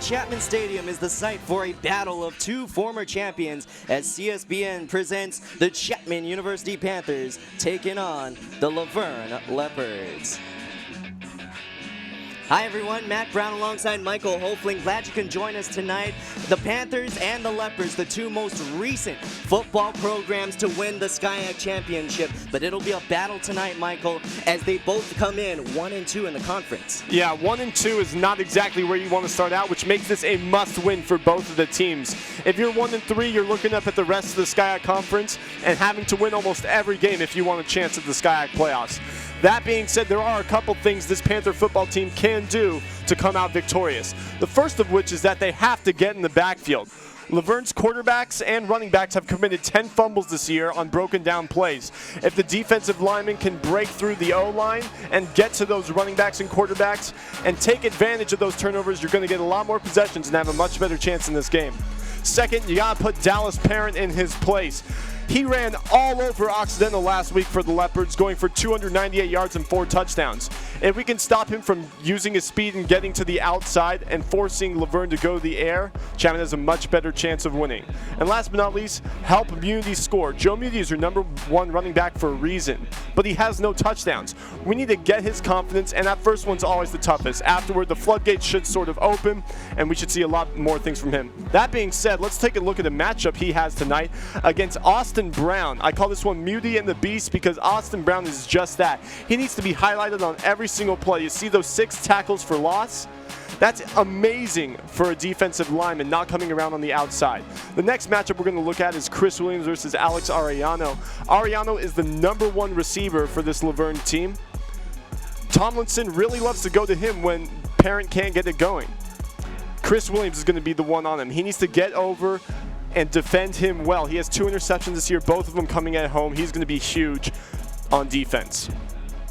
Chapman Stadium is the site for a battle of two former champions as CSBN presents the Chapman University Panthers taking on the Laverne Leopards. Hi everyone, Matt Brown alongside Michael Hofling. Glad you can join us tonight. The Panthers and the Leopards, the two most recent football programs to win the SCIAC championship. But it'll be a battle tonight, Michael, as they both come in 1-2 in the conference. Yeah, 1-2 is not exactly where you want to start out, which makes this a must-win for both of the teams. If you're 1-3, you're looking up at the rest of the SCIAC conference and having to win almost every game if you want a chance at the SCIAC playoffs. That being said, there are a couple things this Panther football team can do to come out victorious. The first of which is that they have to get in the backfield. Laverne's quarterbacks and running backs have committed 10 fumbles this year on broken down plays. If the defensive linemen can break through the O-line and get to those running backs and quarterbacks and take advantage of those turnovers, you're going to get a lot more possessions and have a much better chance in this game. Second, you got to put Dallas Parent in his place. He ran all over Occidental last week for the Leopards, going for 298 yards and 4 touchdowns. If we can stop him from using his speed and getting to the outside and forcing Laverne to go to the air, Chapman has a much better chance of winning. And last but not least, help Muni score. Joe Muni is your #1 running back for a reason, but he has no touchdowns. We need to get his confidence, and that first one's always the toughest. Afterward, the floodgates should sort of open, and we should see a lot more things from him. That being said, let's take a look at the matchup he has tonight against Austin Brown. I call this one Muty and the Beast because Austin Brown is just that. He needs to be highlighted on every single play. You see those 6 tackles for loss? That's amazing for a defensive lineman not coming around on the outside. The next matchup we're going to look at is Chris Williams versus Alex Arellano. Arellano is the #1 receiver for this Laverne team. Tomlinson really loves to go to him when Parent can't get it going. Chris Williams is going to be the one on him. He needs to get over and defend him well. He has 2 interceptions this year, both of them coming at home. He's going to be huge on defense.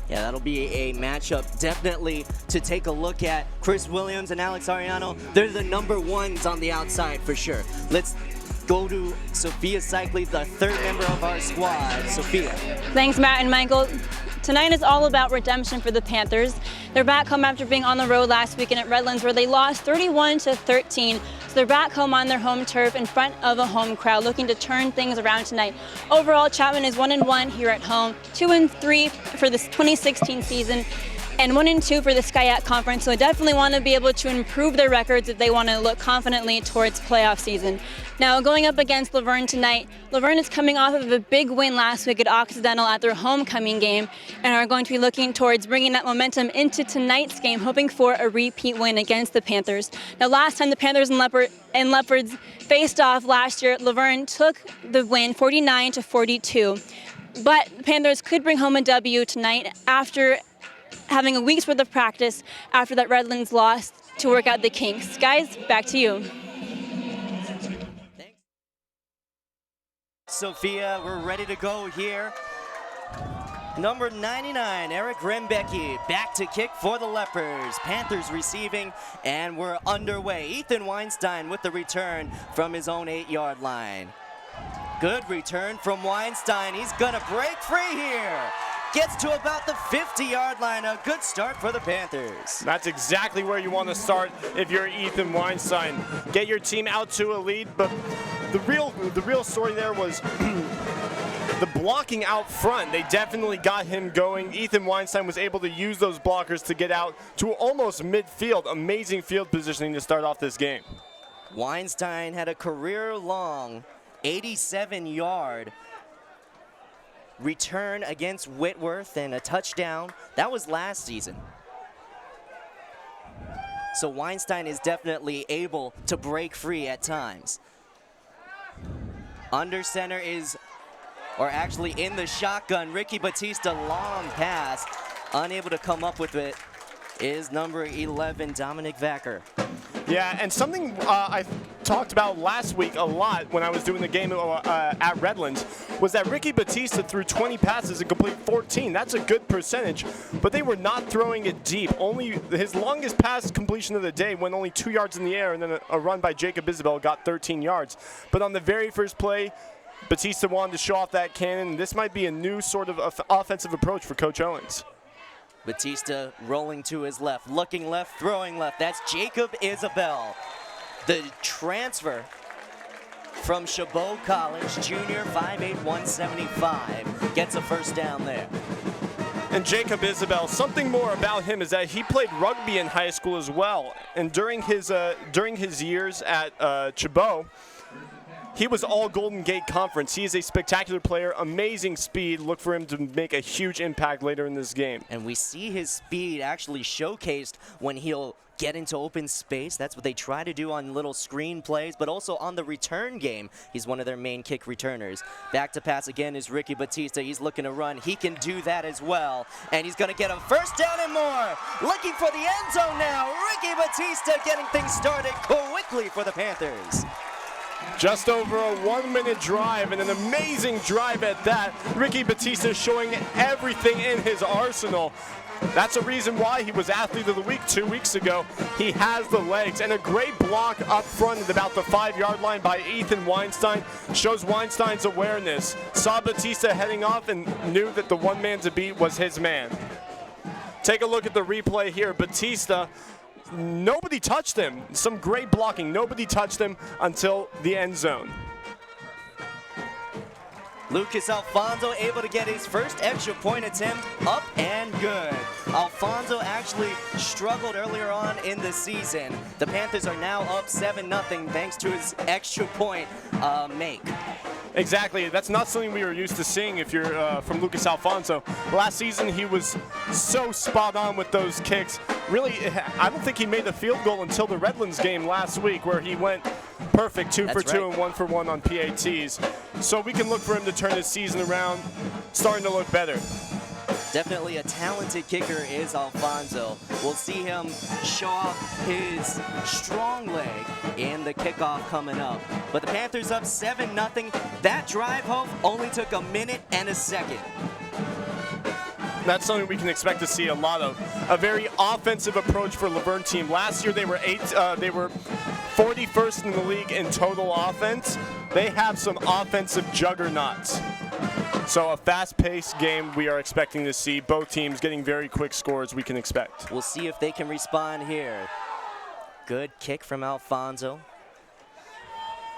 Yeah, that'll be a matchup definitely to take a look at. Chris Williams and Alex Arellano, they're the #1s on the outside for sure. Let's go to Sophia Cycli, the 3rd member of our squad. Sophia. Thanks, Matt and Michael. Tonight is all about redemption for the Panthers. They're back home after being on the road last weekend at Redlands where they lost 31-13. So they're back home on their home turf in front of a home crowd looking to turn things around tonight. Overall, Chapman is 1-1 here at home, 2-3 for this 2016 season, and 1-2 for the SCIAC conference. So I definitely want to be able to improve their records if they want to look confidently towards playoff season. Now, going up against Laverne tonight, Laverne is coming off of a big win last week at Occidental at their homecoming game and are going to be looking towards bringing that momentum into tonight's game, hoping for a repeat win against the Panthers. Now, last time the Panthers and Leopards faced off last year, Laverne took the win 49-42. But the Panthers could bring home a W tonight after having a week's worth of practice after that Redlands loss to work out the kinks. Guys, back to you. Sophia, we're ready to go here. Number 99, Eric Rembecki, back to kick for the Leopards. Panthers receiving, and we're underway. Ethan Weinstein with the return from his own 8-yard line. Good return from Weinstein. He's gonna break free here. Gets to about the 50-yard line. A good start for the Panthers. That's exactly where you want to start if you're Ethan Weinstein. Get your team out to a lead, but the real story there was the blocking out front. They definitely got him going. Ethan Weinstein was able to use those blockers to get out to almost midfield. Amazing field positioning to start off this game. Weinstein had a career-long 87-yard return against Whitworth and a touchdown. That was last season. So Weinstein is definitely able to break free at times. Under center is, or actually in the shotgun, Ricky Batista, long pass. Unable to come up with it is number 11, Dominic Vacker. Yeah, and something I talked about last week a lot when I was doing the game at Redlands was that Ricky Batista threw 20 passes and completed 14. That's a good percentage, but they were not throwing it deep. Only his longest pass completion of the day went only 2 yards in the air, and then a run by Jacob Isabel got 13 yards. But on the very first play, Batista wanted to show off that cannon. This might be a new sort of offensive approach for Coach Owens. Batista rolling to his left, looking left, throwing left. That's Jacob Isabel. the transfer from Chabot College, junior, 5'8", 175, gets a first down there. And Jacob Isabel, something more about him is that he played rugby in high school as well. And during his years at Chabot, he was all Golden Gate Conference. He is a spectacular player, amazing speed. Look for him to make a huge impact later in this game. And we see his speed actually showcased when he'll get into open space. That's what they try to do on little screen plays, but also on the return game. He's one of their main kick returners. Back to pass again is Ricky Batista. He's looking to run. He can do that as well. And he's going to get a first down and more. Looking for the end zone now. Ricky Batista getting things started quickly for the Panthers. Just over a 1-minute drive, and an amazing drive at that. Ricky Batista showing everything in his arsenal. That's a reason why he was Athlete of the Week 2 weeks ago. He has the legs, and a great block up front at about the 5-yard line by Ethan Weinstein shows Weinstein's awareness. Saw Batista heading off and knew that the one man to beat was his man. Take a look at the replay here. Batista, nobody touched him. Some great blocking. Nobody touched him until the end zone. Lucas Alfonso able to get his first extra point attempt up and good. Alfonso actually struggled earlier on in the season. The Panthers are now up 7-0 thanks to his extra point make. Exactly. That's not something we were used to seeing if you're from Lucas Alfonso. Last season, he was so spot on with those kicks. Really, I don't think he made a field goal until the Redlands game last week, where he went perfect, 2 for 2 and 1 for 1 on PATs. So we can look for him to turn his season around, starting to look better. Definitely a talented kicker is Alfonso. We'll see him show off his strong leg in the kickoff coming up. But the Panthers up 7-0. That drive home only took a minute and a second. That's something we can expect to see a lot of. A very offensive approach for Laverne team. Last year they were 41st in the league in total offense. They have some offensive juggernauts. So a fast-paced game we are expecting to see. Both teams getting very quick scores we can expect. We'll see if they can respond here. Good kick from Alfonso.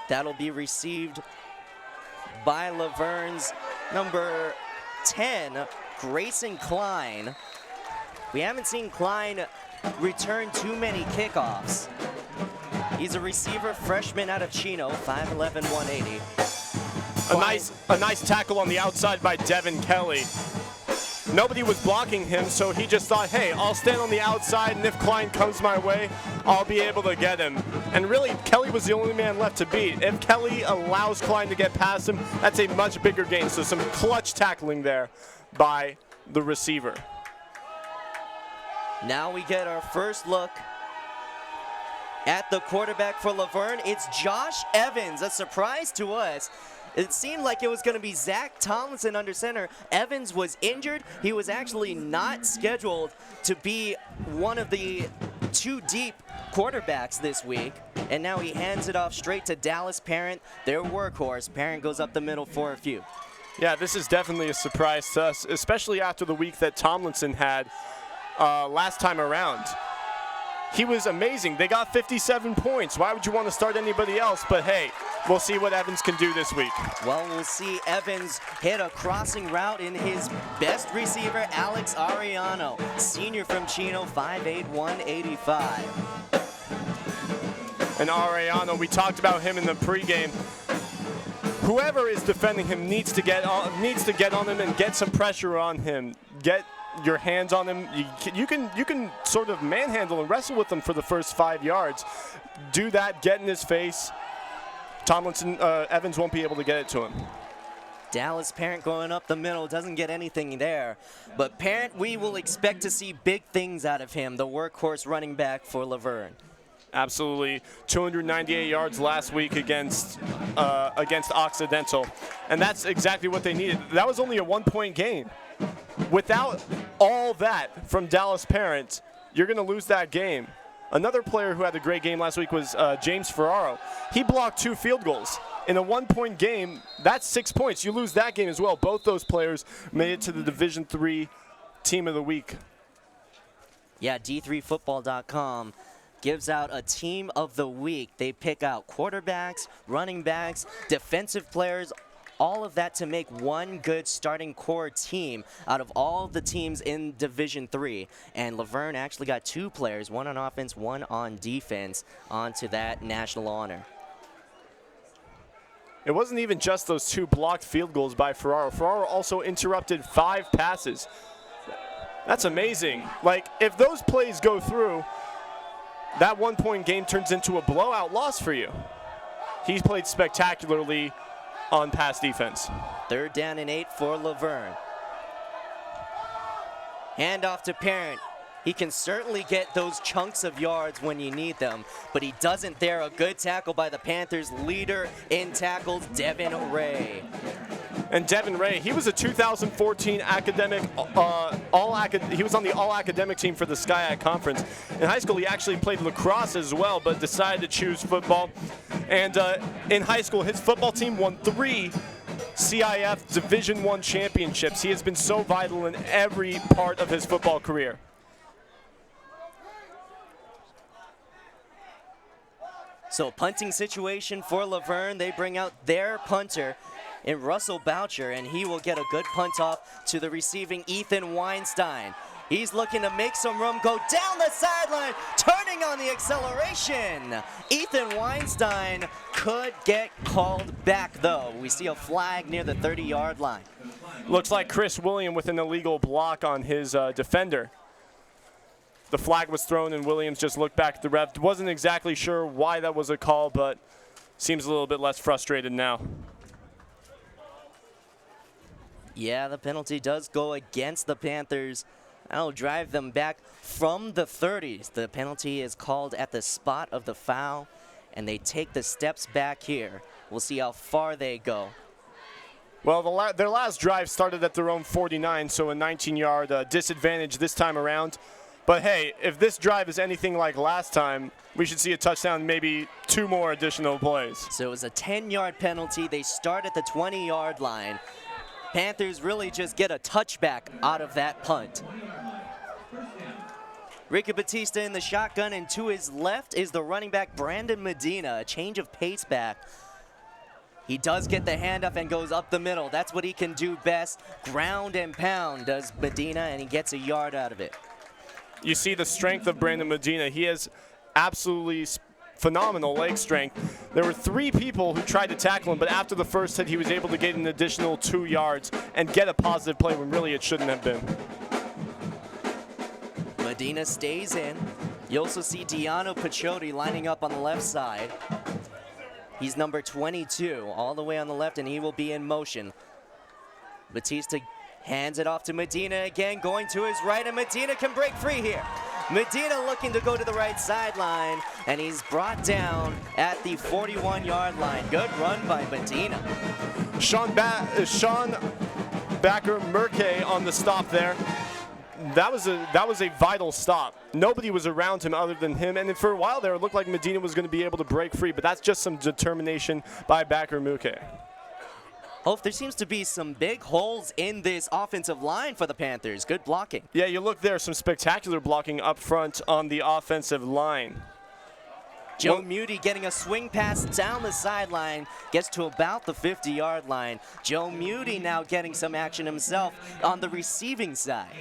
That'll be received by Laverne's number 10, Grayson Klein. We haven't seen Klein return too many kickoffs. He's a receiver, freshman out of Chino, 5'11", 180. A nice tackle on the outside by Devin Kelly. Nobody was blocking him, so he just thought, hey, I'll stand on the outside, and if Klein comes my way, I'll be able to get him. And really, Kelly was the only man left to beat. If Kelly allows Klein to get past him, that's a much bigger gain. So some clutch tackling there by the receiver. Now we get our first look at the quarterback for Laverne. It's Josh Evans, a surprise to us. It seemed like it was going to be Zach Tomlinson under center. Evans was injured. He was actually not scheduled to be one of the 2 deep quarterbacks this week. And now he hands it off straight to Dallas Parent, their workhorse. Parent goes up the middle for a few. Yeah, this is definitely a surprise to us, especially after the week that Tomlinson had last time around. He was amazing. They got 57 points. Why would you want to start anybody else? But hey, we'll see what Evans can do this week. Well, we'll see Evans hit a crossing route in his best receiver, Alex Ariano, senior from Chino, 5'8", 185. And Ariano, we talked about him in the pregame. Whoever is defending him needs to get on him and get some pressure on him. Get your hands on him. You can sort of manhandle and wrestle with him for the first 5 yards. Do that, get in his face. Evans won't be able to get it to him. Dallas Parent going up the middle, doesn't get anything there. But Parent, we will expect to see big things out of him, the workhorse running back for Laverne. Absolutely. 298 yards last week against Occidental. And that's exactly what they needed. That was only a 1-point game. Without all that from Dallas Parent, you're going to lose that game. Another player who had a great game last week was James Ferraro. He blocked 2 field goals. In a 1-point game, that's 6 points. You lose that game as well. Both those players made it to the Division III Team of the Week. Yeah, D3Football.com gives out a team of the week. They pick out quarterbacks, running backs, defensive players, all of that to make one good starting core team out of all the teams in Division III. And Laverne actually got 2 players, one on offense, one on defense, onto that national honor. It wasn't even just those 2 blocked field goals by Ferraro. Ferraro also interrupted 5 passes. That's amazing. Like, if those plays go through, that 1-point game turns into a blowout loss for you. He's played spectacularly on pass defense. 3rd down and 8 for Laverne. Handoff to Parent. He can certainly get those chunks of yards when you need them, but he doesn't there. A good tackle by the Panthers. Leader in tackles, Devin Ray. And Devin Ray, he was a 2014 academic, he was on the all-academic team for the SCIAC Conference. In high school, he actually played lacrosse as well, but decided to choose football. And in high school, his football team won 3 CIF Division I championships. He has been so vital in every part of his football career. So punting situation for Laverne. They bring out their punter in Russell Boucher, and he will get a good punt off to the receiving Ethan Weinstein. He's looking to make some room, go down the sideline, turning on the acceleration. Ethan Weinstein could get called back, though. We see a flag near the 30-yard line. Looks like Chris William with an illegal block on his defender. The flag was thrown, and Williams just looked back at the ref. Wasn't exactly sure why that was a call, but seems a little bit less frustrated now. Yeah, the penalty does go against the Panthers. That'll drive them back from the 30s. The penalty is called at the spot of the foul, and they take the steps back here. We'll see how far they go. Well, their last drive started at their own 49, so a 19-yard disadvantage this time around. But hey, if this drive is anything like last time, we should see a touchdown, maybe 2 more additional plays. So it was a 10-yard penalty. They start at the 20-yard line. Panthers really just get a touchback out of that punt. Ricky Batista in the shotgun, and to his left is the running back Brandon Medina. A change of pace back. He does get the handoff and goes up the middle. That's what he can do best. Ground and pound does Medina, and he gets a yard out of it. You see the strength of Brandon Medina. He has absolutely phenomenal leg strength. There were 3 people who tried to tackle him, but after the first hit, he was able to get an additional 2 yards and get a positive play when really it shouldn't have been. Medina stays in. You also see Diano Pachotti lining up on the left side. He's number 22, all the way on the left, and he will be in motion. Batista hands it off to Medina again, going to his right, and Medina can break free here. Medina looking to go to the right sideline, and he's brought down at the 41-yard line. Good run by Medina. Sean Backer Murke on the stop there. That was a vital stop. Nobody was around him other than him, and for a while there, it looked like Medina was going to be able to break free, but that's just some determination by Backer Murke. Hope, there seems to be some big holes in this offensive line for the Panthers. Good blocking. Yeah, you look there, some spectacular blocking up front on the offensive line. Joe Muti getting a swing pass down the sideline, gets to about the 50-yard line. Joe Muti now getting some action himself on the receiving side.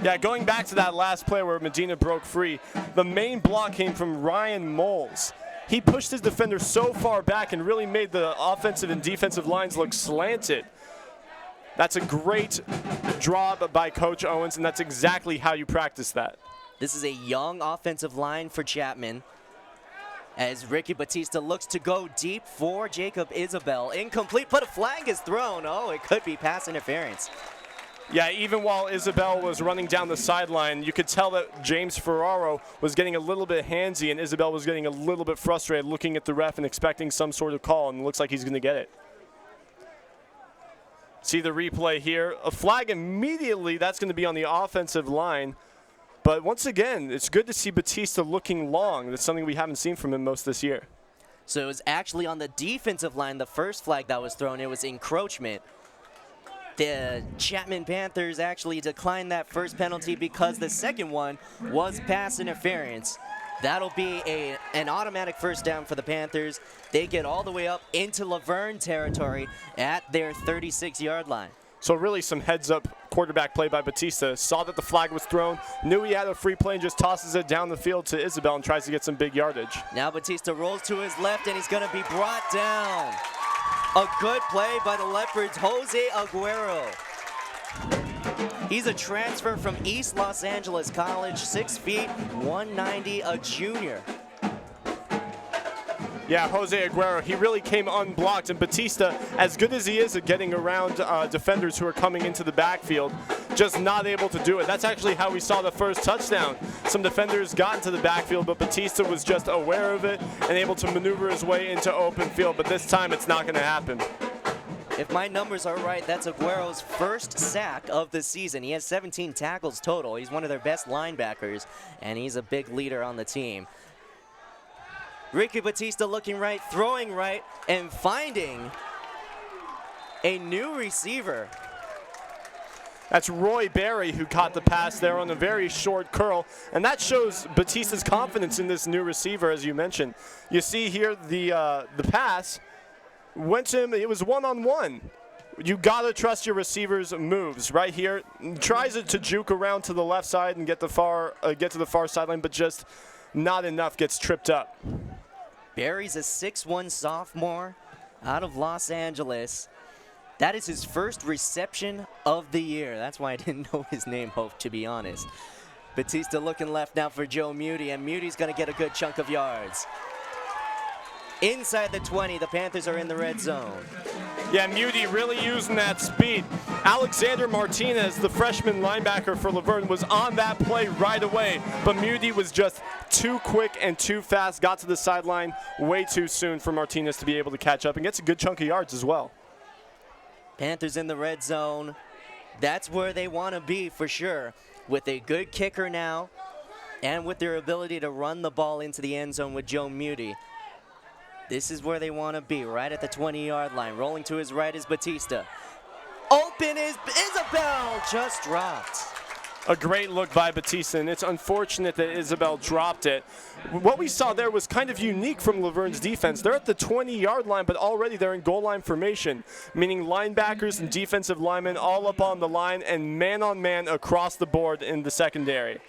Yeah, going back to that last play where Medina broke free, the main block came from Ryan Moles. He pushed his defender so far back and really made the offensive and defensive lines look slanted. That's a great job by Coach Owens, and that's exactly how you practice that. This is a young offensive line for Chapman, as Ricky Batista looks to go deep for Jacob Isabel. Incomplete, but a flag is thrown. Oh, it could be pass interference. Yeah, even while Isabel was running down the sideline, you could tell that James Ferraro was getting a little bit handsy, and Isabel was getting a little bit frustrated looking at the ref and expecting some sort of call, and it looks like he's going to get it. See the replay here. A flag immediately, that's going to be on the offensive line. But once again, it's good to see Batista looking long. That's something we haven't seen from him most this year. So it was actually on the defensive line, the first flag that was thrown. It was encroachment. The Chapman Panthers actually declined that first penalty because the second one was pass interference. That'll be an automatic first down for the Panthers. They get all the way up into Laverne territory at their 36-yard line. So really some heads-up quarterback play by Batista. Saw that the flag was thrown, knew he had a free play, and just tosses it down the field to Isabel and tries to get some big yardage. Now Batista rolls to his left, and he's going to be brought down. A good play by the Leopards, Jose Aguero. He's a transfer from East Los Angeles College, 6 feet, 190, a junior. Yeah, Jose Aguero, he really came unblocked, and Batista, as good as he is at getting around defenders who are coming into the backfield, just not able to do it. That's actually how we saw the first touchdown. Some defenders got into the backfield, but Batista was just aware of it and able to maneuver his way into open field, but this time it's not going to happen. If my numbers are right, that's Aguero's first sack of the season. He has 17 tackles total. He's one of their best linebackers, and he's a big leader on the team. Ricky Batista looking right, throwing right, and finding a new receiver. That's Roy Barry who caught the pass there on a very short curl, and that shows Batista's confidence in this new receiver, as you mentioned. You see here the pass went to him. It was one-on-one. You gotta trust your receiver's moves right here. Tries it to juke around to the left side and get to the far sideline, but just not enough. Gets tripped up. Barry's a 6'1" sophomore out of Los Angeles. That is his first reception of the year. That's why I didn't know his name, Hope, to be honest. Batista looking left now for Joe Muty, and Muty's going to get a good chunk of yards. Inside the 20, the Panthers are in the red zone. Yeah, Muty really using that speed. Alexander Martinez, the freshman linebacker for Laverne, was on that play right away, but Muty was just too quick and too fast, got to the sideline way too soon for Martinez to be able to catch up and gets a good chunk of yards as well. Panthers in the red zone. That's where they want to be for sure, with a good kicker now and with their ability to run the ball into the end zone with Joe Muty. This is where they want to be, right at the 20-yard line. Rolling to his right is Batista. Open is Isabel, just dropped. A great look by Batista, and it's unfortunate that Isabel dropped it. What we saw there was kind of unique from Laverne's defense. They're at the 20-yard line, but already they're in goal line formation, meaning linebackers and defensive linemen all up on the line and man-on-man across the board in the secondary.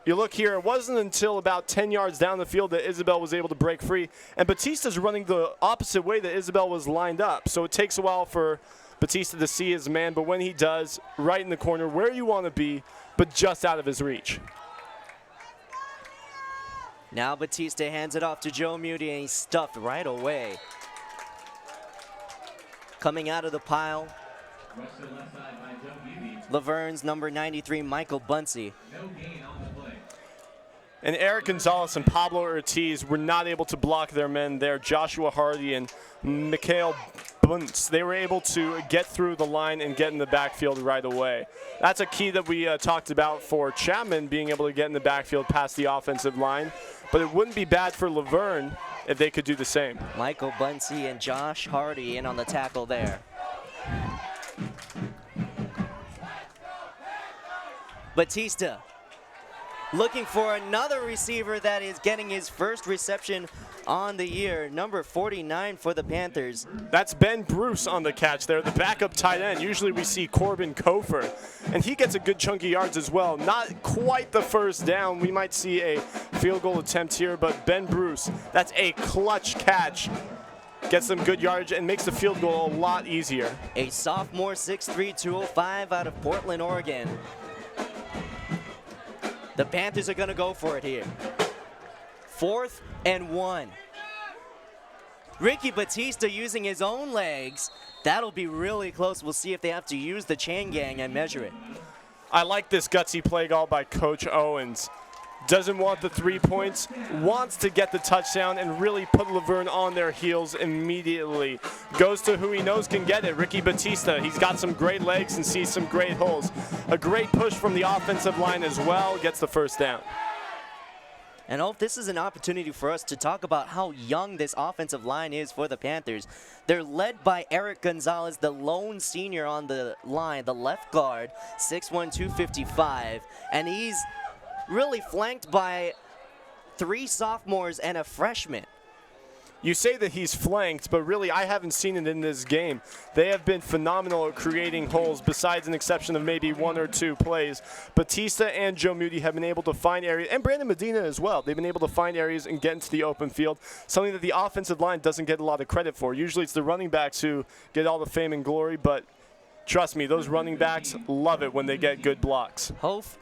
You look here, it wasn't until about 10 yards down the field that Isabel was able to break free, and Batista's running the opposite way that Isabel was lined up, so it takes a while for Batista to see his man, but when he does, right in the corner where you want to be, but just out of his reach. Now Batista hands it off to Joe Muty, and he's stuffed right away. Coming out of the pile, Laverne's number 93, Michael Bunsey. And Eric Gonzalez and Pablo Ortiz were not able to block their men there. Joshua Hardy and Mikhail Bunce, they were able to get through the line and get in the backfield right away. That's a key that we talked about for Chapman, being able to get in the backfield past the offensive line. But it wouldn't be bad for Laverne if they could do the same. Michael Bunsey and Josh Hardy in on the tackle there. Batista looking for another receiver that is getting his first reception on the year, number 49 for the Panthers. That's Ben Bruce on the catch there, the backup tight end. Usually we see Corbin Kofer, and he gets a good chunk of yards as well. Not quite the first down. We might see a field goal attempt here, but Ben Bruce, that's a clutch catch. Gets some good yardage and makes the field goal a lot easier. A sophomore, 6'3", 205 out of Portland, Oregon. The Panthers are going to go for it here. 4th and 1. Ricky Batista using his own legs. That'll be really close. We'll see if they have to use the chain gang and measure it. I like this gutsy play call by Coach Owens. Doesn't want the 3 points, wants to get the touchdown and really put Laverne on their heels immediately. Goes to who he knows can get it, Ricky Batista. He's got some great legs and sees some great holes. A great push from the offensive line as well, gets the first down. And Hope, this is an opportunity for us to talk about how young this offensive line is for the Panthers. They're led by Eric Gonzalez, the lone senior on the line, the left guard, 6'1", 255, and he's really flanked by 3 sophomores and a freshman. You say that he's flanked, but really I haven't seen it in this game. They have been phenomenal at creating holes, besides an exception of maybe 1 or 2 plays. Batista and Joe Moody have been able to find areas, and Brandon Medina as well. They've been able to find areas and get into the open field, something that the offensive line doesn't get a lot of credit for. Usually it's the running backs who get all the fame and glory, but trust me, those running backs love it when they get good blocks.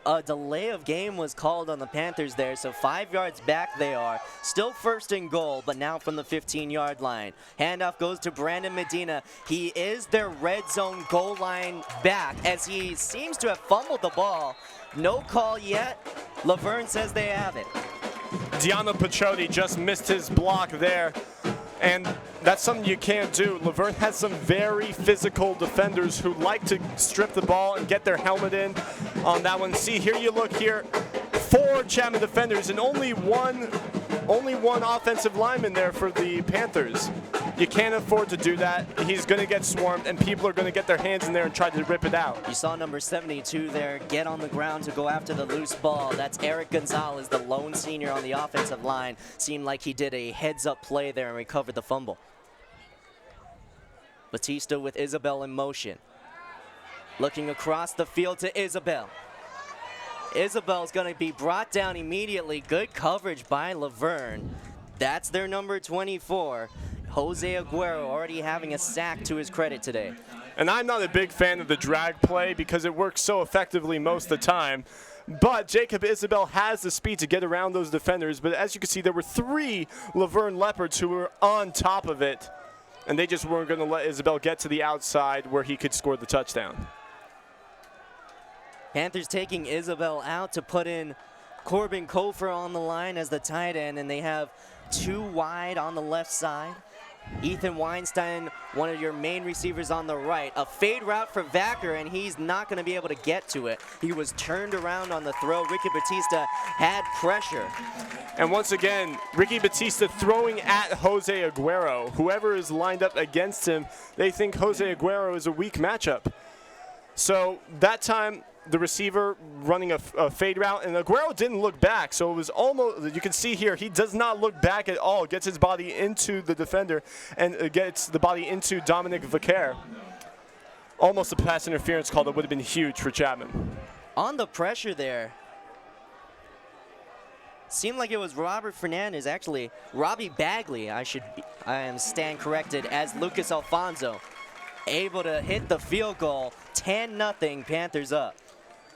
A delay of game was called on the Panthers there, so 5 yards back they are. Still first and goal, but now from the 15-yard line. Handoff goes to Brandon Medina. He is their red zone goal line back as he seems to have fumbled the ball. No call yet. Laverne says they have it. Diano Pachotti just missed his block there. And that's something you can't do. Laverne has some very physical defenders who like to strip the ball and get their helmet in on that one. See, here you look here, 4 Chapman defenders and only one offensive lineman there for the Panthers. You can't afford to do that. He's going to get swarmed, and people are going to get their hands in there and try to rip it out. You saw number 72 there get on the ground to go after the loose ball. That's Eric Gonzalez, the lone senior on the offensive line. Seemed like he did a heads-up play there and recovered the fumble. Batista with Isabel in motion. Looking across the field to Isabel. Isabel's going to be brought down immediately. Good coverage by Laverne. That's their number 24. Jose Aguero already having a sack to his credit today. And I'm not a big fan of the drag play because it works so effectively most of the time. But Jacob Isabel has the speed to get around those defenders. But as you can see, there were 3 Laverne Leopards who were on top of it. And they just weren't going to let Isabel get to the outside where he could score the touchdown. Panthers taking Isabel out to put in Corbin Kofer on the line as the tight end, and they have 2 wide on the left side. Ethan Weinstein, one of your main receivers on the right. A fade route for Vacker, and he's not going to be able to get to it. He was turned around on the throw. Ricky Batista had pressure. And once again, Ricky Batista throwing at Jose Aguero. Whoever is lined up against him, they think Jose Aguero is a weak matchup. So that time, the receiver running a fade route, and Aguero didn't look back, so it was almost, you can see here, he does not look back at all, gets his body into the defender, and gets the body into Dominic Vaquer. Almost a pass interference call that would have been huge for Chapman. On the pressure there, seemed like it was Robert Fernandez, actually, Robbie Bagley, I am stand corrected, as Lucas Alfonso, able to hit the field goal, 10-0, Panthers up.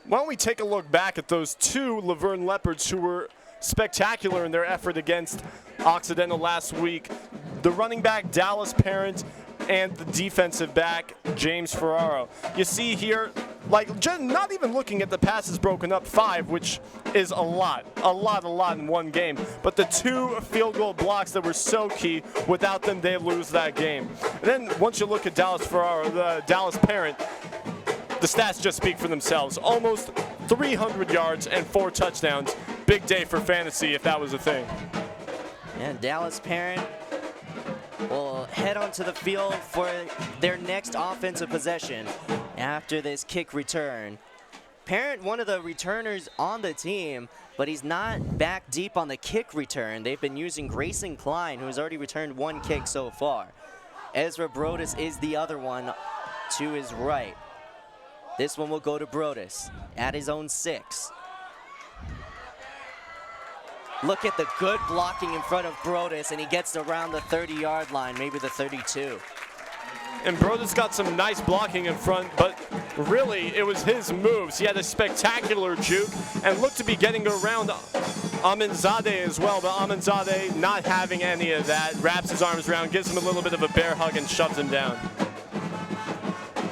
Why don't we take a look back at those 2 Laverne Leopards who were spectacular in their effort against Occidental last week. The running back, Dallas Parent, and the defensive back, James Ferraro. You see here, like, just not even looking at the passes broken up, 5, which is a lot in one game. But the 2 field goal blocks that were so key, without them, they lose that game. And then once you look at Dallas Ferraro, the Dallas Parent, the stats just speak for themselves. Almost 300 yards and 4 touchdowns. Big day for fantasy if that was a thing. And Dallas Parent will head onto the field for their next offensive possession after this kick return. Parent, one of the returners on the team, but he's not back deep on the kick return. They've been using Grayson Klein, who's already returned 1 kick so far. Ezra Brodus is the other one to his right. This one will go to Brodus at his own 6. Look at the good blocking in front of Brodus, and he gets around the 30-yard line, maybe the 32. And Brodus got some nice blocking in front, but really it was his moves. He had a spectacular juke and looked to be getting around Aminzadeh as well, but Aminzadeh not having any of that. Wraps his arms around, gives him a little bit of a bear hug, and shoves him down.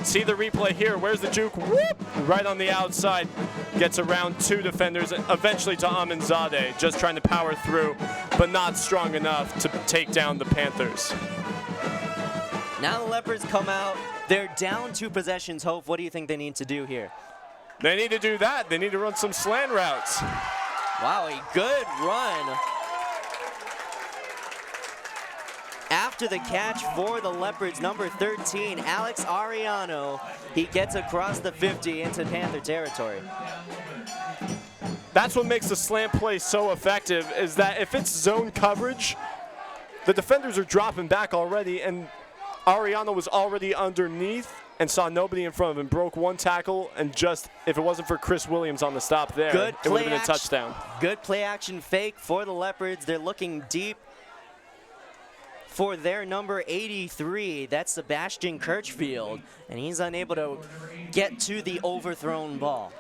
See the replay here. Where's the juke? Whoop! Right on the outside. Gets around 2 defenders, eventually to Aminzadeh, just trying to power through, but not strong enough to take down the Panthers. Now the Leopards come out. They're down 2 possessions. Hope, what do you think they need to do here? They need to do that. They need to run some slant routes. Wow, a good run. After the catch for the Leopards, number 13, Alex Ariano. He gets across the 50 into Panther territory. That's what makes the slant play so effective, is that if it's zone coverage, the defenders are dropping back already, and Ariano was already underneath and saw nobody in front of him. Broke one tackle, and just, if it wasn't for Chris Williams on the stop there, it would have been a touchdown. Good play action fake for the Leopards. They're looking deep for their number 83. That's Sebastian Kirchfield, and he's unable to get to the overthrown ball.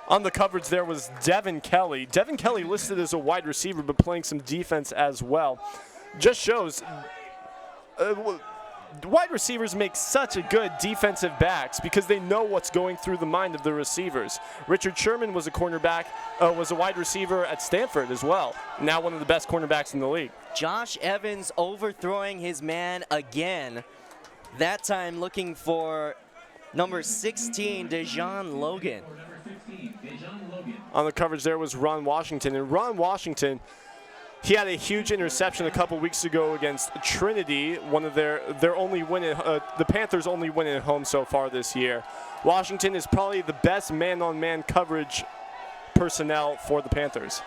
On the coverage there was Devin Kelly. Devin Kelly listed as a wide receiver, but playing some defense as well. Just shows wide receivers make such a good defensive backs because they know what's going through the mind of the receivers. Richard Sherman was a cornerback, was a wide receiver at Stanford as well. Now one of the best cornerbacks in the league. Josh Evans overthrowing his man again. That time looking for number 16, Dejon Logan. On the coverage there was Ron Washington. And Ron Washington, he had a huge interception a couple weeks ago against Trinity, one of their only win the Panthers' only win at home so far this year. Washington is probably the best man-on-man coverage personnel for the Panthers.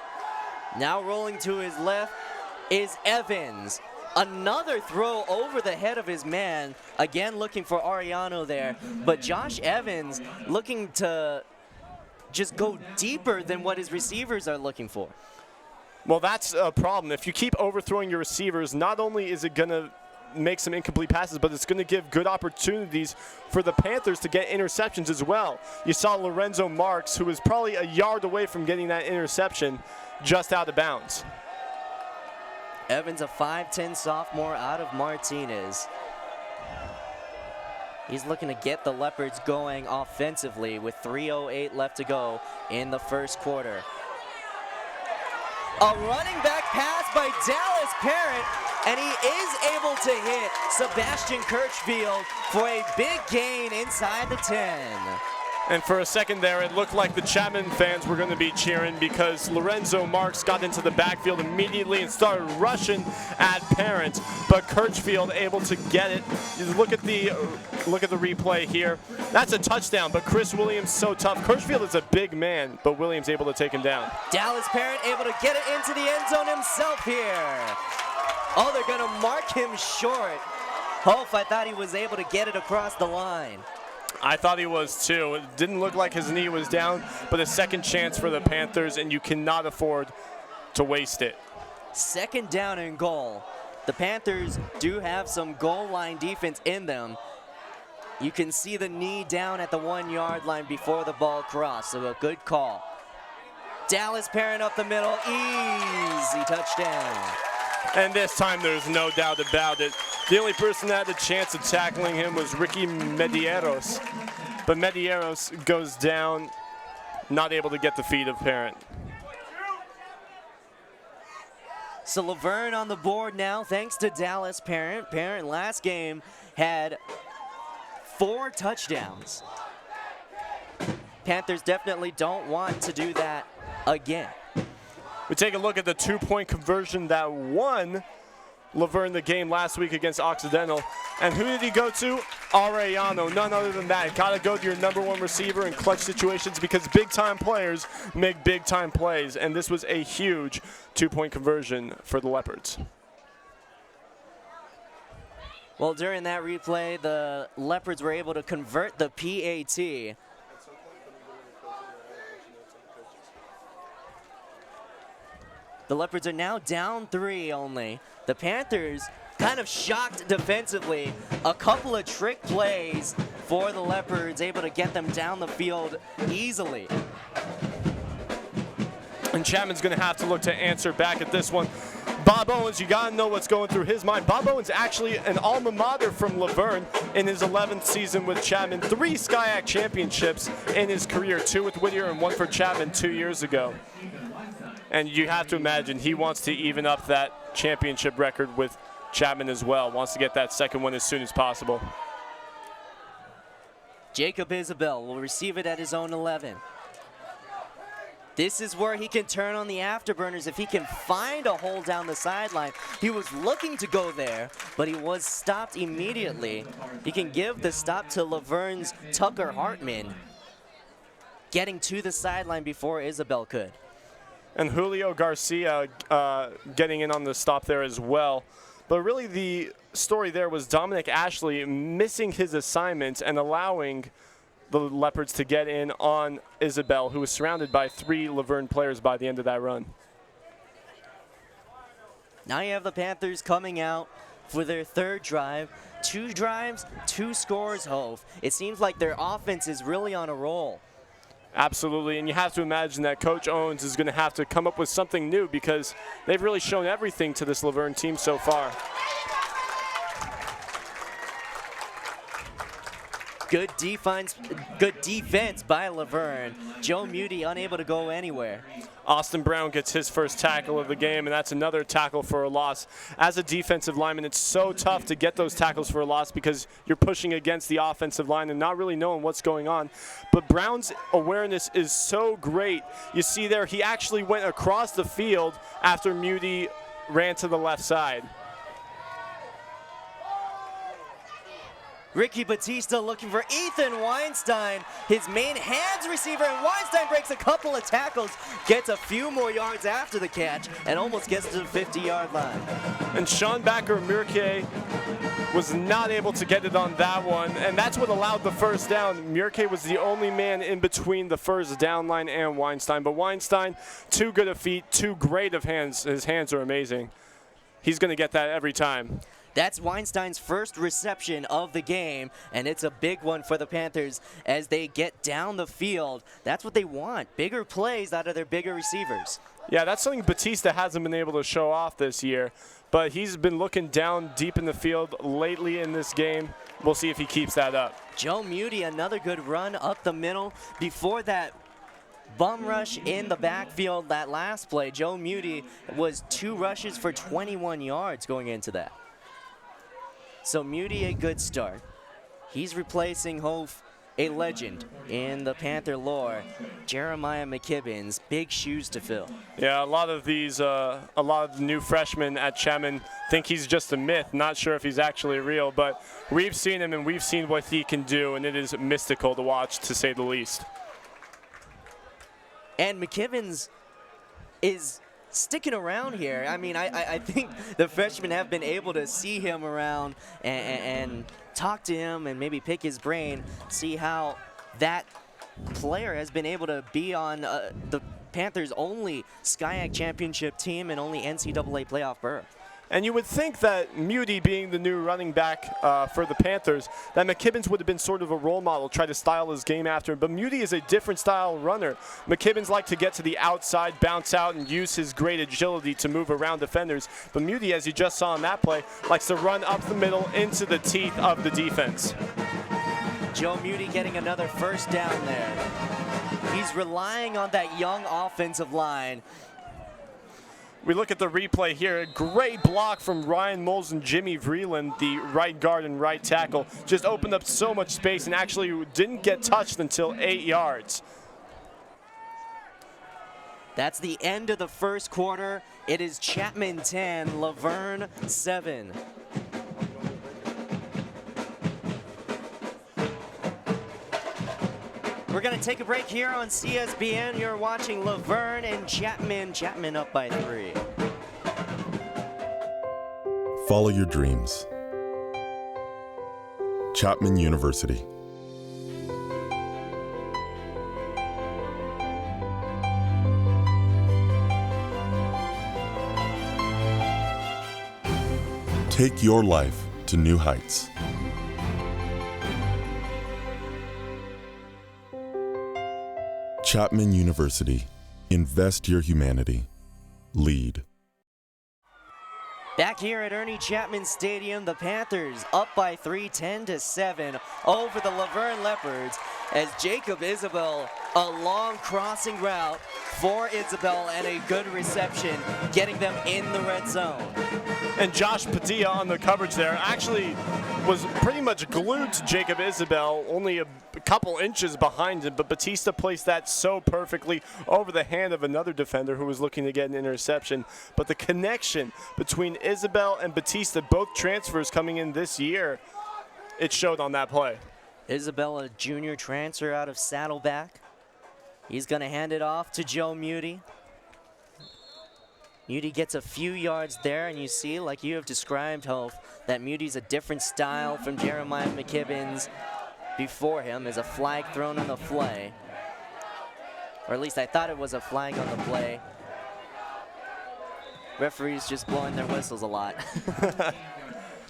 Now rolling to his left is Evans. Another throw over the head of his man. Again looking for Ariano there. But Josh Evans looking to just go deeper than what his receivers are looking for. Well, that's a problem. If you keep overthrowing your receivers, not only is it going to make some incomplete passes, but it's going to give good opportunities for the Panthers to get interceptions as well. You saw Lorenzo Marks, who was probably a yard away from getting that interception, just out of bounds. Evans, a 5'10 sophomore out of Martinez. He's looking to get the Leopards going offensively with 3:08 left to go in the first quarter. A running back pass by Dallas Parent, and he is able to hit Sebastian Kirchfield for a big gain inside the 10. And for a second there, it looked like the Chapman fans were going to be cheering because Lorenzo Marks got into the backfield immediately and started rushing at Parent, but Kirchfield able to get it. Look at the replay here. That's a touchdown, but Chris Williams so tough. Kirchfield is a big man, but Williams able to take him down. Dallas Parent able to get it into the end zone himself here. Oh, they're going to mark him short. Hope, I thought he was able to get it across the line. I thought he was too. It didn't look like his knee was down, but a second chance for the Panthers, and you cannot afford to waste it. Second down and goal. The Panthers do have some goal line defense in them. You can see the knee down at the 1 yard line before the ball crossed, so a good call. Dallas Parent up the middle, easy touchdown. And this time there's no doubt about it. The only person that had a chance of tackling him was Ricky Medeiros. But Medeiros goes down, not able to get the feet of Parent. So Laverne on the board now, thanks to Dallas Parent. Parent last game had 4 touchdowns. Panthers definitely don't want to do that again. We take a look at the 2-point conversion that won Laverne the game last week against Occidental. And who did he go to? Ariano, none other than that. Got to go to your number 1 receiver in clutch situations because big-time players make big-time plays. And this was a huge 2-point conversion for the Leopards. Well, during that replay, the Leopards were able to convert the PAT. The Leopards are now down 3 only. The Panthers kind of shocked defensively. A couple of trick plays for the Leopards, able to get them down the field easily. And Chapman's going to have to look to answer back at this one. Bob Owens, you got to know what's going through his mind. Bob Owens actually an alma mater from Laverne in his 11th season with Chapman. 3 SCIAC championships in his career, 2 with Whittier and 1 for Chapman 2 years ago. And you have to imagine he wants to even up that championship record with Chapman as well. Wants to get that second one as soon as possible. Jacob Isabel will receive it at his own 11. This is where he can turn on the afterburners if he can find a hole down the sideline. He was looking to go there, but he was stopped immediately. He can give the stop to Laverne's Tucker Hartman, getting to the sideline before Isabel could. And Julio Garcia getting in on the stop there as well. But really the story there was Dominic Ashley missing his assignment and allowing the Leopards to get in on Isabel, who was surrounded by 3 Laverne players by the end of that run. Now you have the Panthers coming out for their third drive. 2 drives, 2 scores, Hove. It seems like their offense is really on a roll. Absolutely, and you have to imagine that Coach Owens is going to have to come up with something new because they've really shown everything to this Laverne team so far. Good defense by Laverne. Joe Muti unable to go anywhere. Austin Brown gets his first tackle of the game, and that's another tackle for a loss. As a defensive lineman, it's so tough to get those tackles for a loss because you're pushing against the offensive line and not really knowing what's going on. But Brown's awareness is so great. You see there, he actually went across the field after Muti ran to the left side. Ricky Batista looking for Ethan Weinstein, his main hands receiver, and Weinstein breaks a couple of tackles, gets a few more yards after the catch, and almost gets to the 50-yard line. And Sean Backer-Murke was not able to get it on that one, and that's what allowed the first down. Murke was the only man in between the first down line and Weinstein, but Weinstein, too good of feet, too great of hands. His hands are amazing. He's going to get that every time. That's Weinstein's first reception of the game, and it's a big one for the Panthers as they get down the field. That's what they want, bigger plays out of their bigger receivers. Yeah, that's something Batista hasn't been able to show off this year, but he's been looking down deep in the field lately in this game. We'll see if he keeps that up. Joe Muti, another good run up the middle. Before that bum rush in the backfield, that last play, Joe Muti was 2 rushes for 21 yards going into that. So Muti, a good start. He's replacing Hof, a legend in the Panther lore, Jeremiah McKibbins. Big shoes to fill. Yeah, a lot of the new freshmen at Chapman think he's just a myth. Not sure if he's actually real, but we've seen him and we've seen what he can do, and it is mystical to watch, to say the least. And McKibbins is sticking around here. I mean, I think the freshmen have been able to see him around and talk to him and maybe pick his brain, see how that player has been able to be on the Panthers' only SCIAC championship team and only NCAA playoff berth. And you would think that Muti, being the new running back for the Panthers, that McKibbins would have been sort of a role model, try to style his game after him. But Muti is a different style runner. McKibbins likes to get to the outside, bounce out, and use his great agility to move around defenders. But Muti, as you just saw in that play, likes to run up the middle into the teeth of the defense. Joe Muti getting another first down there. He's relying on that young offensive line. We look at the replay here. A great block from Ryan Moles and Jimmy Vreeland, the right guard and right tackle. Just opened up so much space and actually didn't get touched until 8 yards. That's the end of the first quarter. It is Chapman 10, Laverne 7. We're going to take a break here on CSBN. You're watching Laverne and Chapman. Chapman up by 3. Follow your dreams. Chapman University. Take your life to new heights. Chapman University. Invest your humanity. Lead. Back here at Ernie Chapman Stadium, the Panthers up by 3, 10-7 over the Laverne Leopards as Jacob Isabel, a long crossing route for Isabel and a good reception, getting them in the red zone. And Josh Padilla on the coverage there actually was pretty much glued to Jacob Isabel, only a couple inches behind him, but Batista placed that so perfectly over the hand of another defender who was looking to get an interception. But the connection between Isabel and Batista, both transfers coming in this year, it showed on that play. Isabel, a junior transfer out of Saddleback. He's going to hand it off to Joe Muti. Muty gets a few yards there, and you see, like you have described, Hope, that Muty's a different style from Jeremiah McKibbins before him. There's a flag thrown on the play. Or at least I thought it was a flag on the play. Referees just blowing their whistles a lot.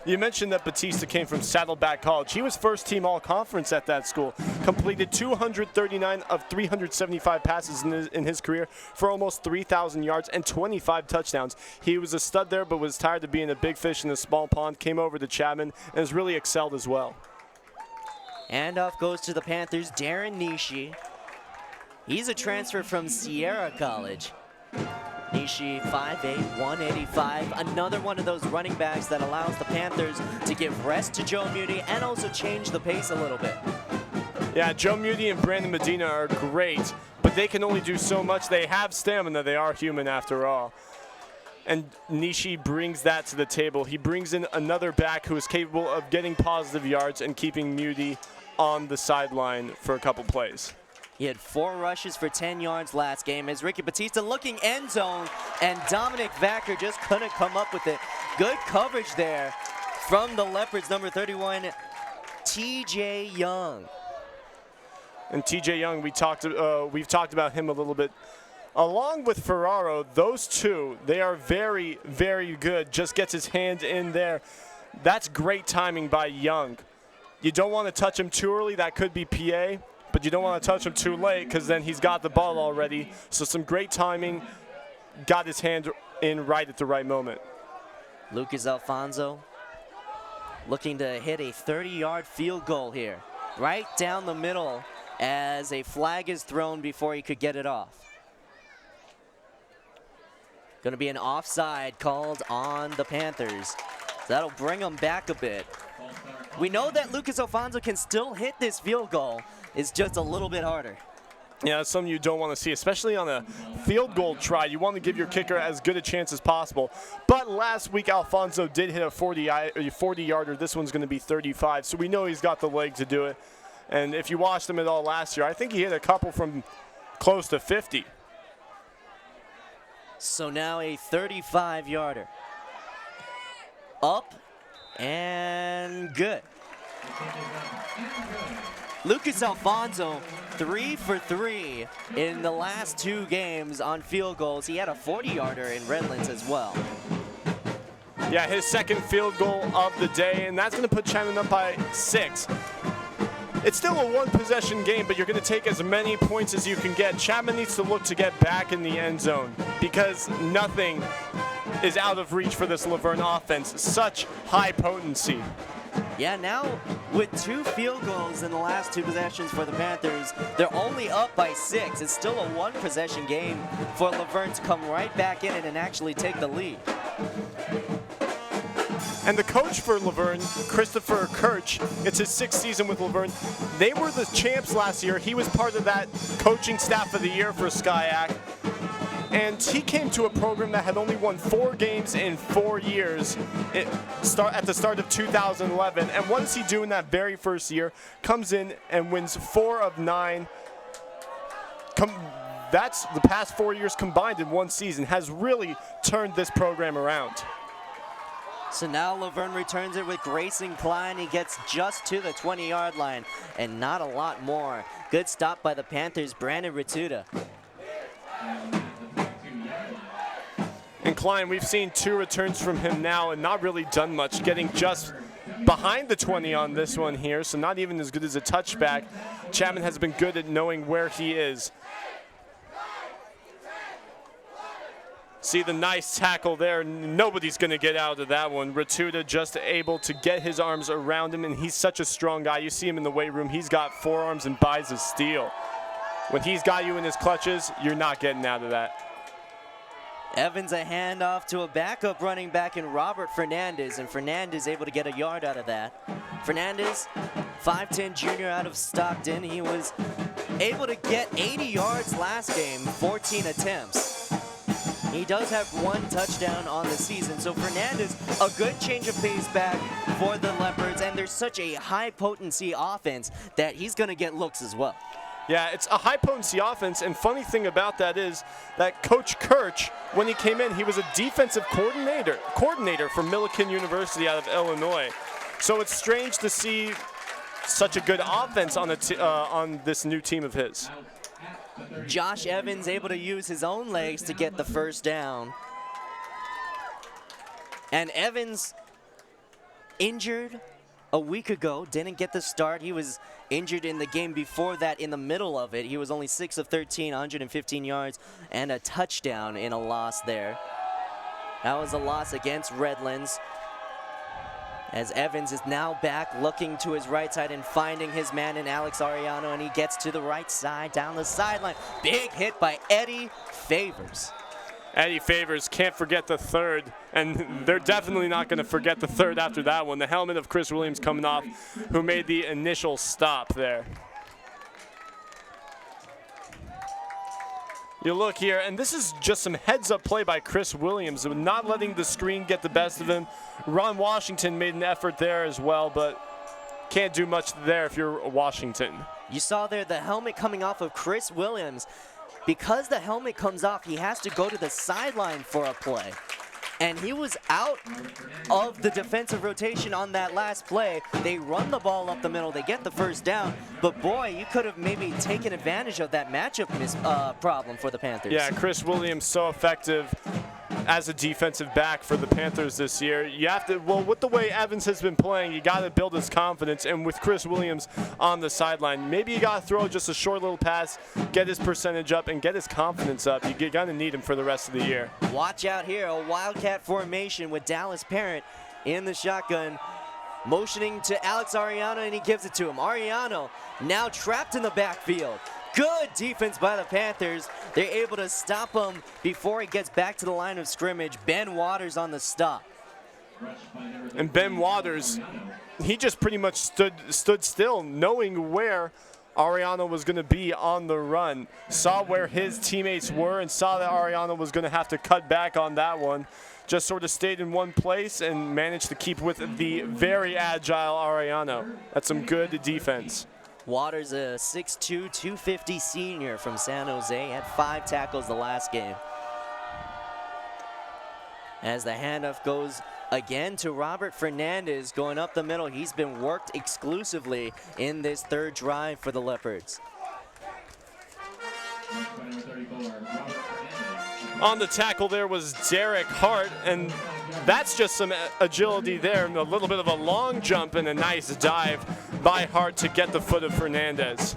You mentioned that Batista came from Saddleback College. He was first team all-conference at that school. Completed 239 of 375 passes in his career for almost 3,000 yards and 25 touchdowns. He was a stud there, but was tired of being a big fish in a small pond. Came over to Chapman and has really excelled as well. Handoff goes to the Panthers, Darren Nishi. He's a transfer from Sierra College. Nishi, 5'8", 185. Another one of those running backs that allows the Panthers to give rest to Joe Muty and also change the pace a little bit. Yeah, Joe Muty and Brandon Medina are great, but they can only do so much. They have stamina. They are human after all. And Nishi brings that to the table. He brings in another back who is capable of getting positive yards and keeping Muty on the sideline for a couple plays. He had 4 rushes for 10 yards last game as Ricky Batista looking end zone, and Dominic Vacker just couldn't come up with it. Good coverage there from the Leopards, number 31, TJ Young. And TJ Young, we've talked about him a little bit. Along with Ferraro, those two, they are very, very good. Just gets his hand in there. That's great timing by Young. You don't want to touch him too early. That could be PA. But you don't want to touch him too late because then he's got the ball already. So some great timing, got his hand in right at the right moment. Lucas Alfonso looking to hit a 30-yard field goal here. Right down the middle as a flag is thrown before he could get it off. Going to be an offside called on the Panthers. So that'll bring them back a bit. We know that Lucas Alfonso can still hit this field goal. It's just a little bit harder. Yeah, that's something you don't want to see, especially on a field goal try. You want to give your kicker as good a chance as possible. But last week, Alfonso did hit a 40-yarder. This one's going to be 35, so we know he's got the leg to do it. And if you watched him at all last year, I think he hit a couple from close to 50. So now a 35-yarder. Up and good. Lucas Alfonso, 3 for 3 in the last 2 games on field goals. He had a 40-yarder in Redlands as well. Yeah, his second field goal of the day, and that's going to put Chapman up by 6. It's still a one-possession game, but you're going to take as many points as you can get. Chapman needs to look to get back in the end zone because nothing is out of reach for this Laverne offense. Such high potency. Yeah, now with 2 field goals in the last 2 possessions for the Panthers, they're only up by 6. It's still a one-possession game for Laverne to come right back in it and actually take the lead. And the coach for Laverne, Christopher Kirch, it's his 6th season with Laverne. They were the champs last year. He was part of that coaching staff of the year for SCIAC. And he came to a program that had only won 4 games in 4 years at the start of 2011. And what does he do in that very first year? Comes in and wins 4 of 9. That's the past 4 years combined in one season. Has really turned this program around. So now Laverne returns it with Grayson Klein. He gets just to the 20-yard line and not a lot more. Good stop by the Panthers, Brandon Ratuda. And Klein, we've seen 2 returns from him now and not really done much, getting just behind the 20 on this one here, so not even as good as a touchback. Chapman has been good at knowing where he is. See the nice tackle there. Nobody's going to get out of that one. Ratuda just able to get his arms around him, and he's such a strong guy. You see him in the weight room. He's got forearms and buys of steel. When he's got you in his clutches, you're not getting out of that. Evans a handoff to a backup running back in Robert Fernandez, and Fernandez able to get a yard out of that. Fernandez, 5'10" junior out of Stockton. He was able to get 80 yards last game, 14 attempts. He does have 1 touchdown on the season, so Fernandez, a good change of pace back for the Leopards, and there's such a high potency offense that he's going to get looks as well. Yeah, it's a high-potency offense, and funny thing about that is that Coach Kirch, when he came in, he was a defensive coordinator for Millikan University out of Illinois. So it's strange to see such a good offense on this new team of his. Josh Evans able to use his own legs to get the first down. And Evans injured a week ago, didn't get the start. He was injured in the game before that in the middle of it. He was only 6 of 13, 115 yards, and a touchdown in a loss there. That was a loss against Redlands. As Evans is now back looking to his right side and finding his man in Alex Arellano, and he gets to the right side, down the sideline. Big hit by Eddie Favors. Eddie Favors can't forget the third, and they're definitely not going to forget the third after that one. The helmet of Chris Williams coming off, who made the initial stop there. You look here, and this is just some heads-up play by Chris Williams, not letting the screen get the best of him. Ron Washington made an effort there as well, but can't do much there if you're Washington. You saw there the helmet coming off of Chris Williams. Because the helmet comes off, he has to go to the sideline for a play. And he was out of the defensive rotation on that last play. They run the ball up the middle, they get the first down, but boy, you could have maybe taken advantage of that matchup problem for the Panthers. Yeah, Chris Williams so effective as a defensive back for the Panthers this year. You have to, well, with the way Evans has been playing, you got to build his confidence, and with Chris Williams on the sideline, maybe you got to throw just a short little pass, get his percentage up, and get his confidence up. You're going to need him for the rest of the year. Watch out here, a Wildcat formation with Dallas Parent in the shotgun, motioning to Alex Arellano, and he gives it to him. Arellano now trapped in the backfield. Good defense by the Panthers. They're able to stop him before he gets back to the line of scrimmage. Ben Waters on the stop. And Ben Waters, he just pretty much stood still, knowing where Arellano was going to be on the run. Saw where his teammates were and saw that Arellano was going to have to cut back on that one. Just sort of stayed in one place and managed to keep with the very agile Arellano. That's some good defense. Waters, a 6'2", 250 senior from San Jose, had 5 tackles the last game. As the handoff goes again to Robert Fernandez going up the middle. He's been worked exclusively in this third drive for the Leopards. On the tackle there was Derek Hart, and that's just some agility there, and a little bit of a long jump and a nice dive by Hart to get the foot of Fernandez.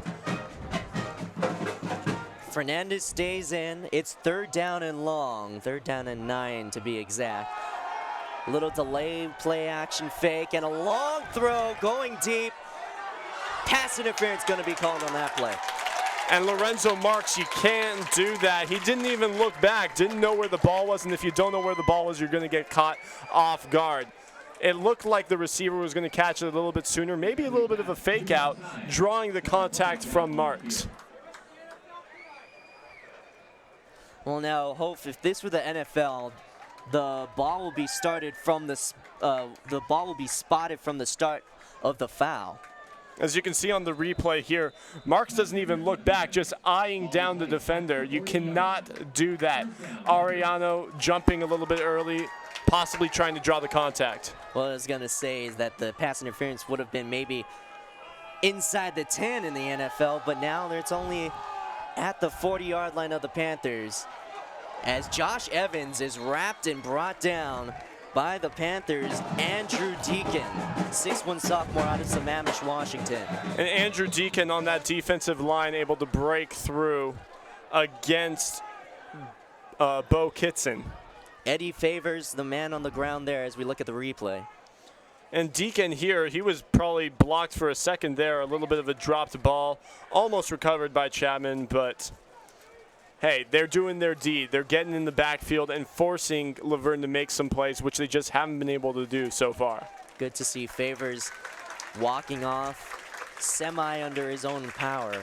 Fernandez stays in. It's 3rd down and long, 3rd down and 9 to be exact. Little delay, play action fake, and a long throw going deep. Pass interference going to be called on that play. And Lorenzo Marks, you can't do that. He didn't even look back, didn't know where the ball was, and if you don't know where the ball was, you're going to get caught off guard. It looked like the receiver was going to catch it a little bit sooner, maybe a little bit of a fake out, drawing the contact from Marks. Well, now, Hope, if this were the NFL, the ball will be spotted from the start of the foul. As you can see on the replay here, Marks doesn't even look back, just eyeing down the defender. You cannot do that. Arellano jumping a little bit early, possibly trying to draw the contact. What I was going to say is that the pass interference would have been maybe inside the 10 in the NFL, but now it's only at the 40-yard line of the Panthers, as Josh Evans is wrapped and brought down by the Panthers' Andrew Deacon, 6'1" sophomore out of Sammamish, Washington. And Andrew Deacon on that defensive line able to break through against Bo Kitson. Eddie Favors the man on the ground there as we look at the replay. And Deacon here, he was probably blocked for a second there, a little bit of a dropped ball, almost recovered by Chapman, but hey, they're doing their deed. They're getting in the backfield and forcing Laverne to make some plays, which they just haven't been able to do so far. Good to see Favors walking off semi under his own power.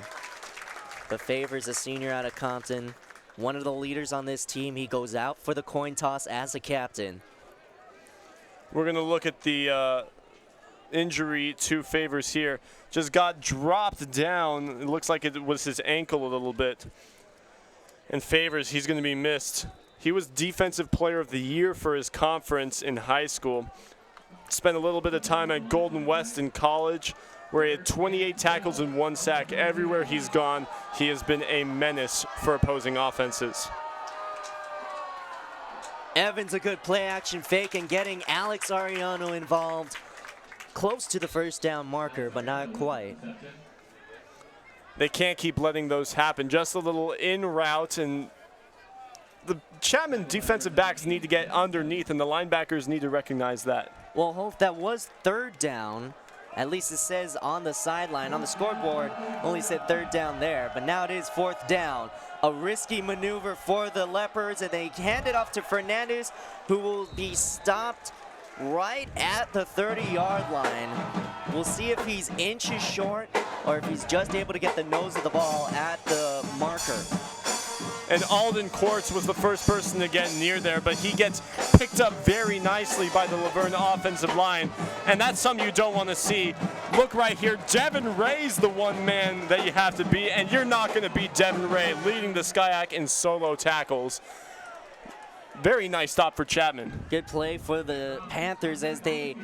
But Favors, a senior out of Compton, one of the leaders on this team. He goes out for the coin toss as a captain. We're going to look at the injury to Favors here. Just got dropped down. It looks like it was his ankle a little bit. And Favors, he's going to be missed. He was Defensive Player of the Year for his conference in high school. Spent a little bit of time at Golden West in college, where he had 28 tackles and 1 sack. Everywhere he's gone, he has been a menace for opposing offenses. Evans, a good play action fake and getting Alex Ariano involved. Close to the first down marker, but not quite. They can't keep letting those happen. Just a little in route, and the Chapman defensive backs need to get underneath, and the linebackers need to recognize that. Well, Hope, that was third down. At least it says on the sideline. On the scoreboard, only said third down there, but now it is fourth down. A risky maneuver for the Leopards, and they hand it off to Fernandez, who will be stopped right at the 30-yard line. We'll see if he's inches short or if he's just able to get the nose of the ball at the marker. And Alden Quartz was the first person to get near there, but he gets picked up very nicely by the Laverne offensive line, and that's something you don't want to see. Look right here, Devin Ray's the one man that you have to beat, and you're not going to beat Devin Ray, leading the Skyac in solo tackles. Very nice stop for Chapman. Good play for the Panthers as they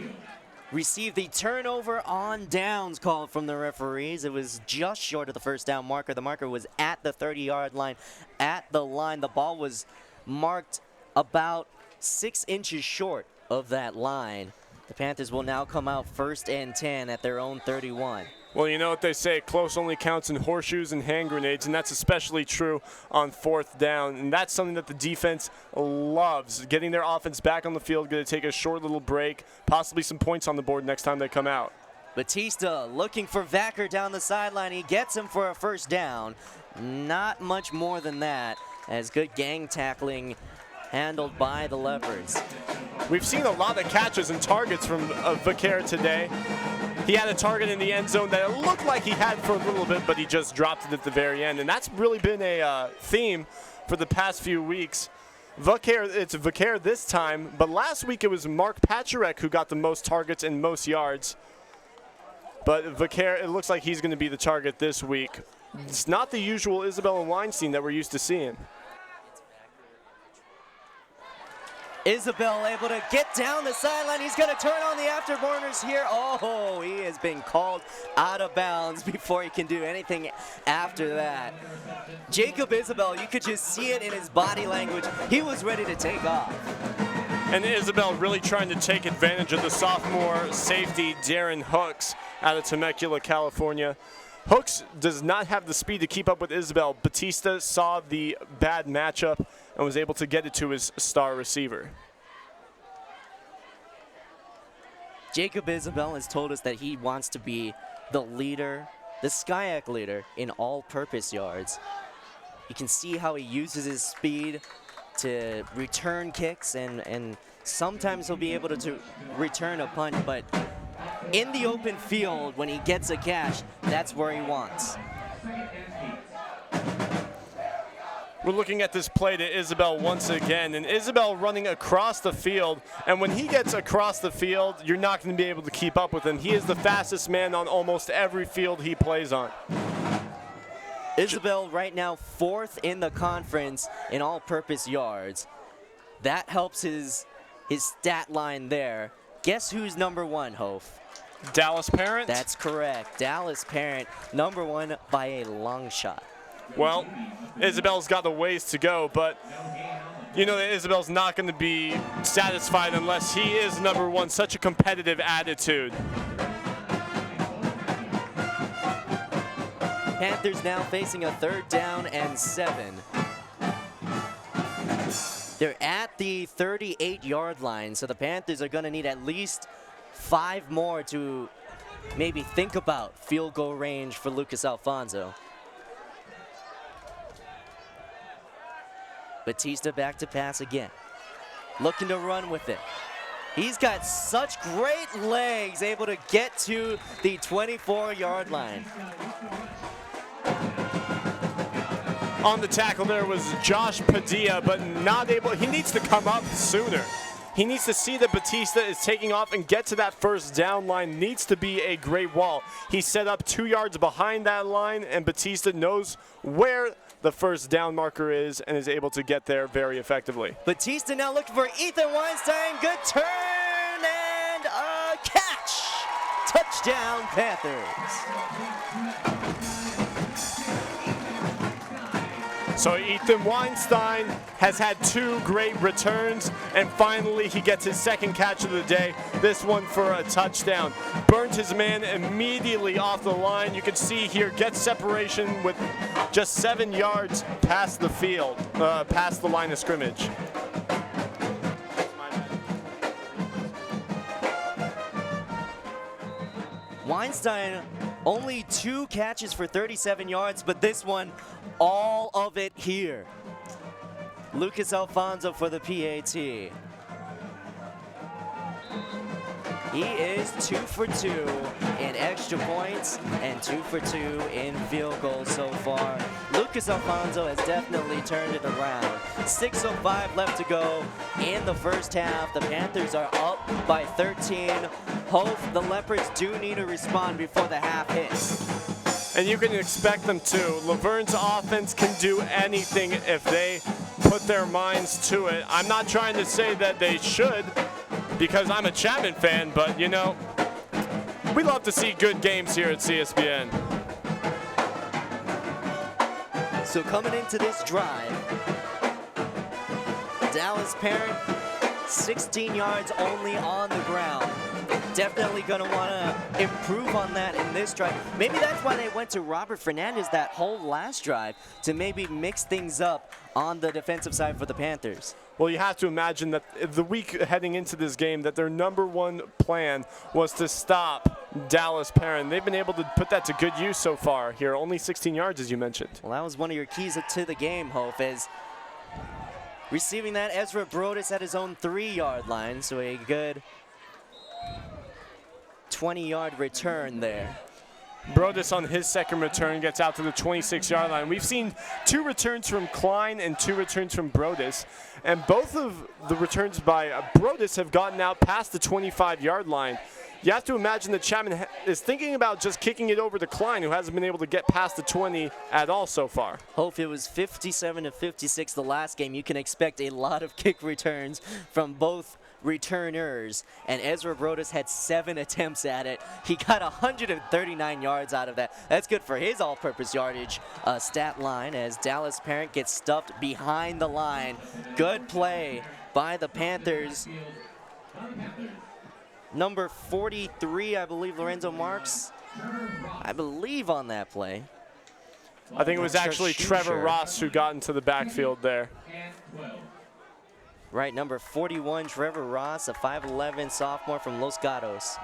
received the turnover on downs call from the referees. It was just short of the first down marker. The marker was at the 30-yard line. At the line, the ball was marked about 6 inches short of that line. The Panthers will now come out 1st and 10 at their own 31. Well, you know what they say, close only counts in horseshoes and hand grenades, and that's especially true on 4th down. And that's something that the defense loves, getting their offense back on the field, going to take a short little break, possibly some points on the board next time they come out. Batista looking for Vacker down the sideline. He gets him for a first down. Not much more than that, as good gang tackling handled by the Leopards. We've seen a lot of catches and targets from Vaquer today. He had a target in the end zone that it looked like he had for a little bit, but he just dropped it at the very end. And that's really been a theme for the past few weeks. It's Vaquer this time, but last week it was Mark Pacharek who got the most targets and most yards. But Vaquer, it looks like he's going to be the target this week. It's not the usual Isabella Weinstein that we're used to seeing. Isabel able to get down the sideline. He's going to turn on the afterburners here. Oh, he has been called out of bounds before he can do anything after that. Jacob Isabel, you could just see it in his body language. He was ready to take off. And Isabel really trying to take advantage of the sophomore safety, Darren Hooks, out of Temecula, California. Hooks does not have the speed to keep up with Isabel. Batista saw the bad matchup and was able to get it to his star receiver. Jacob Isabel has told us that he wants to be the leader, the Skyac leader in all-purpose yards. You can see how he uses his speed to return kicks, and sometimes he'll be able to return a punt, but in the open field, when he gets a catch, that's where he wants. We're looking at this play to Isabel once again, and Isabel running across the field, and when he gets across the field, you're not going to be able to keep up with him. He is the fastest man on almost every field he plays on. Isabel right now 4th in the conference in all-purpose yards. That helps his stat line there. Guess who's number 1, Hof? Dallas Parent? That's correct. Dallas Parent, number 1 by a long shot. Well, Isabel's got a ways to go, but you know that Isabel's not going to be satisfied unless he is number 1. Such a competitive attitude. Panthers now facing a 3rd down and 7. They're at the 38-yard line, so the Panthers are going to need at least 5 more to maybe think about field goal range for Lucas Alfonso. Batista back to pass again. Looking to run with it. He's got such great legs, able to get to the 24-yard line. On the tackle there was Josh Padilla, but not able. He needs to come up sooner. He needs to see that Batista is taking off and get to that first down line. Needs to be a great wall. He's set up 2 yards behind that line, and Batista knows where the first down marker is and is able to get there very effectively. Batista now looking for Ethan Weinstein. Good turn and a catch. Touchdown, Panthers. So Ethan Weinstein has had 2 great returns, and finally he gets his second catch of the day, this one for a touchdown. Burnt his man immediately off the line. You can see here, gets separation with just 7 yards past the field, past the line of scrimmage. Weinstein, only 2 catches for 37 yards, but this one, all of it here. Lucas Alfonso for the PAT. He is 2 for 2 in extra points and 2 for 2 in field goals so far. Lucas Alfonso has definitely turned it around. 6:05 left to go in the first half. The Panthers are up by 13. Hope the Leopards do need to respond before the half hits. And you can expect them to. Laverne's offense can do anything if they put their minds to it. I'm not trying to say that they should, because I'm a Chapman fan, but you know, we love to see good games here at CSBN. So coming into this drive, Dallas Parent, 16 yards only on the ground. Definitely going to want to improve on that in this drive. Maybe that's why they went to Robert Fernandez that whole last drive, to maybe mix things up on the defensive side for the Panthers. Well, you have to imagine that the week heading into this game, that their #1 plan was to stop Dallas Parent. They've been able to put that to good use so far here. Only 16 yards, as you mentioned. Well, that was one of your keys to the game, Hope, is receiving that. Ezra Brodus at his own 3-yard line, so a good 20-yard return there. Brodus on his second return gets out to the 26-yard line. We've seen 2 returns from Klein and 2 returns from Brodus, and both of the returns by Brodus have gotten out past the 25-yard line. You have to imagine that Chapman is thinking about just kicking it over to Klein, who hasn't been able to get past the 20 at all so far. Hope it was 57-56 the last game. You can expect a lot of kick returns from both returners, and Ezra Brodus had 7 attempts at it. He got 139 yards out of that. That's good for his all-purpose yardage stat line, as Dallas Parent gets stuffed behind the line. Good play by the Panthers. Number 43, I believe, Lorenzo Marks, I believe, on that play. I think it was actually Trevor Ross who got into the backfield there. Right, number 41, Trevor Ross, a 5'11 sophomore from Los Gatos.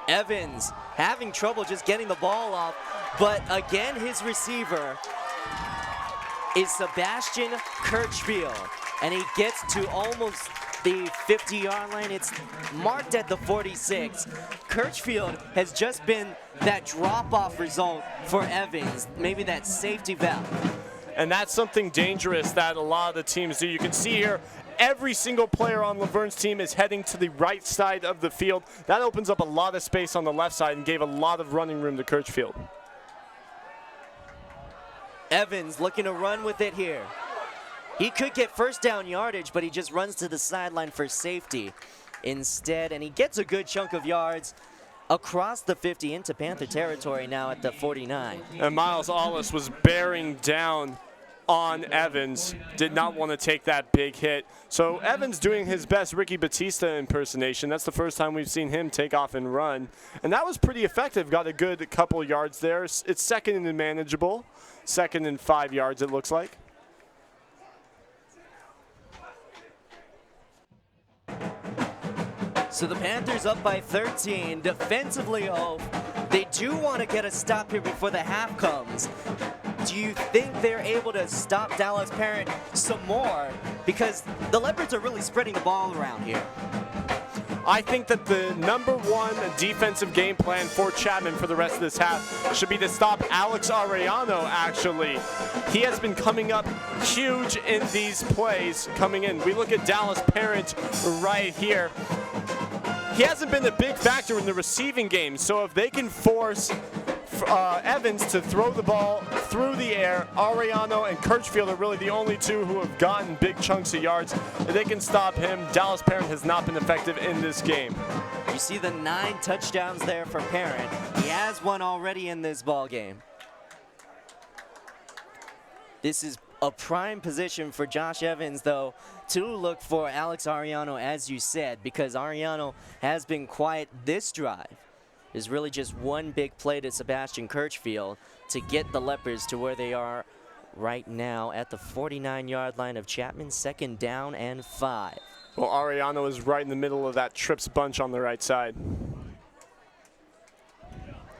Evans having trouble just getting the ball off, but again, his receiver is Sebastian Kirchfield, and he gets to almost the 50-yard line. It's marked at the 46. Kirchfield has just been that drop-off result for Evans, maybe that safety valve. And that's something dangerous that a lot of the teams do. You can see here, every single player on Laverne's team is heading to the right side of the field. That opens up a lot of space on the left side and gave a lot of running room to Kirchfield. Evans looking to run with it here. He could get first down yardage, but he just runs to the sideline for safety instead, and he gets a good chunk of yards across the 50 into Panther territory now at the 49. And Miles Allis was bearing down on Evans, did not want to take that big hit. So Evans doing his best Ricky Batista impersonation. That's the first time we've seen him take off and run. And that was pretty effective, got a good couple yards there. It's second and manageable, 2nd and 5 yards it looks like. So the Panthers up by 13. Defensively, they do want to get a stop here before the half comes. Do you think they're able to stop Dallas Parent some more? Because the Leopards are really spreading the ball around here. I think that the #1 defensive game plan for Chapman for the rest of this half should be to stop Alex Arellano, actually. He has been coming up huge in these plays coming in. We look at Dallas Parent right here. He hasn't been a big factor in the receiving game, so if they can force Evans to throw the ball through the air, Arellano and Kirchfield are really the only two who have gotten big chunks of yards. If they can stop him, Dallas Parent has not been effective in this game. You see the 9 touchdowns there for Parent. He has one already in this ball game. This is a prime position for Josh Evans, though, to look for Alex Arellano, as you said, because Arellano has been quiet this drive. There's really just one big play to Sebastian Kirchfield to get the Leopards to where they are right now at the 49-yard line of Chapman, 2nd down and 5. Well, Arellano is right in the middle of that trips bunch on the right side.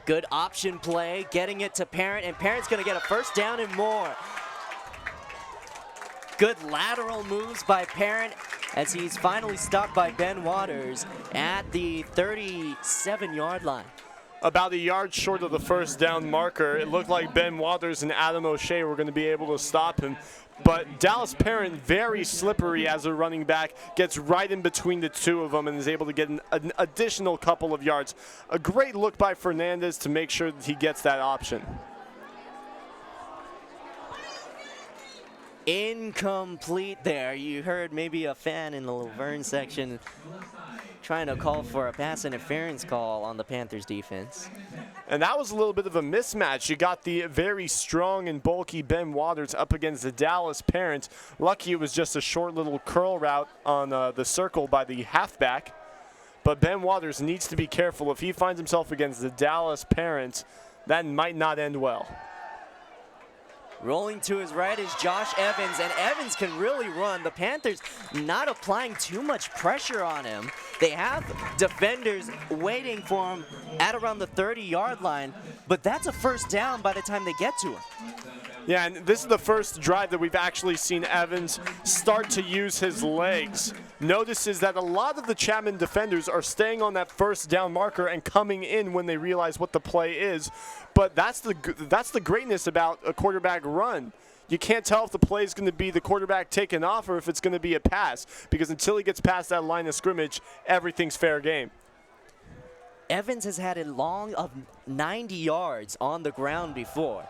Good option play, getting it to Parent, and Parent's going to get a 1st down and more. Good lateral moves by Parent as he's finally stopped by Ben Waters at the 37-yard line. About a yard short of the 1st down marker. It looked like Ben Waters and Adam O'Shea were going to be able to stop him. But Dallas Parent, very slippery as a running back, gets right in between the two of them and is able to get an additional couple of yards. A great look by Fernandez to make sure that he gets that option. Incomplete there. You heard maybe a fan in the Verne section trying to call for a pass interference call on the Panthers defense. And that was a little bit of a mismatch. You got the very strong and bulky Ben Waters up against the Dallas Parent. Lucky it was just a short little curl route on the circle by the halfback. But Ben Waters needs to be careful. If he finds himself against the Dallas Parent, that might not end well. Rolling to his right is Josh Evans, and Evans can really run. The Panthers not applying too much pressure on him. They have defenders waiting for him at around the 30-yard line, but that's a 1st down by the time they get to him. Yeah, and this is the first drive that we've actually seen Evans start to use his legs. Notices that a lot of the Chapman defenders are staying on that 1st down marker and coming in when they realize what the play is. But that's the greatness about a quarterback run. You can't tell if the play is going to be the quarterback taking off or if it's going to be a pass, because until he gets past that line of scrimmage, everything's fair game. Evans has had a long of 90 yards on the ground before,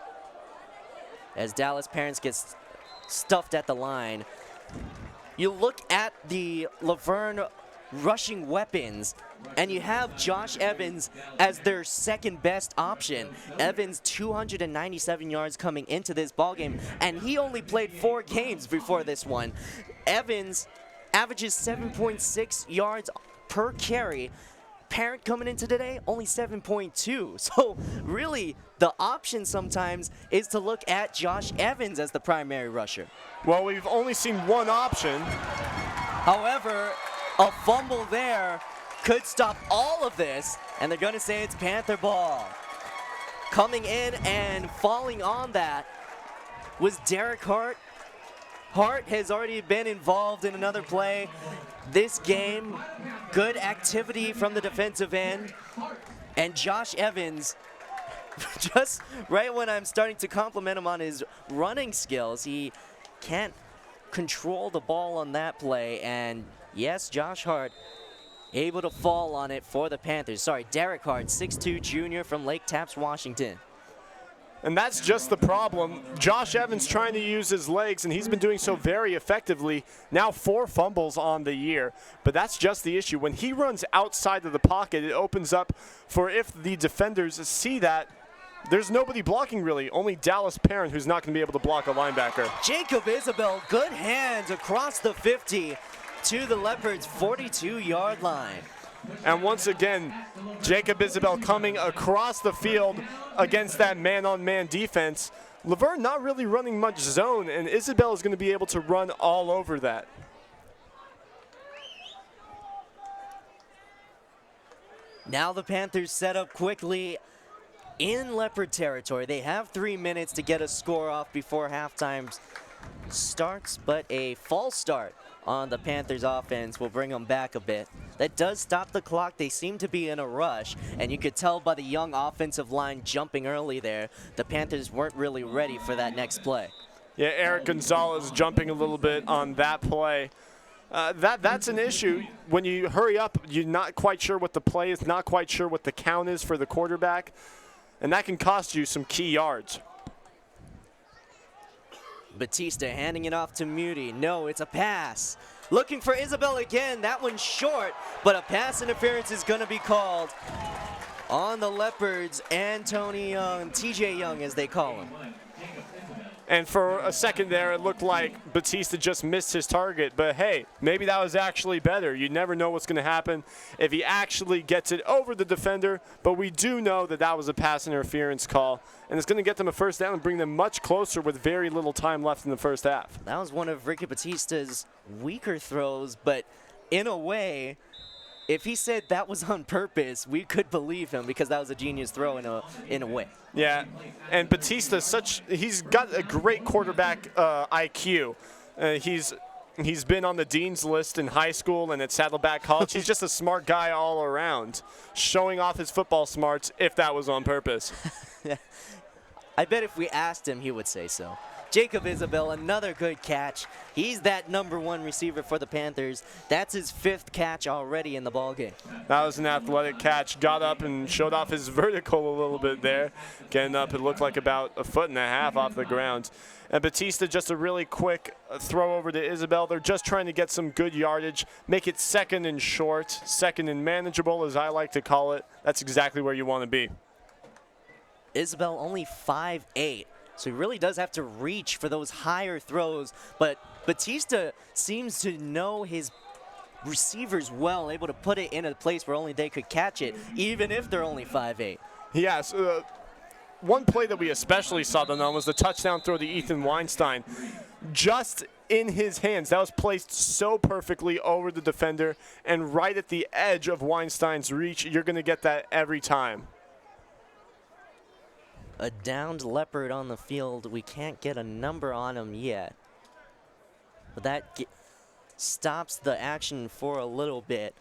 as Dallas Parents gets stuffed at the line. You look at the Laverne rushing weapons, and you have Josh Evans as their 2nd best option. Evans 297 yards coming into this ballgame, and he only played 4 games before this one. Evans averages 7.6 yards per carry. Parent coming into today, only 7.2. So really, the option sometimes is to look at Josh Evans as the primary rusher. Well, we've only seen one option. However, a fumble there could stop all of this, and they're going to say it's Panther ball. Coming in and falling on that was Derek Hart. Hart has already been involved in another play this game. Good activity from the defensive end. And Josh Evans, just right when I'm starting to compliment him on his running skills, he can't control the ball on that play. And yes, Josh Hart able to fall on it for the Panthers. Sorry, Derek Hart, 6'2" junior from Lake Tapps, Washington. And that's just the problem. Josh Evans trying to use his legs, and he's been doing so very effectively. Now 4 fumbles on the year, but that's just the issue. When he runs outside of the pocket, it opens up for, if the defenders see that, there's nobody blocking really, only Dallas Parent, who's not going to be able to block a linebacker. Jacob Isabel, good hands across the 50 to the Leopards' 42-yard line. And once again, Jacob Isabel coming across the field against that man-on-man defense. Laverne not really running much zone, and Isabel is going to be able to run all over that. Now the Panthers set up quickly in Leopard territory. They have 3 minutes to get a score off before halftime starts, but a false start on the Panthers offense will bring them back a bit. That does stop the clock. They seem to be in a rush, and you could tell by the young offensive line jumping early there, the Panthers weren't really ready for that next play. Yeah, Eric Gonzalez jumping a little bit on that play. That's an issue. When you hurry up, you're not quite sure what the play is, not quite sure what the count is for the quarterback, and that can cost you some key yards. Batista handing it off to Muti. No, it's a pass. Looking for Isabel again. That one's short, but a pass interference is going to be called on the Leopards. Anthony Young, TJ Young as they call him. And for a second there, it looked like Batista just missed his target. But hey, maybe that was actually better. You never know what's going to happen if he actually gets it over the defender. But we do know that that was a pass interference call. And it's going to get them a first down and bring them much closer with very little time left in the first half. That was one of Ricky Batista's weaker throws. But in a way, if he said that was on purpose, we could believe him because that was a genius throw in a way. Yeah, and Batista, he's got a great quarterback IQ. He's been on the dean's list in high school and at Saddleback College. He's just a smart guy all around, showing off his football smarts if that was on purpose. I bet if we asked him, he would say so. Jacob Isabel, another good catch. He's that #1 receiver for the Panthers. That's his 5th catch already in the ballgame. That was an athletic catch. Got up and showed off his vertical a little bit there. Getting up, it looked like about 1.5 feet off the ground. And Batista, just a really quick throw over to Isabel. They're just trying to get some good yardage, make it 2nd and short, 2nd and manageable, as I like to call it. That's exactly where you want to be. Isabel only 5'8". So he really does have to reach for those higher throws, but Batista seems to know his receivers well, able to put it in a place where only they could catch it, even if they're only 5'8". Yes. One play that we especially saw them on was the touchdown throw to Ethan Weinstein. Just in his hands. That was placed so perfectly over the defender and right at the edge of Weinstein's reach. You're going to get that every time. A downed Leopard on the field. We can't get a number on him yet. But that stops the action for a little bit.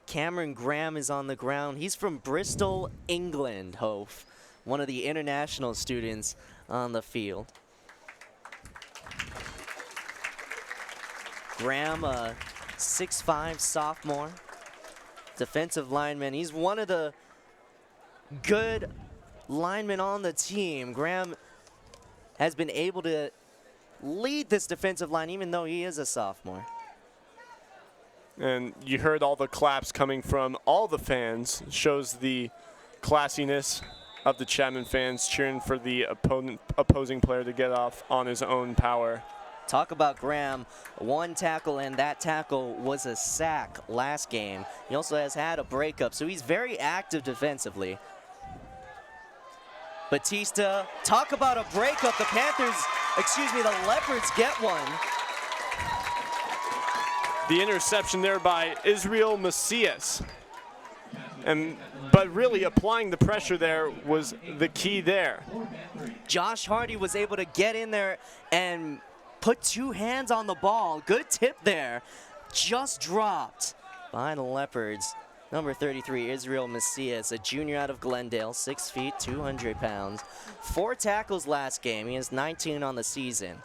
Cameron Graham is on the ground. He's from Bristol, England, Hof. One of the international students on the field. Graham, a 6'5" sophomore. Defensive lineman. He's one of the good lineman on the team. Graham has been able to lead this defensive line even though he is a sophomore. And you heard all the claps coming from all the fans. It shows the classiness of the Chapman fans cheering for the opposing player to get off on his own power. Talk about Graham, 1 tackle, and that tackle was a sack last game. He also has had a breakup, so he's very active defensively. Batista, talk about a breakup. The Leopards get one. The interception there by Israel Macias. But really applying the pressure there was the key there. Josh Hardy was able to get in there and put 2 hands on the ball. Good tip there. Just dropped by the Leopards. Number 33, Israel Macias, a junior out of Glendale, 6 feet, 200 pounds. 4 tackles last game. He has 19 on the season.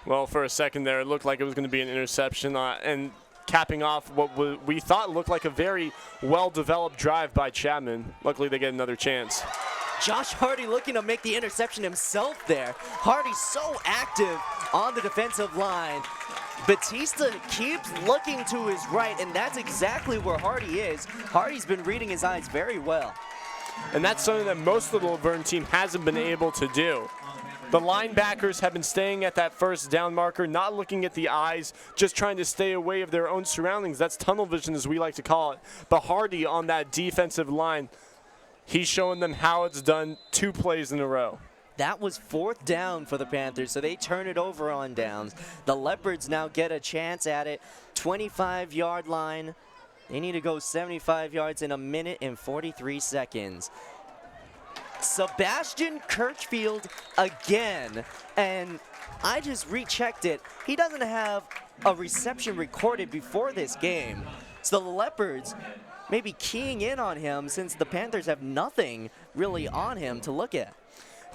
Well, for a second there, it looked like it was going to be an interception. And capping off what we thought looked like a very well-developed drive by Chapman. Luckily, they get another chance. Josh Hardy looking to make the interception himself there. Hardy's so active on the defensive line. Batista keeps looking to his right, and that's exactly where Hardy is. Hardy's been reading his eyes very well. And that's something that most of the Verne team hasn't been able to do. The linebackers have been staying at that first down marker, not looking at the eyes, just trying to stay away of their own surroundings. That's tunnel vision, as we like to call it. But Hardy on that defensive line, he's showing them how it's done 2 plays in a row. That was 4th down for the Panthers, so they turn it over on downs. The Leopards now get a chance at it. 25-yard line. They need to go 75 yards in 1 minute and 43 seconds. Sebastian Kirchfield again. And I just rechecked it. He doesn't have a reception recorded before this game. So the Leopards may be keying in on him since the Panthers have nothing really on him to look at.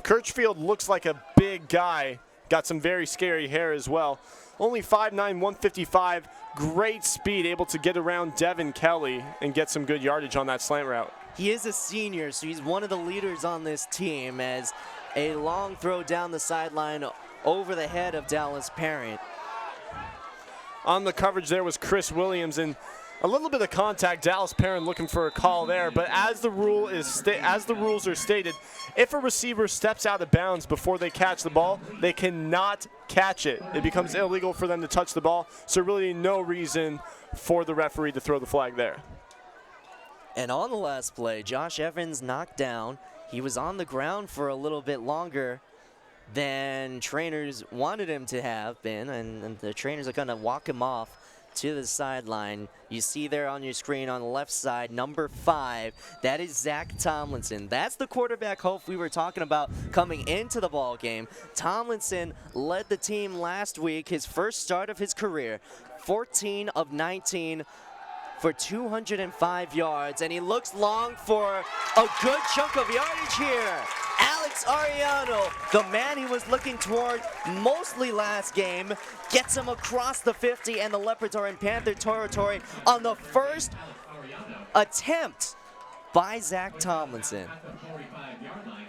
Kirchfield looks like a big guy. Got some very scary hair as well. Only 5'9", 155. Great speed, able to get around Devin Kelly and get some good yardage on that slant route. He is a senior, so he's one of the leaders on this team, as a long throw down the sideline over the head of Dallas Parent. On the coverage there was Chris Williams, and a little bit of contact. Dallas Parent looking for a call there, but as the rules are stated, if a receiver steps out of bounds before they catch the ball, they cannot catch it. It becomes illegal for them to touch the ball, so really no reason for the referee to throw the flag there. And on the last play, Josh Evans knocked down. He was on the ground for a little bit longer than trainers wanted him to have been, and the trainers are going to walk him off to the sideline. You see there on your screen on the left side, number 5, that is Zach Tomlinson. That's the quarterback hope we were talking about coming into the ball game. Tomlinson led the team last week, his first start of his career, 14 of 19 for 205 yards, and he looks long for a good chunk of yardage here. Alex Ariano, the man he was looking toward mostly last game, gets him across the 50, and the Leopards are in Panther territory on the first attempt by Zach Tomlinson.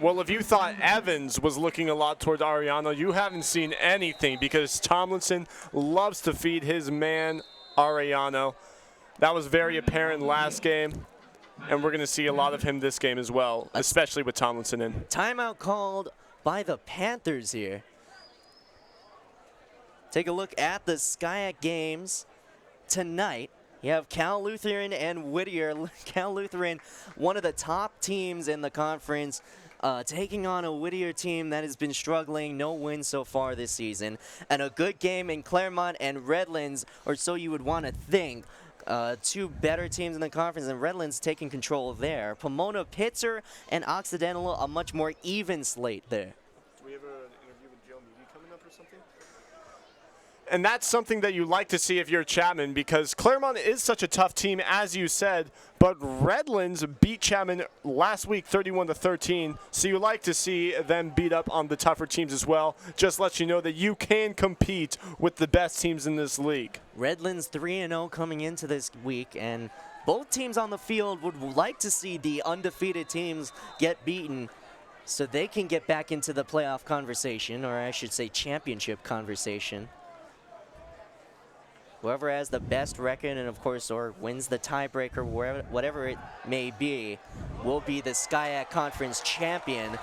Well, if you thought Evans was looking a lot toward Ariano, you haven't seen anything, because Tomlinson loves to feed his man Ariano. That was very apparent last game, and we're going to see a lot of him this game as well, especially with Tomlinson in. Timeout called by the Panthers here. Take a look at the SCIAC games tonight. You have Cal Lutheran and Whittier. Cal Lutheran, one of the top teams in the conference, taking on a Whittier team that has been struggling, no wins so far this season. And a good game in Claremont and Redlands, or so you would want to think. Two better teams in the conference, and Redlands taking control there. Pomona, Pitzer, and Occidental, a much more even slate there. Do we have an interview with Joe Meady coming up or something? And that's something that you like to see if you're Chapman, because Claremont is such a tough team, as you said, but Redlands beat Chapman last week 31-13, so you like to see them beat up on the tougher teams as well. Just lets you know that you can compete with the best teams in this league. Redlands 3-0 coming into this week, and both teams on the field would like to see the undefeated teams get beaten so they can get back into the playoff conversation, or I should say championship conversation. Whoever has the best record and, of course, or wins the tiebreaker, whatever it may be, will be the SCIAC Conference champion.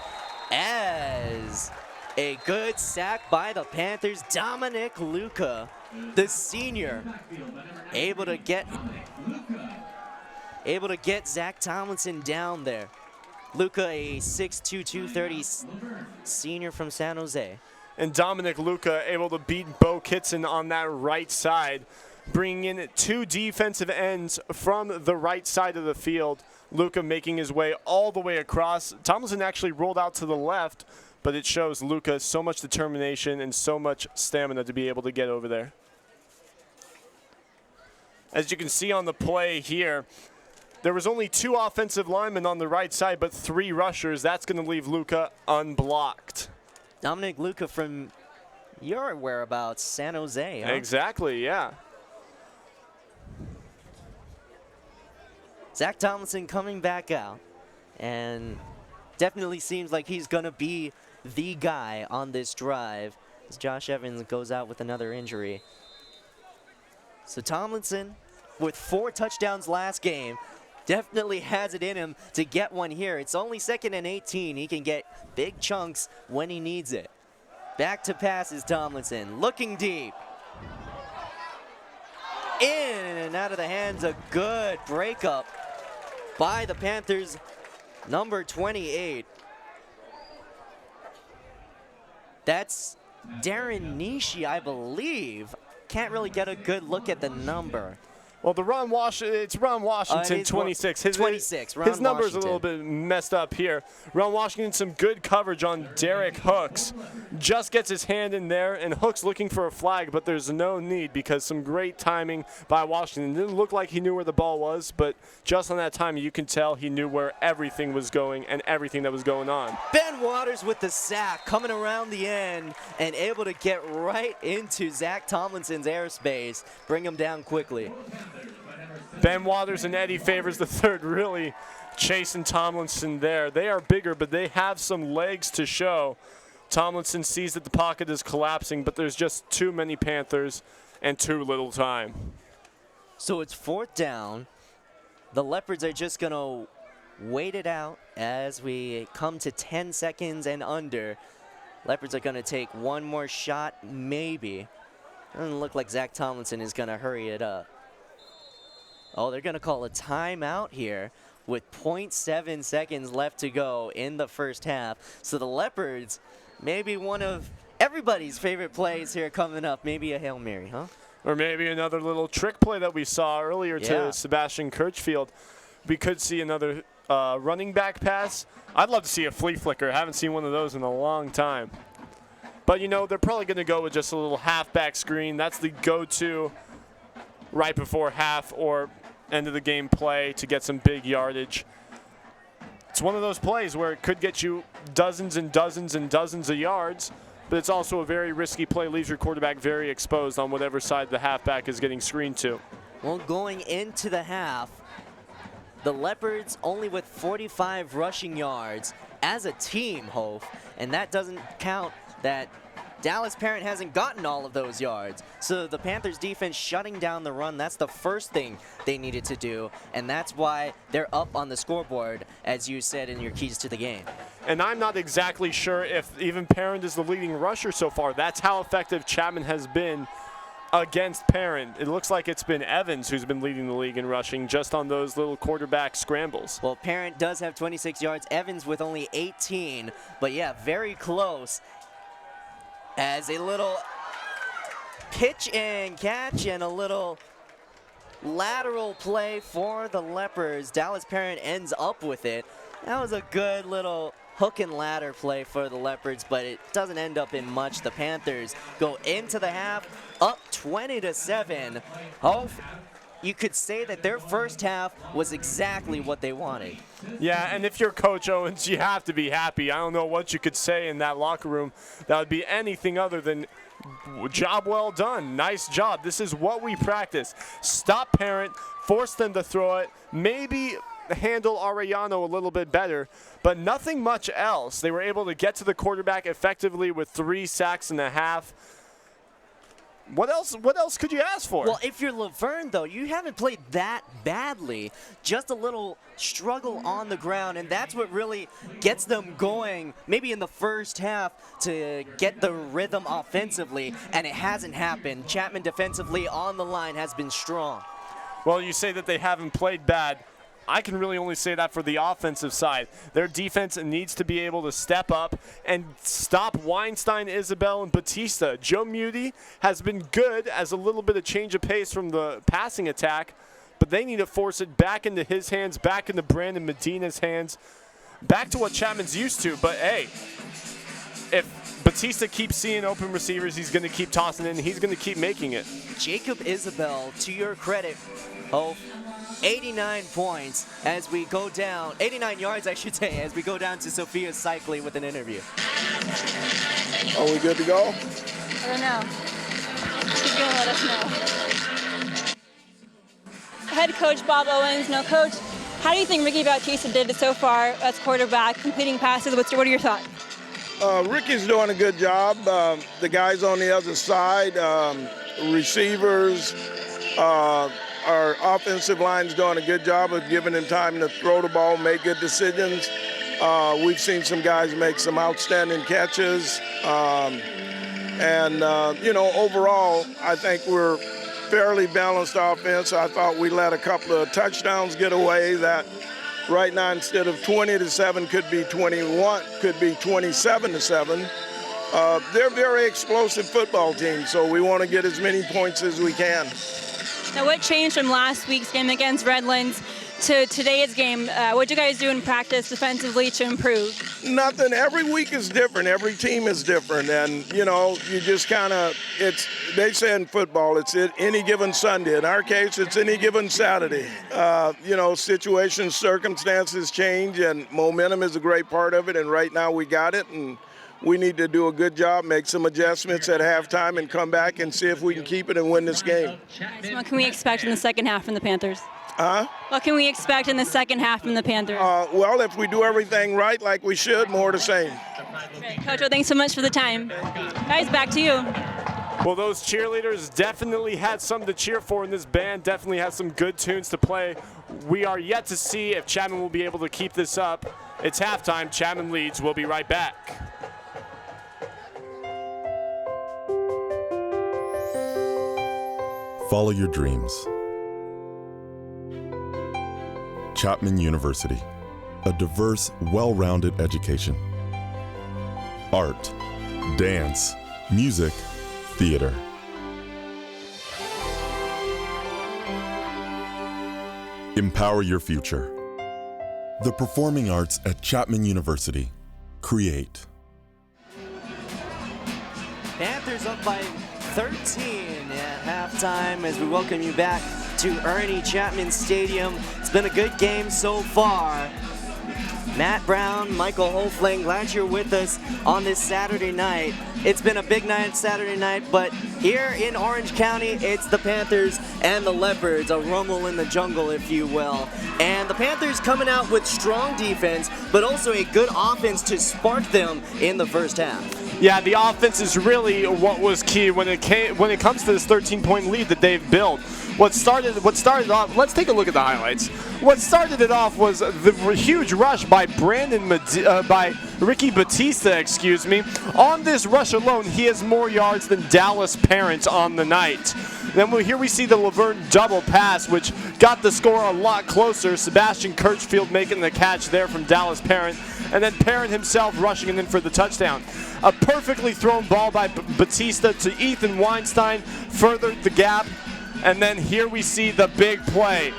As a good sack by the Panthers, Dominic Luca, the senior, able to get Zach Tomlinson down there. Luca, a 6'2", 230 senior from San Jose. And Dominic Luca able to beat Bo Kitson on that right side, bringing in 2 defensive ends from the right side of the field. Luca making his way all the way across. Tomlinson actually rolled out to the left, but it shows Luca so much determination and so much stamina to be able to get over there. As you can see on the play here, there was only 2 offensive linemen on the right side, but 3 rushers. That's going to leave Luca unblocked. Dominic Luca from your whereabouts, San Jose, huh? Exactly, yeah. Zach Tomlinson coming back out, and definitely seems like he's going to be the guy on this drive as Josh Evans goes out with another injury. So Tomlinson, with 4 touchdowns last game, definitely has it in him to get one here. It's only 2nd and 18. He can get big chunks when he needs it. Back to passes, Tomlinson, looking deep. In and out of the hands, a good breakup by the Panthers, number 28. That's Darren Nishi, I believe. Can't really get a good look at the number. Well, it's Ron Washington, 26. 26. His number's a little bit messed up here. Ron Washington, some good coverage on Derek Hooks. Just gets his hand in there, and Hooks looking for a flag, but there's no need because some great timing by Washington. It didn't look like he knew where the ball was, but just on that time, you can tell he knew where everything was going and everything that was going on. Ben Waters with the sack, coming around the end and able to get right into Zach Tomlinson's airspace, bring him down quickly. Ben Waters and Eddie Favors III really chasing Tomlinson there. They are bigger, but they have some legs to show. Tomlinson sees that the pocket is collapsing, but there's just too many Panthers and too little time. So it's 4th down. The Leopards are just going to wait it out as we come to 10 seconds and under. Leopards are going to take one more shot, maybe. Doesn't look like Zach Tomlinson is going to hurry it up. Oh, they're going to call a timeout here with 0.7 seconds left to go in the first half. So the Leopards, maybe one of everybody's favorite plays here coming up. Maybe a Hail Mary, huh? Or maybe another little trick play that we saw earlier to Sebastian Kirchfield. We could see another running back pass. I'd love to see a flea flicker. I haven't seen one of those in a long time. But, you know, they're probably going to go with just a little halfback screen. That's the go-to right before half or end of the game play to get some big yardage. It's one of those plays where it could get you dozens and dozens and dozens of yards, but it's also a very risky play, leaves your quarterback very exposed on whatever side the halfback is getting screened to. Well, going into the half, the Leopards only with 45 rushing yards as a team, Hof, and that doesn't count that Dallas Parent hasn't gotten all of those yards. So the Panthers defense shutting down the run, that's the first thing they needed to do, and that's why they're up on the scoreboard, as you said in your keys to the game. And I'm not exactly sure if even Parent is the leading rusher so far. That's how effective Chapman has been against Parent. It looks like it's been Evans who's been leading the league in rushing just on those little quarterback scrambles. Well, Parent does have 26 yards, Evans with only 18, but yeah, very close. As a little pitch and catch and a little lateral play for the Leopards. Dallas Parent ends up with it. That was a good little hook and ladder play for the Leopards, but it doesn't end up in much. The Panthers go into the half up 20-7. Oh, you could say that their first half was exactly what they wanted. Yeah, and if you're Coach Owens, you have to be happy. I don't know what you could say in that locker room that would be anything other than job well done. Nice job. This is what we practice. Stop Parent, force them to throw it, maybe handle Arellano a little bit better, but nothing much else. They were able to get to the quarterback effectively with 3 sacks and a half. What else could you ask for? Well, if you're Laverne, though, you haven't played that badly. Just a little struggle on the ground, and that's what really gets them going, maybe in the first half, to get the rhythm offensively, and it hasn't happened. Chapman defensively on the line has been strong. Well, you say that they haven't played bad. I can really only say that for the offensive side. Their defense needs to be able to step up and stop Weinstein, Isabel, and Batista. Joe Muti has been good as a little bit of change of pace from the passing attack, but they need to force it back into his hands, back into Brandon Medina's hands, back to what Chapman's used to. But, hey, if Batista keeps seeing open receivers, he's going to keep tossing it, and he's going to keep making it. Jacob Isabel, to your credit, 89 points as we go down, 89 yards I should say, as we go down to Sophia Cycli with an interview. Are we good to go? I don't know. He's going to let us know. Head coach Bob Owens. Now, coach, how do you think Ricky Bautista did so far as quarterback, completing passes? What are your thoughts? Ricky's doing a good job. The guys on the other side, receivers, our offensive line's doing a good job of giving him time to throw the ball, make good decisions. We've seen some guys make some outstanding catches. Overall, I think we're fairly balanced offense. I thought we let a couple of touchdowns get away that right now instead of 20-7 could be 21, could be 27-7. They're a very explosive football team, so we want to get as many points as we can. Now, what changed from last week's game against Redlands to today's game? What did you guys do in practice defensively to improve? Nothing. Every week is different. Every team is different. And, you just kind of, they say in football, it's any given Sunday. In our case, it's any given Saturday. Situations, circumstances change, and momentum is a great part of it. And right now we got it. And we need to do a good job, make some adjustments at halftime, and come back and see if we can keep it and win this game. So what can we expect in the second half from the Panthers? Huh? What can we expect in the second half from the Panthers? Well, if we do everything right like we should, more the same. Great. Coach, well, thanks so much for the time. Guys, back to you. Well, those cheerleaders definitely had some to cheer for, and this band definitely has some good tunes to play. We are yet to see if Chapman will be able to keep this up. It's halftime. Chapman leads. We'll be right back. Follow your dreams. Chapman University, a diverse, well-rounded education. Art, dance, music, theater. Empower your future. The performing arts at Chapman University. Create. Panthers up by 13 at halftime as we welcome you back to Ernie Chapman Stadium. It's been a good game so far. Matt Brown, Michael Hofling, glad you're with us on this Saturday night. It's been a big night Saturday night, but here in Orange County, it's the Panthers and the Leopards, a rumble in the jungle, if you will. And the Panthers coming out with strong defense, but also a good offense to spark them in the first half. Yeah, the offense is really what was key when it comes to this 13-point lead that they've built. What started off, let's take a look at the highlights. What started it off was the huge rush by Ricky Batista, On this rush alone, he has more yards than Dallas Parent on the night. Then here we see the Laverne double pass, which got the score a lot closer. Sebastian Kirchfield making the catch there from Dallas Parent, and then Parent himself rushing in for the touchdown. A perfectly thrown ball by Batista to Ethan Weinstein furthered the gap. And then here we see the big play.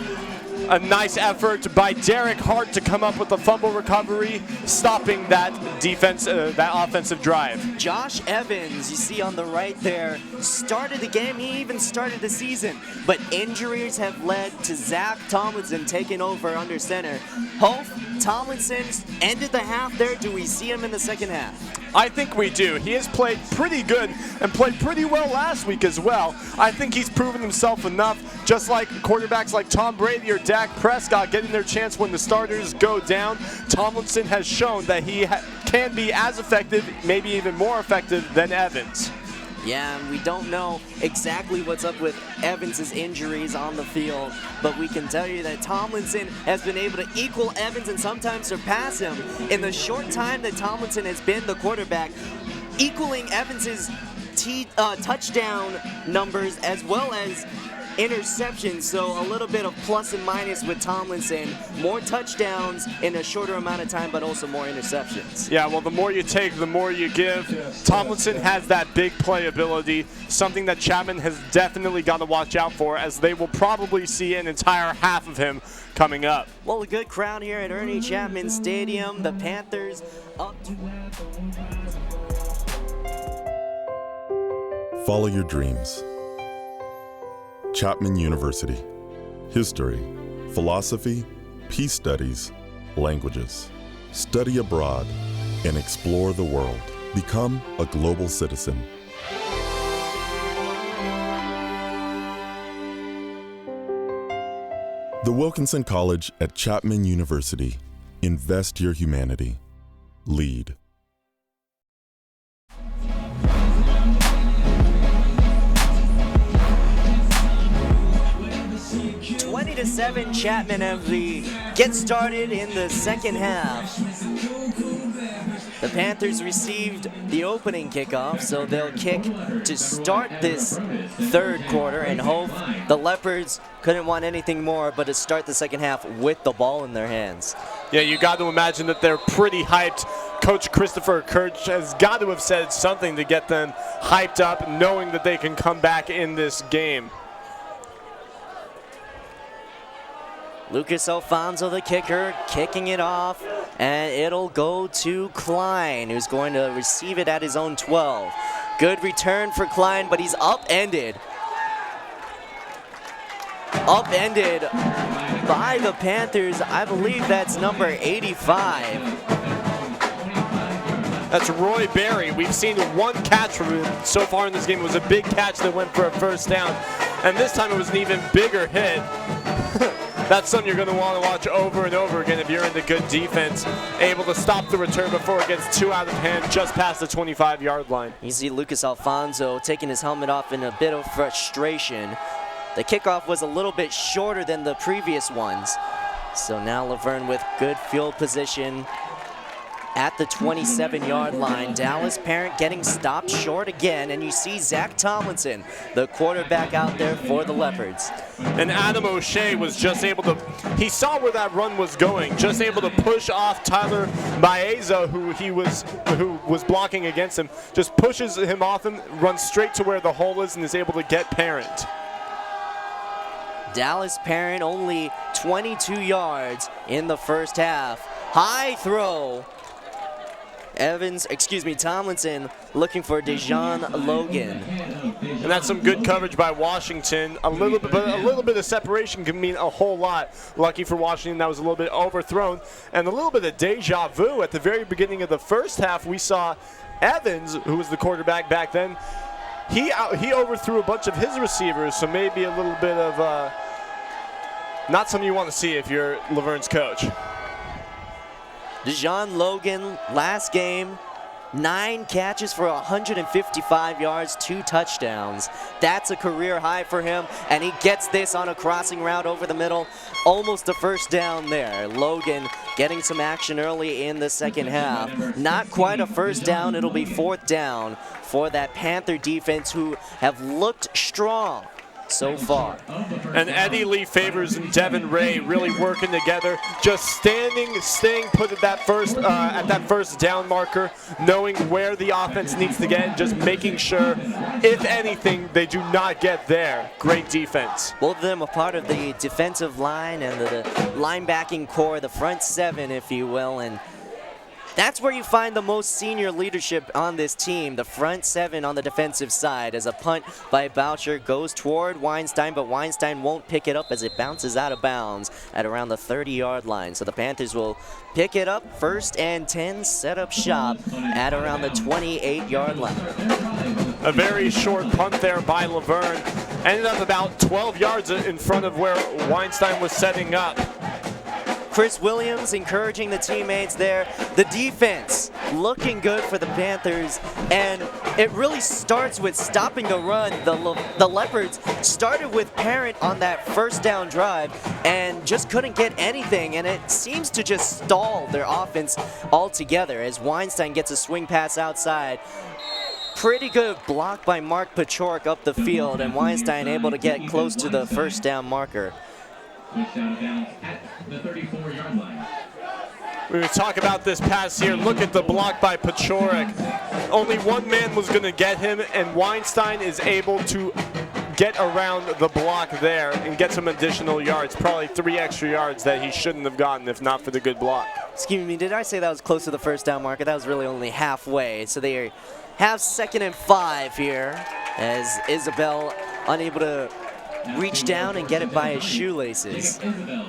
A nice effort by Derek Hart to come up with the fumble recovery, stopping that that offensive drive. Josh Evans, you see on the right there, started the game. He even started the season. But injuries have led to Zach Tomlinson taking over under center. Hope Tomlinson ended the half there. Do we see him in the second half? I think we do. He has played pretty good and played pretty well last week as well. I think he's proven himself enough, just like quarterbacks like Tom Brady or Dak Prescott getting their chance when the starters go down. Tomlinson has shown that he can be as effective, maybe even more effective than Evans. Yeah, and we don't know exactly what's up with Evans' injuries on the field, but we can tell you that Tomlinson has been able to equal Evans and sometimes surpass him in the short time that Tomlinson has been the quarterback, equaling Evans' touchdown numbers as well as interceptions, so a little bit of plus and minus with Tomlinson. More touchdowns in a shorter amount of time, but also more interceptions. Yeah, well, the more you take, the more you give. Tomlinson has that big play ability, something that Chapman has definitely got to watch out for, as they will probably see an entire half of him coming up. Well, a good crowd here at Ernie Chapman Stadium. The Panthers up. Follow your dreams. Chapman University. History, philosophy, peace studies, languages. Study abroad and explore the world. Become a global citizen. The Wilkinson College at Chapman University. Invest your humanity. Lead. 20-7 Chapman as we get started in the second half. The Panthers received the opening kickoff, so they'll kick to start this third quarter and hope the Leopards couldn't want anything more but to start the second half with the ball in their hands. Yeah, you got to imagine that they're pretty hyped. Coach Christopher Kirch has got to have said something to get them hyped up, knowing that they can come back in this game. Lucas Alfonso, the kicker, kicking it off, and it'll go to Klein, who's going to receive it at his own 12. Good return for Klein, but he's upended. Upended by the Panthers. I believe that's number 85. That's Roy Berry. We've seen one catch from him so far in this game. It was a big catch that went for a first down, and this time it was an even bigger hit. That's something you're going to want to watch over and over again if you're in the good defense, able to stop the return before it gets too out of hand just past the 25-yard line. You see Lucas Alfonso taking his helmet off in a bit of frustration. The kickoff was a little bit shorter than the previous ones. So now Laverne with good field position at the 27-yard line. Dallas Parent getting stopped short again, and you see Zach Tomlinson, the quarterback out there for the Leopards. And Adam O'Shea was just able to, he saw where that run was going, just able to push off Tyler Baeza, who was blocking against him, just pushes him off him, runs straight to where the hole is, and is able to get Parent. Dallas Parent only 22 yards in the first half. High throw. Tomlinson looking for Dejan Logan. And that's some good coverage by Washington. A little bit of separation can mean a whole lot. Lucky for Washington, that was a little bit overthrown. And a little bit of deja vu at the very beginning of the first half. We saw Evans, who was the quarterback back then, he overthrew a bunch of his receivers, so maybe a little bit of not something you want to see if you're Laverne's coach. Dejan Logan, last game, 9 catches for 155 yards, 2 touchdowns. That's a career high for him, and he gets this on a crossing route over the middle. Almost a first down there. Logan getting some action early in the second half. Not quite a first down, it'll be 4th down for that Panther defense, who have looked strong so far. And Eddie Lee Favors and Devin Ray really working together, just staying put at that first down marker, knowing where the offense needs to get, and just making sure, if anything, they do not get there. Great defense. Both of them a part of the defensive line and the linebacking core, the front 7, if you will, and that's where you find the most senior leadership on this team, the front 7 on the defensive side, as a punt by Boucher goes toward Weinstein, but Weinstein won't pick it up as it bounces out of bounds at around the 30-yard line. So the Panthers will pick it up, 1st and 10, set up shop at around the 28-yard line. A very short punt there by Laverne. Ended up about 12 yards in front of where Weinstein was setting up. Chris Williams encouraging the teammates there. The defense looking good for the Panthers, and it really starts with stopping the run. The Leopards started with Parent on that first down drive and just couldn't get anything, and it seems to just stall their offense altogether as Weinstein gets a swing pass outside. Pretty good block by Mark Pachork up the field, and Weinstein able to get close to the first down marker. At the 34-yard line. We talk about this pass here. Look at the block by Pachorek. Only one man was going to get him, and Weinstein is able to get around the block there and get some additional yards, probably 3 extra yards that he shouldn't have gotten if not for the good block. Excuse me, did I say that was close to the first down marker? That was really only halfway. So they have 2nd and 5 here as Isabel unable to reach down and get it by his shoelaces.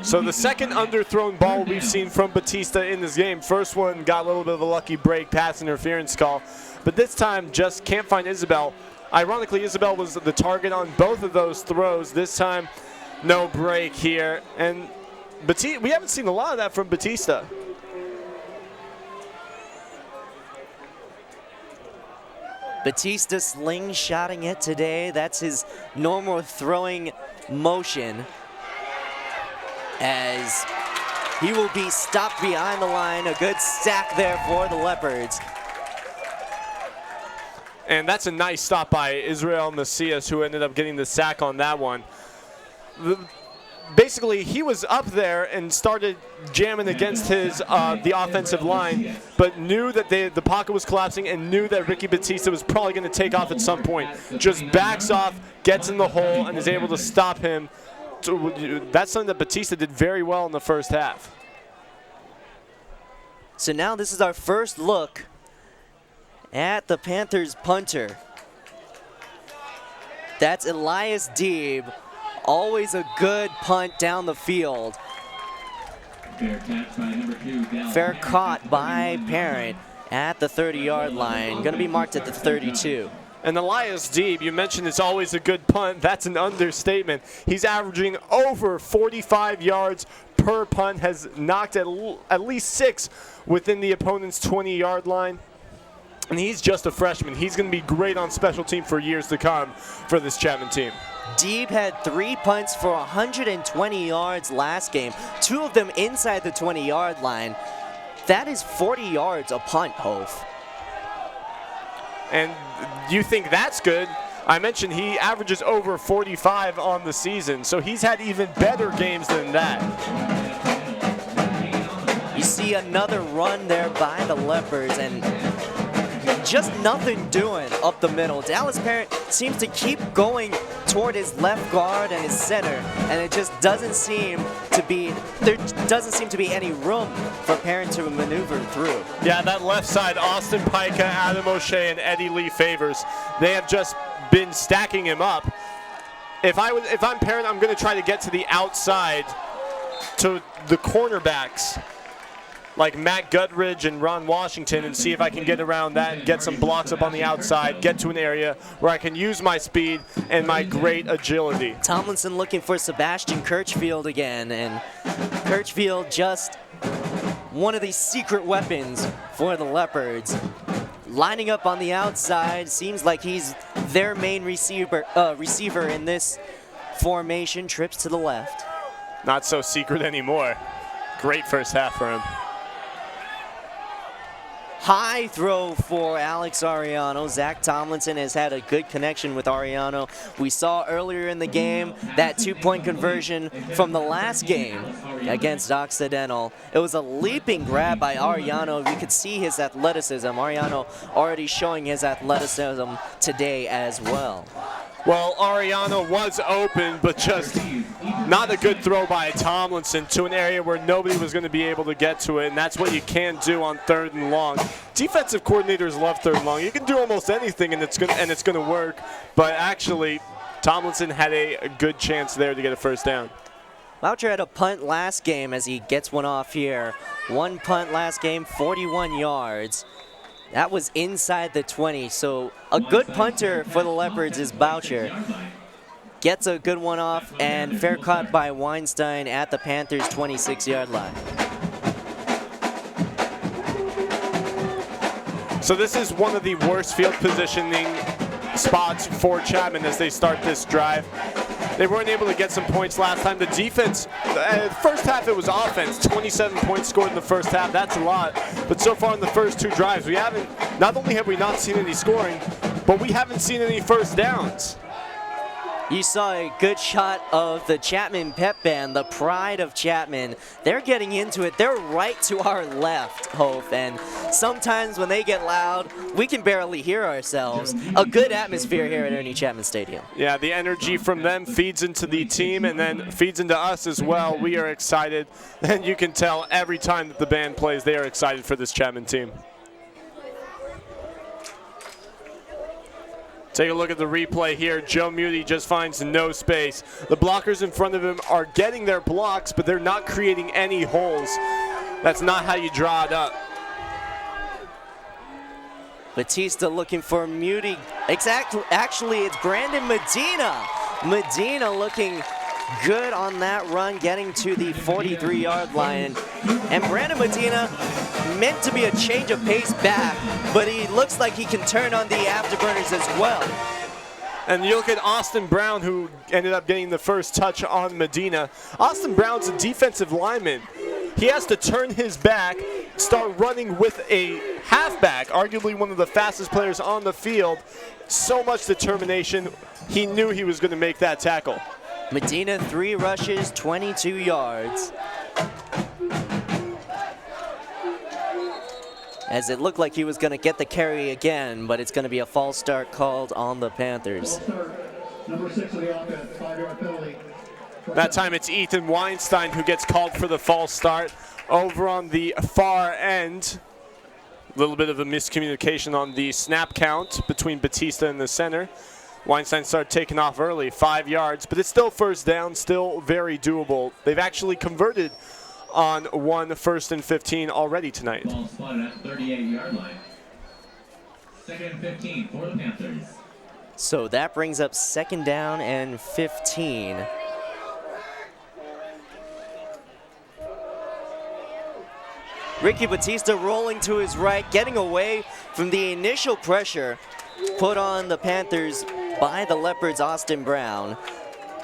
So the second underthrown ball we've seen from Batista in this game. First one got a little bit of a lucky break, pass interference call, but this time just can't find Isabel. Ironically, Isabel was the target on both of those throws. This time, no break here, and we haven't seen a lot of that from Batista. Batista slingshotting it today. That's his normal throwing motion, as he will be stopped behind the line. A good sack there for the Leopards. And that's a nice stop by Israel Macias, who ended up getting the sack on that one. Basically, he was up there and started jamming against the offensive line, but knew that the pocket was collapsing and knew that Ricky Batista was probably going to take off at some point. Just backs off, gets in the hole, and is able to stop him that's something that Batista did very well in the first half. So now this is our first look at the Panthers punter. That's Elias Deeb. Always a good punt down the field. Fair caught by Parent at the 30-yard line. Going to be marked at the 32. And Elias Deeb, you mentioned it's always a good punt. That's an understatement. He's averaging over 45 yards per punt, has knocked at least 6 within the opponent's 20-yard line. And he's just a freshman. He's going to be great on special team for years to come for this Chapman team. Deeb had 3 punts for 120 yards last game, 2 of them inside the 20-yard line. That is 40 yards a punt, Hof. And you think that's good? I mentioned he averages over 45 on the season, so he's had even better games than that. You see another run there by the Leopards, and just nothing doing up the middle. Dallas Parent seems to keep going toward his left guard and his center, and it just doesn't seem to be, there doesn't seem to be any room for Parent to maneuver through. Yeah, that left side, Austin Pica, Adam O'Shea, and Eddie Lee Favors, they have just been stacking him up. If I'm Parent, I'm going to try to get to the outside to the cornerbacks like Matt Gutridge and Ron Washington, and see if I can get around that and get some blocks up on the outside, get to an area where I can use my speed and my great agility. Tomlinson looking for Sebastian Kirchfield again, and Kirchfield just one of these secret weapons for the Leopards. Lining up on the outside, seems like he's their main receiver in this formation. Trips to the left. Not so secret anymore. Great first half for him. High throw for Alex Ariano. Zach Tomlinson has had a good connection with Ariano. We saw earlier in the game that 2-point conversion from the last game against Occidental. It was a leaping grab by Ariano. You could see his athleticism. Ariano already showing his athleticism today as well. Well, Ariano was open, but just not a good throw by Tomlinson to an area where nobody was going to be able to get to it, and that's what you can do on 3rd and long. Defensive coordinators love 3rd and long. You can do almost anything, and it's going to work. But actually, Tomlinson had a good chance there to get a first down. Boucher had a punt last game as he gets one off here. 1 punt last game, 41 yards. That was inside the 20, so a good punter for the Leopards is Boucher. Gets a good one off, and fair caught by Weinstein at the Panthers' 26-yard line. So this is one of the worst field positioning spots for Chapman as they start this drive. They weren't able to get some points last time. The defense, first half it was offense. 27 points scored in the first half. That's a lot. But so far in the first 2 drives, not only have we not seen any scoring, but we haven't seen any first downs. You saw a good shot of the Chapman pep band, the pride of Chapman. They're getting into it. They're right to our left, Hof, and sometimes when they get loud, we can barely hear ourselves. A good atmosphere here at Ernie Chapman Stadium. Yeah, the energy from them feeds into the team and then feeds into us as well. We are excited, and you can tell every time that the band plays, they are excited for this Chapman team. Take a look at the replay here. Joe Muti just finds no space. The blockers in front of him are getting their blocks, but they're not creating any holes. That's not how you draw it up. Batista looking for Muti. Actually, it's Brandon Medina. Medina looking good on that run, getting to the 43-yard line. And Brandon Medina meant to be a change of pace back, but he looks like he can turn on the afterburners as well. And you look at Austin Brown, who ended up getting the first touch on Medina. Austin Brown's a defensive lineman. He has to turn his back, start running with a halfback, arguably one of the fastest players on the field. So much determination. He knew he was going to make that tackle. Medina, 3 rushes, 22 yards. As it looked like he was going to get the carry again, but it's going to be a false start called on the Panthers. Number 6 of the offense, 5-yard penalty. That time it's Ethan Weinstein who gets called for the false start. Over on the far end, a little bit of a miscommunication on the snap count between Batista and the center. Weinstein started taking off early, 5 yards, but it's still first down, still very doable. They've actually converted on 1 first and 15 already tonight. Ball spotted at the 38-yard line. 2nd and 15 for the Panthers. So that brings up 2nd down and 15. Ricky Batista rolling to his right, getting away from the initial pressure put on the Panthers by the Leopards' Austin Brown.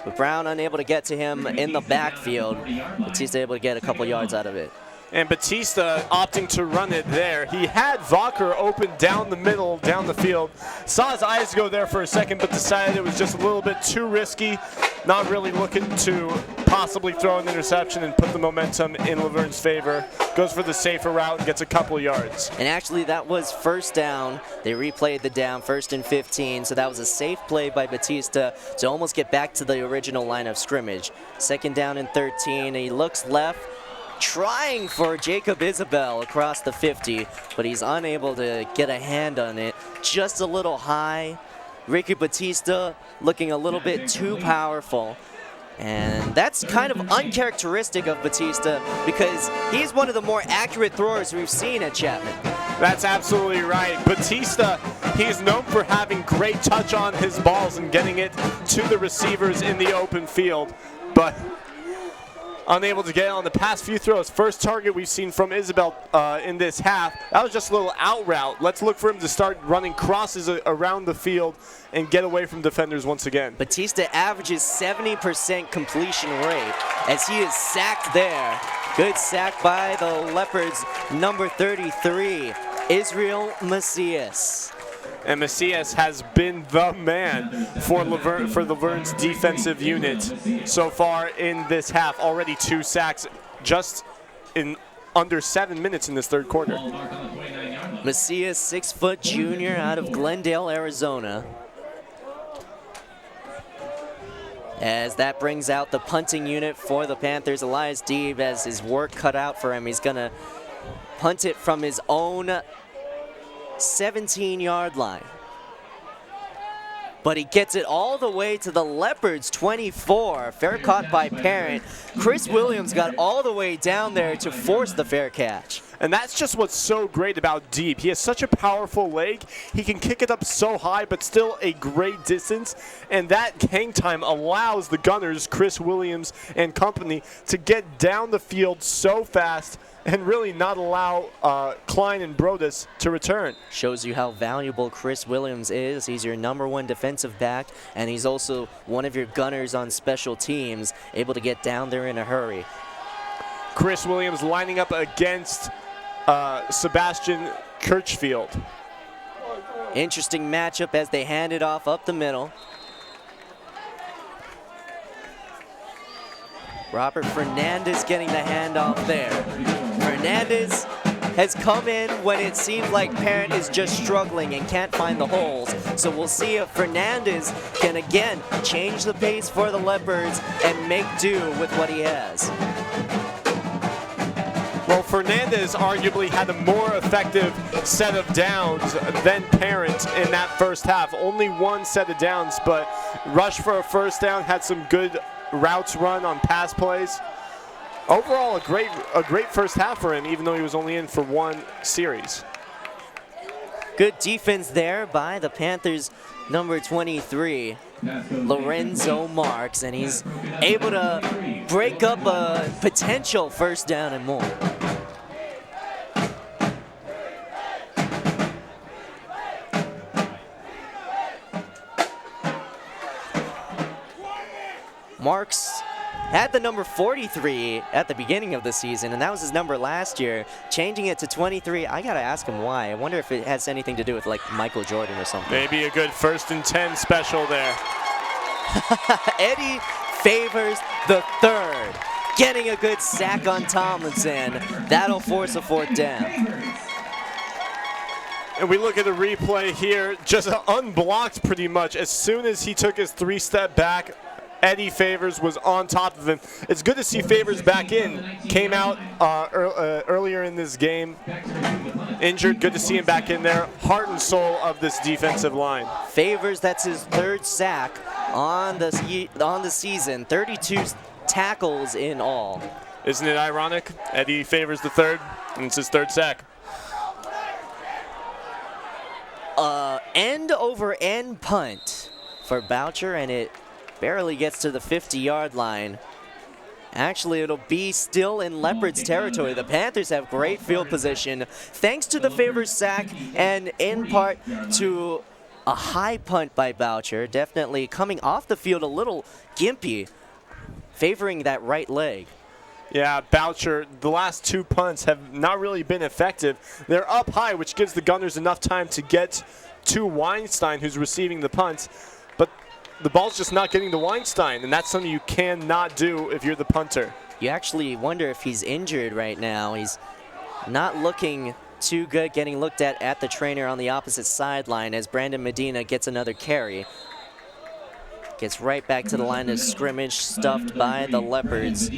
But Brown unable to get to him in the backfield. Batista able to get a couple yards out of it. And Batista opting to run it there. He had Walker open down the middle, down the field. Saw his eyes go there for a second, but decided it was just a little bit too risky. Not really looking to possibly throw an interception and put the momentum in Laverne's favor. Goes for the safer route and gets a couple yards. And actually that was first down. They replayed the down, 1st and 15, so that was a safe play by Batista to almost get back to the original line of scrimmage. 2nd down and 13, he looks left, trying for Jacob Isabel across the 50, but he's unable to get a hand on it. Just a little high. Ricky Batista looking a little bit too powerful. And that's kind of uncharacteristic of Batista because he's one of the more accurate throwers we've seen at Chapman. That's absolutely right. Batista, he's known for having great touch on his balls and getting it to the receivers in the open field, but unable to get on the past few throws. First target we've seen from Isabel in this half. That was just a little out route. Let's look for him to start running crosses around the field and get away from defenders once again. Batista averages 70% completion rate as he is sacked there. Good sack by the Leopards, number 33, Israel Macias. And Macias has been the man for Laverne's defensive unit so far in this half. Already 2 sacks just in under 7 minutes in this third quarter. Macias, 6-foot junior out of Glendale, Arizona. As that brings out the punting unit for the Panthers. Elias Deeb has his work cut out for him. He's gonna punt it from his own 17-yard line. But he gets it all the way to the Leopards' 24. Fair caught by Parent. Chris Williams got all the way down there to force the fair catch. And that's just what's so great about Deep. He has such a powerful leg. He can kick it up so high, but still a great distance. And that hang time allows the Gunners, Chris Williams and company, to get down the field so fast and really not allow Klein and Brodus to return. Shows you how valuable Chris Williams is. He's your #1 defensive back, and he's also one of your gunners on special teams, able to get down there in a hurry. Chris Williams lining up against Sebastian Kirchfield. Interesting matchup as they hand it off up the middle. Robert Fernandez getting the handoff there. Fernandez has come in when it seems like Parent is just struggling and can't find the holes. So we'll see if Fernandez can again change the pace for the Leopards and make do with what he has. Well, Fernandez arguably had a more effective set of downs than Parent in that first half. Only 1 set of downs, but rushed for a first down, had some good routes run on pass plays. Overall, a great first half for him, even though he was only in for 1 series. Good defense there by the Panthers' number 23, Lorenzo Marks, and he's able to break up a potential first down and more. Marks had the number 43 at the beginning of the season, and that was his number last year. Changing it to 23, I gotta ask him why. I wonder if it has anything to do with like Michael Jordan or something. Maybe a good 1st and 10 special there. Eddie Favors the third, getting a good sack on Tomlinson. That'll force a 4th down. And we look at the replay here, just unblocked pretty much. As soon as he took his 3-step back, Eddie Favors was on top of him. It's good to see Favors back in. Came out earlier in this game, injured. Good to see him back in there. Heart and soul of this defensive line. Favors, that's his 3rd sack on the season. 32 tackles in all. Isn't it ironic? Eddie Favors the 3rd, and it's his 3rd sack. End over end punt for Boucher, and it barely gets to the 50-yard line. Actually, it'll be still in Leopards territory. The Panthers have great field position thanks to the Favors sack and in part to a high punt by Boucher. Definitely coming off the field a little gimpy, favoring that right leg. Yeah, Boucher, the last 2 punts have not really been effective. They're up high, which gives the Gunners enough time to get to Weinstein, who's receiving the punt. But the ball's just not getting to Weinstein, and that's something you cannot do if you're the punter. You actually wonder if he's injured right now. He's not looking too good, getting looked at the trainer on the opposite sideline as Brandon Medina gets another carry. Gets right back to the line of scrimmage, stuffed by the Leopards.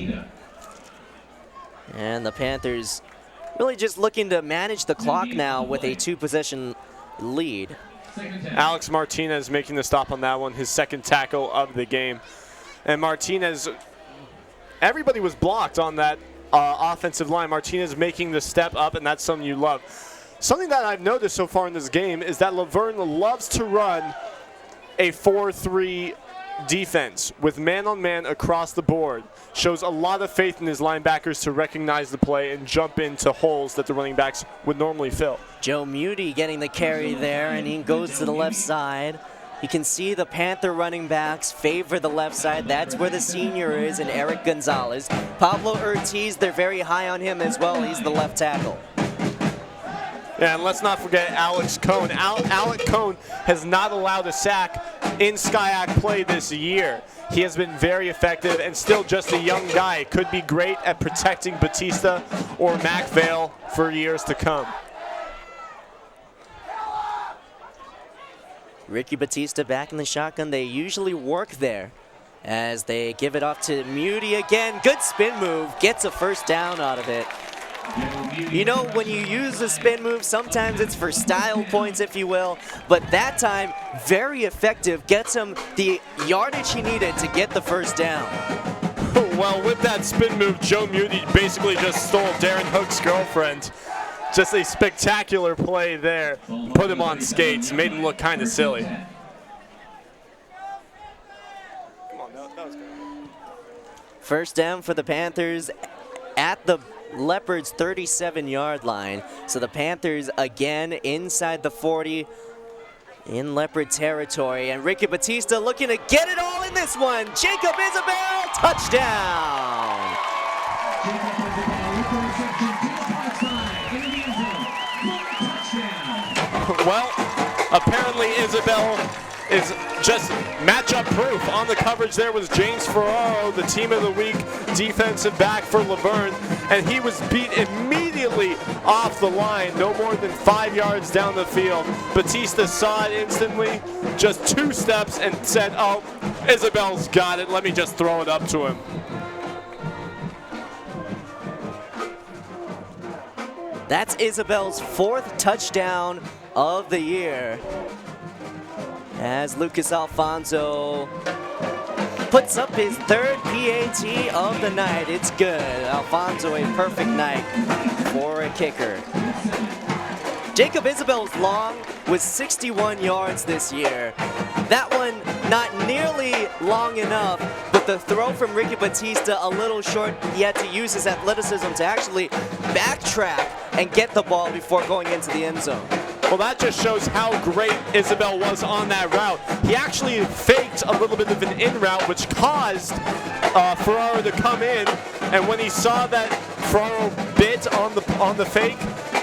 And the Panthers really just looking to manage the clock now with a 2-possession lead. Alex Martinez making the stop on that one, his 2nd tackle of the game. And Martinez, everybody was blocked on that offensive line. Martinez making the step up, and that's something you love. Something that I've noticed so far in this game is that Laverne loves to run a 4-3 defense with man-on-man across the board. Shows a lot of faith in his linebackers to recognize the play and jump into holes that the running backs would normally fill. Joe Muty getting the carry there, and he goes to the left side. You can see the Panther running backs favor the left side. That's where the senior is, and Eric Gonzalez. Pablo Ortiz, they're very high on him as well. He's the left tackle. Yeah, and let's not forget Alex Cohn. Alec Cohn has not allowed a sack in SCIAC play this year. He has been very effective and still just a young guy. Could be great at protecting Batista or McVale for years to come. Ricky Batista back in the shotgun. They usually work there as they give it off to Muty again. Good spin move, gets a 1st down out of it. You know, when you use the spin move, sometimes it's for style points, if you will, but that time, very effective, gets him the yardage he needed to get the 1st down. Well, with that spin move, Joe Muty basically just stole Darren Hook's girlfriend. Just a spectacular play there. Put him on skates, made him look kind of silly. Come on, that was good. 1st down for the Panthers at the Leopards 37-yard line. So the Panthers again inside the 40 in Leopard territory. And Ricky Batista looking to get it all in this one. Jacob Isabel, touchdown. Well, apparently Isabel is just matchup proof. On the coverage there was James Ferraro, the team of the week defensive back for Laverne, and he was beat immediately off the line, no more than 5 yards down the field. Batista saw it instantly, just 2 steps, and said, oh, Isabel's got it, let me just throw it up to him. That's Isabel's 4th touchdown of the year, as Lucas Alfonso puts up his 3rd PAT of the night. It's good. Alfonso, a perfect night for a kicker. Jacob Isabel's long was 61 yards this year. That one not nearly long enough, but the throw from Ricky Batista a little short. He had to use his athleticism to actually backtrack and get the ball before going into the end zone. Well, that just shows how great Isabel was on that route. He actually faked a little bit of an in route, which caused Ferraro to come in. And when he saw that Ferraro bit on the fake,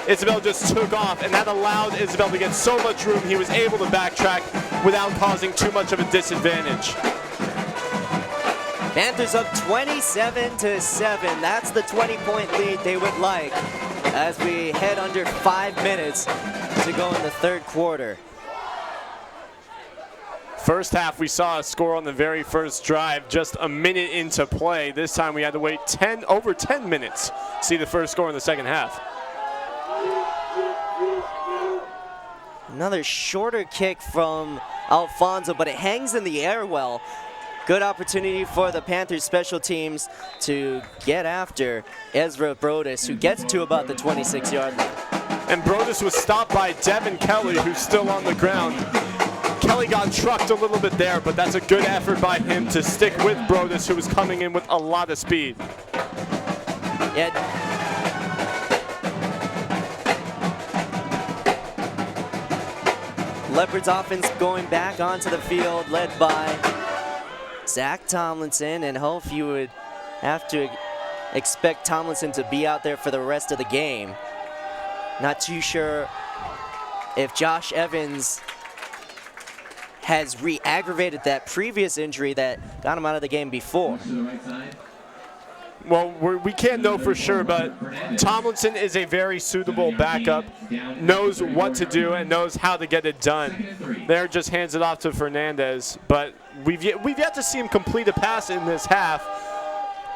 Isabel just took off, and that allowed Isabel to get so much room he was able to backtrack without causing too much of a disadvantage. Panthers up 27-7. That's the 20-point lead they would like as we head under 5 minutes to go in the 3rd quarter. First half, we saw a score on the very first drive, just a minute into play. This time we had to wait over 10 minutes to see the first score in the second half. Another shorter kick from Alfonso, but it hangs in the air well. Good opportunity for the Panthers special teams to get after Ezra Brodus, who gets to about the 26-yard line. And Brodus was stopped by Devin Kelly, who's still on the ground. Kelly got trucked a little bit there, but that's a good effort by him to stick with Brodus, who was coming in with a lot of speed. Yeah. Leopards offense going back onto the field, led by Zach Tomlinson, and hope you would have to expect Tomlinson to be out there for the rest of the game. Not too sure if Josh Evans has re-aggravated that previous injury that got him out of the game before. Well, we can't know for sure, but Tomlinson is a very suitable backup, knows what to do and knows how to get it done. There, just hands it off to Fernandez, but we've yet to see him complete a pass in this half.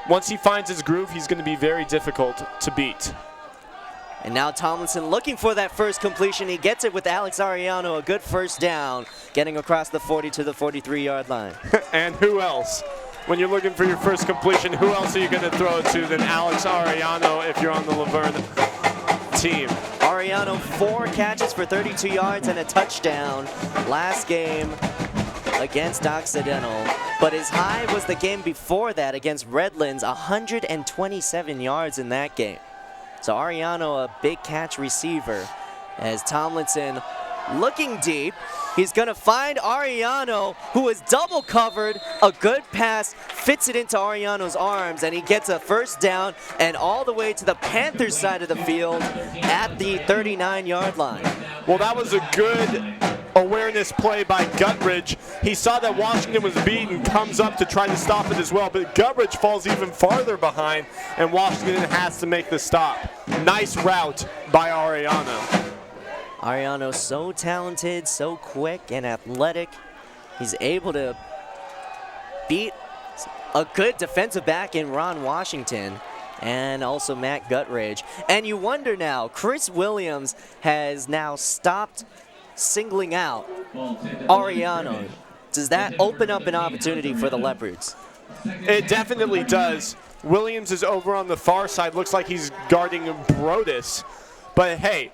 Once he finds his groove, he's going to be very difficult to beat. And now Tomlinson looking for that first completion. He gets it with Alex Arellano, a good first down, getting across the 40 to the 43-yard line. And who else? When you're looking for your first completion, who else are you going to throw it to than Alex Arellano if you're on the Laverne team? Arellano, 4 catches for 32 yards and a touchdown last game against Occidental. But his high was the game before that against Redlands, 127 yards in that game. So Arellano, a big catch receiver, as Tomlinson looking deep. He's going to find Arellano, who is double covered. A good pass fits it into Arellano's arms, and he gets a first down and all the way to the Panthers side of the field at the 39-yard line. Well, that was a good awareness play by Guttridge. He saw that Washington was beaten, comes up to try to stop it as well, but Guttridge falls even farther behind, and Washington has to make the stop. Nice route by Arellano. Arellano, so talented, so quick and athletic. He's able to beat a good defensive back in Ron Washington and also Matt Guttridge. And you wonder now, Chris Williams has now stopped singling out Arellano. Does that open up an opportunity for the Leopards? It definitely does. Williams is over on the far side. Looks like he's guarding Brodus. But hey,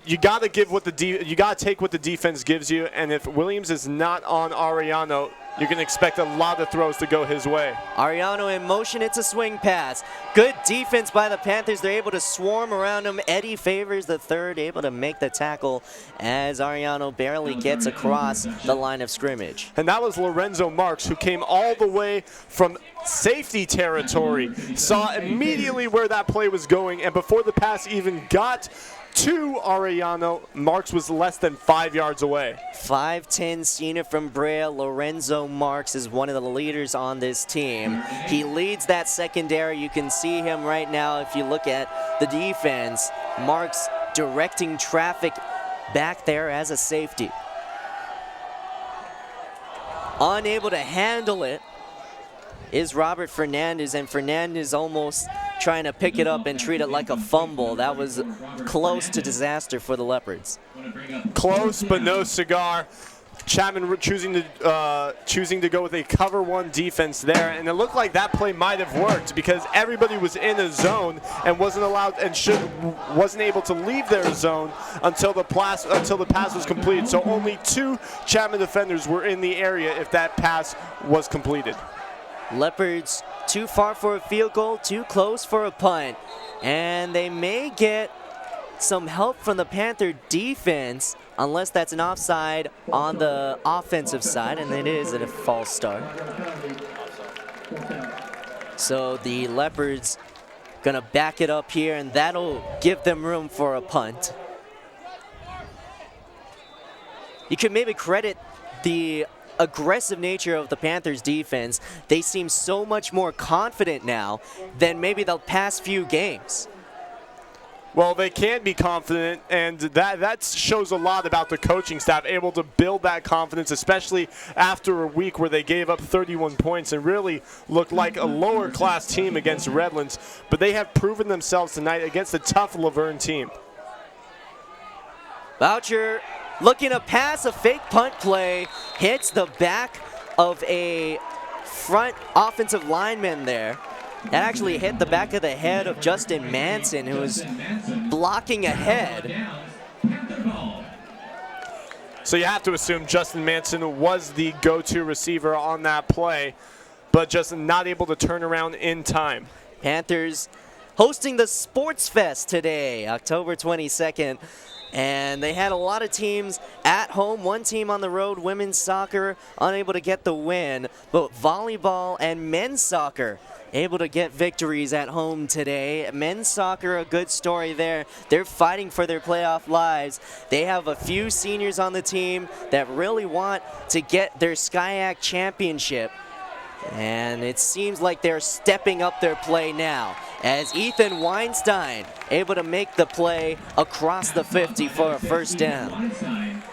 you got to give what you got to take what the defense gives you, and if Williams is not on Arellano, you can expect a lot of throws to go his way. Arellano in motion, it's a swing pass. Good defense by the Panthers. They're able to swarm around him. Eddie Favors the third, able to make the tackle as Arellano barely gets across the line of scrimmage. And that was Lorenzo Marks, who came all the way from safety territory, saw immediately where that play was going, and before the pass even got to Arellano, Marks was less than 5 yards away. 5'10" senior from Brea, Lorenzo Marks is one of the leaders on this team. He leads that secondary. You can see him right now if you look at the defense. Marks directing traffic back there as a safety. Unable to handle it is Robert Fernandez, and Fernandez almost trying to pick it up and treat it like a fumble. That was close to disaster for the Leopards. Close, but no cigar. Chapman choosing to go with a cover one defense there, and it looked like that play might have worked because everybody was in a zone and wasn't allowed and wasn't able to leave their zone until the pass was completed. So only 2 Chapman defenders were in the area if that pass was completed. Leopards too far for a field goal, too close for a punt, and they may get some help from the Panther defense unless that's an offside on the offensive side, and it is a false start. So the Leopards gonna back it up here, and that'll give them room for a punt. You could maybe credit the aggressive nature of the Panthers defense. They seem so much more confident now than maybe the past few games. Well, they can be confident, and that shows a lot about the coaching staff, able to build that confidence, especially after a week where they gave up 31 points and really looked like a lower-class team against Redlands. But they have proven themselves tonight against a tough Laverne team. Boucher looking to pass a fake punt play, hits the back of a front offensive lineman there. That actually hit the back of the head of Justin Manson, who was blocking ahead. So you have to assume Justin Manson was the go-to receiver on that play, but just not able to turn around in time. Panthers hosting the Sports Fest today, October 22nd. And they had a lot of teams at home, one team on the road, women's soccer, unable to get the win, but volleyball and men's soccer able to get victories at home today. Men's soccer, a good story there. They're fighting for their playoff lives. They have a few seniors on the team that really want to get their SCIAC championship. And it seems like they're stepping up their play now as Ethan Weinstein able to make the play across the 50 for a first down.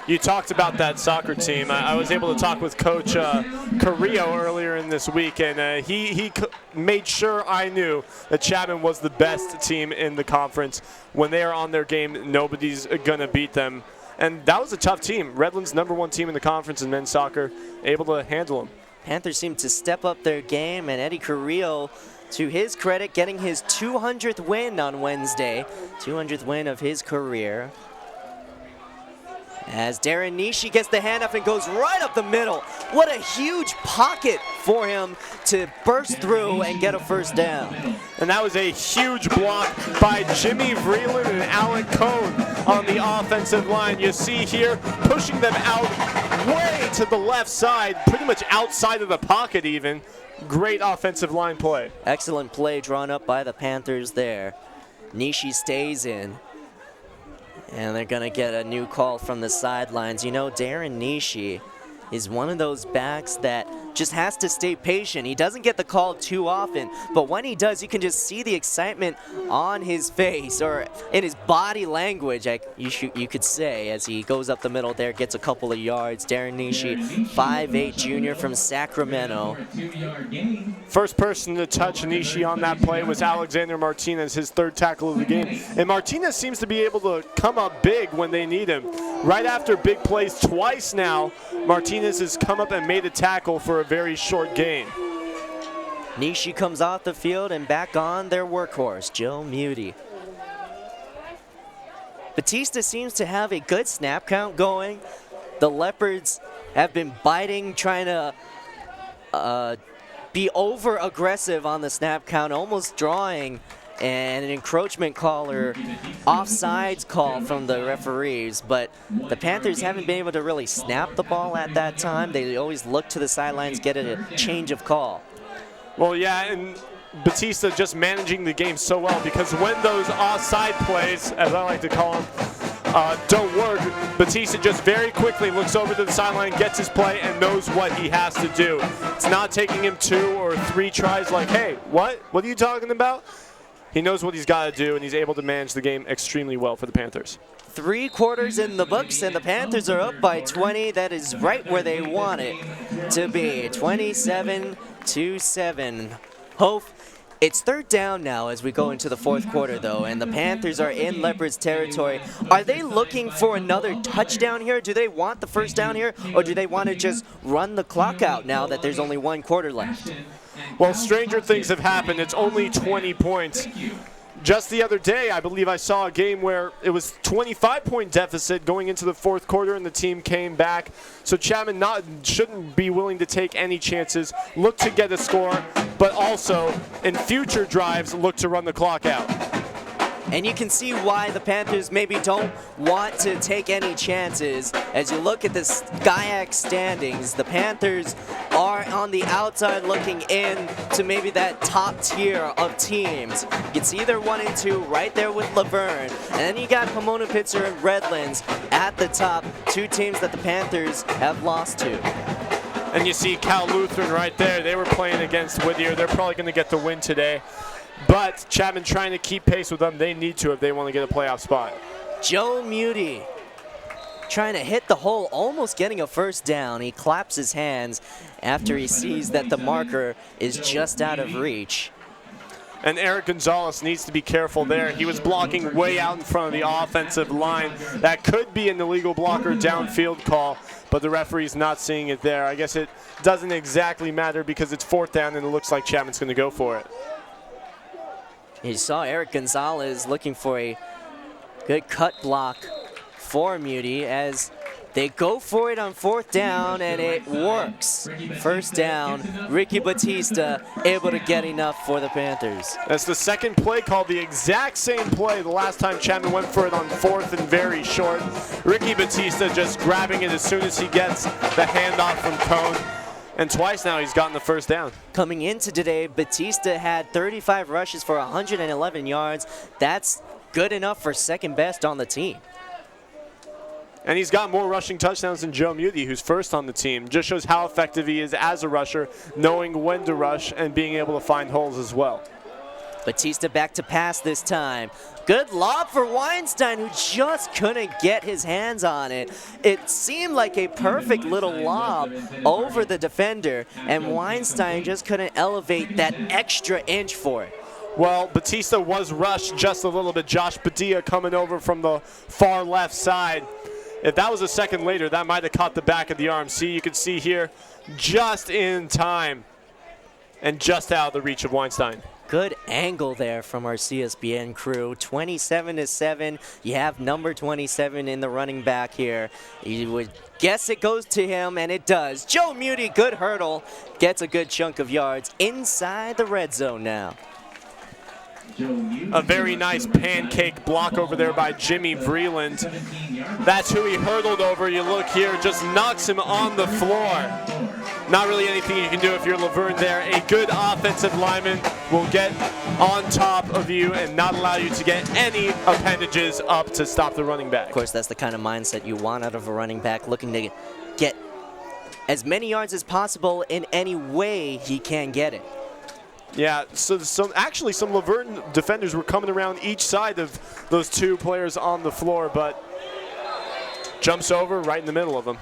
You talked about that soccer team. I was able to talk with Coach Carrillo earlier in this week, and he made sure I knew that Chapman was the best team in the conference. When they are on their game, nobody's going to beat them. And that was a tough team. Redlands, #1 team in the conference in men's soccer, able to handle them. Panthers seem to step up their game, and Eddie Carrillo, to his credit, getting his 200th win on Wednesday, 200th win of his career. As Darren Nishi gets the handoff and goes right up the middle. What a huge pocket for him to burst through and get a first down. And that was a huge block by Jimmy Vreeland and Alec Cohn on the offensive line. You see here, pushing them out way to the left side, pretty much outside of the pocket even. Great offensive line play. Excellent play drawn up by the Panthers there. Nishi stays in. And they're going to get a new call from the sidelines. You know, Darren Nishi is one of those backs that just has to stay patient. He doesn't get the call too often, but when he does, you can just see the excitement on his face, or in his body language, you could say, as he goes up the middle there, gets a couple of yards. Darren Nishi, 5'8" junior from Sacramento. First person to touch Nishi on that play was Alexander Martinez, his third tackle of the game. And Martinez seems to be able to come up big when they need him. Right after big plays twice now, Martinez has come up and made a tackle for a very short gain. Nishi comes off the field and back on their workhorse, Joe Muti. Batista seems to have a good snap count going. The Leopards have been biting, trying to be over-aggressive on the snap count, almost drawing and an encroachment call or offsides call from the referees, but the Panthers haven't been able to really snap the ball at that time. They always look to the sidelines, get a change of call. Well, yeah, and Batista just managing the game so well, because when those offside plays, as I like to call them, don't work, Batista just very quickly looks over to the sideline, gets his play, and knows what he has to do. It's not taking him 2 or 3 tries like, hey, what are you talking about? He knows what he's got to do, and he's able to manage the game extremely well for the Panthers. 3 quarters in the books, and the Panthers are up by 20. That is right where they want it to be, 27-7. Hope. It's third down now as we go into the fourth quarter, though, and the Panthers are in Leopards territory. Are they looking for another touchdown here? Do they want the first down here, or do they want to just run the clock out now that there's only 1 quarter left? Well, stranger things have happened. It's only 20 points. Just the other day, I believe I saw a game where it was 25-point deficit going into the fourth quarter, and the team came back. So Chapman shouldn't be willing to take any chances, look to get a score, but also in future drives, look to run the clock out. And you can see why the Panthers maybe don't want to take any chances. As you look at the SCIAC standings, the Panthers are on the outside looking in to maybe that top tier of teams. You can see they're 1 and 2 right there with Laverne. And then you got Pomona-Pitzer and Redlands at the top, 2 teams that the Panthers have lost to. And you see Cal Lutheran right there. They were playing against Whittier. They're probably going to get the win today. But Chapman trying to keep pace with them. They need to if they want to get a playoff spot. Joe Muti trying to hit the hole, almost getting a first down. He claps his hands after he sees that the marker is just out of reach. And Eric Gonzalez needs to be careful there. He was blocking way out in front of the offensive line. That could be an illegal blocker downfield call, but the referee's not seeing it there. I guess it doesn't exactly matter because it's 4th down and it looks like Chapman's going to go for it. You saw Eric Gonzalez looking for a good cut block for Muti as they go for it on 4th down, and it works. First down, Ricky Batista able to get enough for the Panthers. That's the second play call, the exact same play the last time Chapman went for it on 4th and very short. Ricky Batista just grabbing it as soon as he gets the handoff from Cone. And twice now he's gotten the first down. Coming into today, Batista had 35 rushes for 111 yards. That's good enough for second best on the team. And he's got more rushing touchdowns than Joe Muti, who's first on the team. Just shows how effective he is as a rusher, knowing when to rush and being able to find holes as well. Batista back to pass this time. Good lob for Weinstein, who just couldn't get his hands on it. It seemed like a perfect little lob over the defender, and Weinstein just couldn't elevate that extra inch for it. Well, Batista was rushed just a little bit. Josh Padilla coming over from the far left side. If that was a second later, that might have caught the back of the arm. See, you can see here, just in time and just out of the reach of Weinstein. Good angle there from our CSBN crew. 27-7. You have number 27 in the running back here. You would guess it goes to him, and it does. Joe Muti, good hurdle, gets a good chunk of yards inside the red zone now. A very nice pancake block over there by Jimmy Vreeland. That's who he hurdled over. You look here, just knocks him on the floor. Not really anything you can do if you're Laverne there. A good offensive lineman will get on top of you and not allow you to get any appendages up to stop the running back. Of course, that's the kind of mindset you want out of a running back, looking to get as many yards as possible in any way he can get it. Yeah, so actually some Laverne defenders were coming around each side of those two players on the floor, but jumps over right in the middle of them.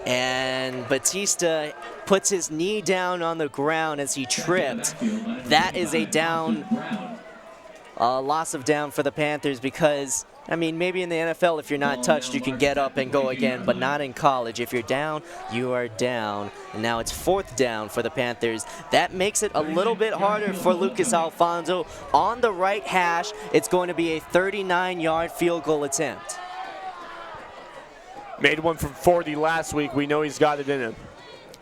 And Batista puts his knee down on the ground as he tripped. That is a down, loss of down for the Panthers because, I mean, maybe in the NFL, if you're not touched, you can get up and go again, but not in college. If you're down, you are down. And now it's 4th down for the Panthers. That makes it a little bit harder for Lucas Alfonso. On the right hash, it's going to be a 39-yard field goal attempt. Made one from 40 last week. We know he's got it in him.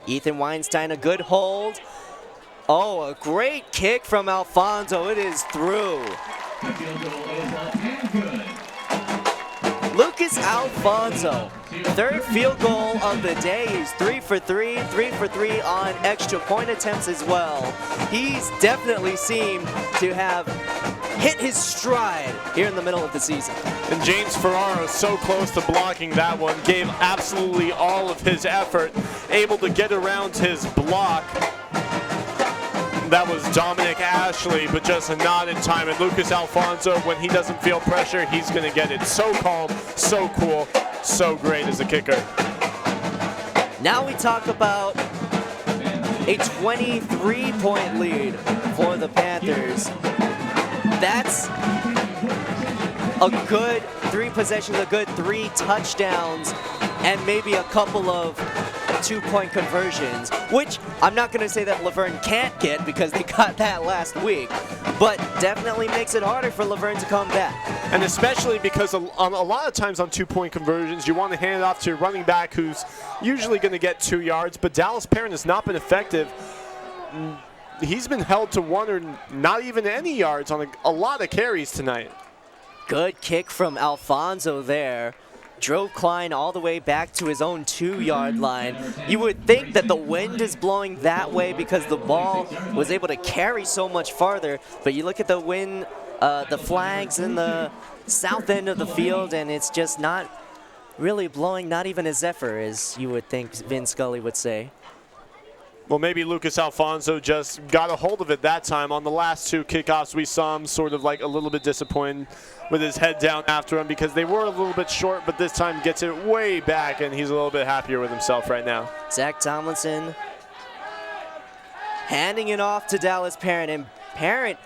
Ethan Weinstein, a good hold. Oh, a great kick from Alfonso. It is through. The field goal is up and good. Lucas Alfonso, 3rd field goal of the day. He's 3 for 3 on extra point attempts as well. He's definitely seemed to have hit his stride here in the middle of the season. And James Ferraro, so close to blocking that one, gave absolutely all of his effort, able to get around his block. That was Dominic Ashley, but just not in time. And Lucas Alfonso, when he doesn't feel pressure, he's going to get it. So calm, so cool, so great as a kicker. Now we talk about a 23-point lead for the Panthers. That's a good 3 possessions, a good 3 touchdowns, and maybe a couple of 2-point conversions, which I'm not going to say that Laverne can't get because they got that last week, but definitely makes it harder for Laverne to come back. And especially because a lot of times on 2-point conversions, you want to hand it off to your running back who's usually going to get 2 yards, but Dallas Perrin has not been effective. He's been held to 1 or not even any yards on a lot of carries tonight. Good kick from Alfonso there. Drove Klein all the way back to his own 2-yard line. You would think that the wind is blowing that way because the ball was able to carry so much farther, but you look at the wind, the flags in the south end of the field, and it's just not really blowing, not even a zephyr, as you would think Vin Scully would say. Well, maybe Lucas Alfonso just got a hold of it that time. On the last 2 kickoffs, we saw him sort of like a little bit disappointed with his head down after him because they were a little bit short, but this time gets it way back, and he's a little bit happier with himself right now. Zach Tomlinson handing it off to Dallas Parent, and Parent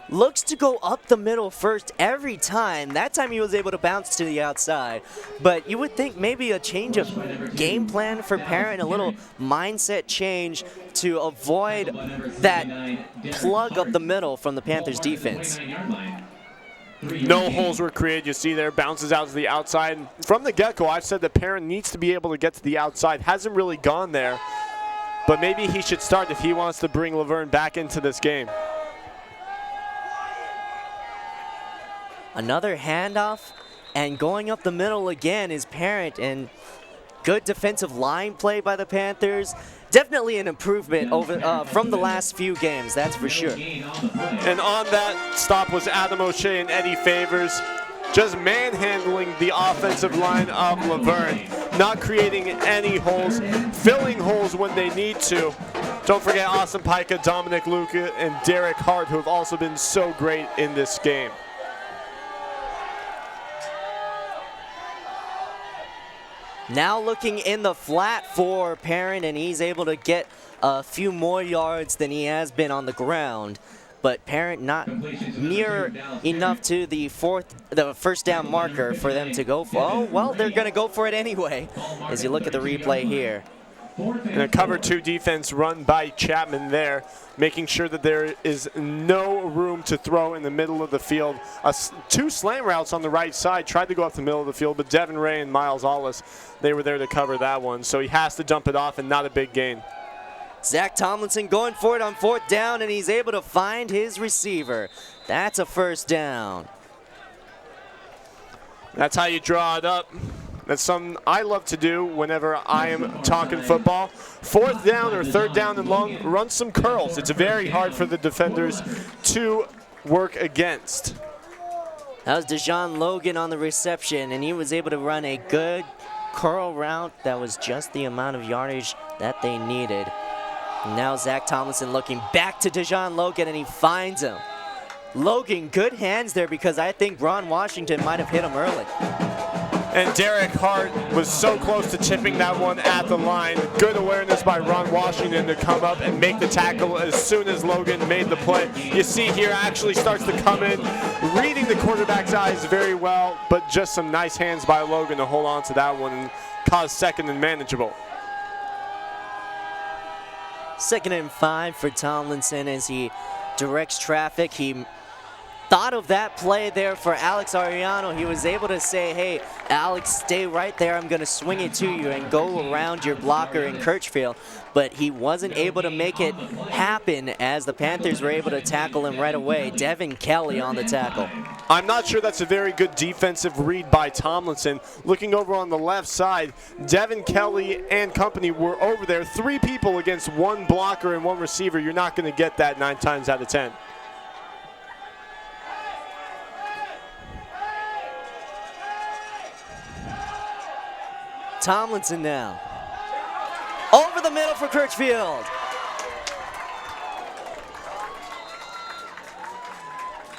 looks to go up the middle first every time. That time he was able to bounce to the outside. But you would think maybe a change of game plan for Parent, a little mindset change to avoid that plug up the middle from the Panthers defense. No holes were created. You see there, bounces out to the outside. From the get-go, I've said that Parent needs to be able to get to the outside. Hasn't really gone there, but maybe he should start if he wants to bring Laverne back into this game. Another handoff, and going up the middle again is Parent, and good defensive line play by the Panthers. Definitely an improvement over from the last few games, that's for sure. And on that stop was Adam O'Shea and Eddie Favors, just manhandling the offensive line of Laverne, not creating any holes, filling holes when they need to. Don't forget Austin Pica, Dominic Luca, and Derek Hart, who have also been so great in this game. Now looking in the flat for Parent, and he's able to get a few more yards than he has been on the ground. But Parent not near enough to the first down marker for them to go for. Oh, well, they're going to go for it anyway, as you look at the replay here. And a cover 2 defense run by Chapman there, making sure that there is no room to throw in the middle of the field. 2 slant routes on the right side, tried to go up the middle of the field, but Devin Ray and Miles Allis, they were there to cover that one. So he has to dump it off, and not a big gain. Zach Tomlinson going for it on 4th down, and he's able to find his receiver. That's a first down. That's how you draw it up. That's something I love to do whenever I am talking football. 4th down or 3rd down and long, run some curls. It's very hard for the defenders to work against. That was Dejon Logan on the reception, and he was able to run a good curl route that was just the amount of yardage that they needed. Now Zach Tomlinson looking back to Dejon Logan, and he finds him. Logan, good hands there, because I think Ron Washington might have hit him early. And Derek Hart was so close to tipping that one at the line. Good awareness by Ron Washington to come up and make the tackle as soon as Logan made the play. You see here actually starts to come in, reading the quarterback's eyes very well, but just some nice hands by Logan to hold on to that one and cause 2nd and manageable. 2nd and 5 for Tomlinson as he directs traffic. He thought of that play there for Alex Ariano. He was able to say, hey, Alex, stay right there. I'm going to swing it to you and go around your blocker in Kirchfield. But he wasn't able to make it happen as the Panthers were able to tackle him right away. Devin Kelly on the tackle. I'm not sure that's a very good defensive read by Tomlinson. Looking over on the left side, Devin Kelly and company were over there. 3 people against 1 blocker and 1 receiver. You're not going to get that 9 times out of 10. Tomlinson now. Over the middle for Kirchfield.